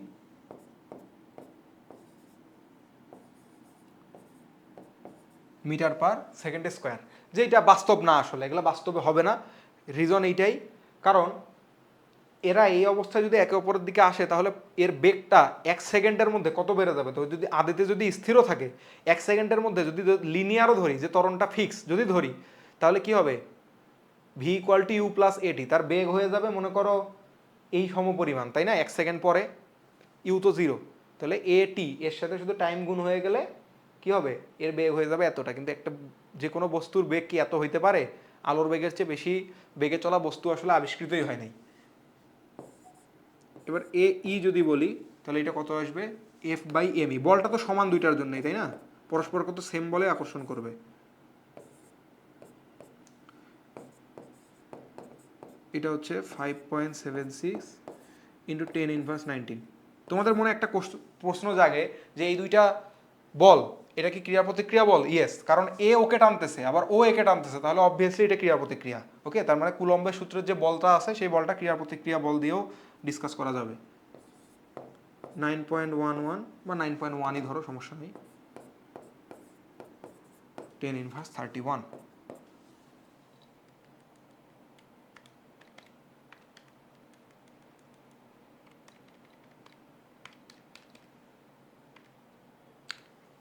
metre per second square. যে এটা বাস্তব না, আসলে এগুলো বাস্তবে হবে না। রিজন এইটাই, কারণ এরা এই অবস্থায় যদি একে অপরের দিকে আসে তাহলে এর বেগটা 1 সেকেন্ডের মধ্যে কত বেড়ে যাবে। তো যদি আদিতে যদি স্থিরও থাকে 1 সেকেন্ডের মধ্যে যদি লিনিয়ারও ধরি, যে ত্বরণটা ফিক্স যদি ধরি, তাহলে কি হবে, V equal to U plus AT, তার বেগ হয়ে যাবে মনে করো এই সমপরিমাণ, তাই না। 1 সেকেন্ড পরে ইউ তো 0, তাহলে এ টি এর সাথে শুধু টাইম গুণ হয়ে গেলে কি হবে, এর বেগ হয়ে যাবে এতটা। কিন্তু একটা যে কোনো বস্তুর বেগ কি এত হইতে পারে, আলোর বেগের চেয়ে বেশি বেগে চলা বস্তু আসলে আবিষ্কৃতই হয় নাই। এবার এ ই যদি বলি তাহলে এটা কত আসবে, এফ বাই এম ই। বলটা তো সমান দুইটার জন্যই, তাই না, পরস্পর কত সেম বলে আকর্ষণ করবে। এটা হচ্ছে 5.76 ইন্টু 10 ইনভার্স 19। তোমাদের মনে একটা প্রশ্ন জাগে যে এই দুইটা বল, এটা কি ক্রিয়া প্রতিক্রিয়া বল? ইয়েস, কারণ এ ওকে টানতেছে আবার ও একে টানতেছে, তাহলে অবভিয়াসলি এটা ক্রিয়া প্রতিক্রিয়া। ওকে, তার মানে কুলম্বের সূত্রের যে বলটা আছে সেই বলটা ক্রিয়া প্রতিক্রিয়া বল দিয়েও ডিসকাস করা যাবে। 9.11 বা 9.1ই ধরো, সমস্যা নেই। 10 ইনভার্স 31।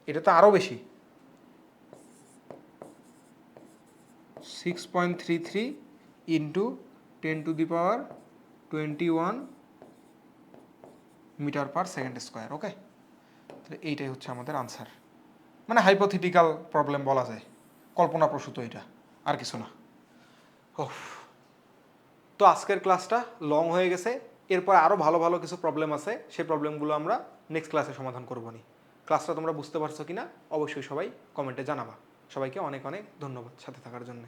এটা তো আরো বেশি, 6.33 into 10 to the power 21 metre per second square. Okay, তাহলে এইটাই হচ্ছে আমাদের আনসার। মানে হাইপোথেটিক্যাল প্রবলেম বলা যায়, কল্পনাপ্রসূত এটা, আর কিছু না। তো আজকের ক্লাসটা লং হয়ে গেছে, এরপর আরও ভালো ভালো কিছু প্রবলেম আছে, সেই প্রবলেমগুলো আমরা নেক্সট ক্লাসে সমাধান করবো নি। ক্লাসটা তোমরা বুঝতে পারছো কিনা অবশ্যই সবাই কমেন্টে জানাবা। সবাইকে অনেক অনেক ধন্যবাদ সাথে থাকার জন্য।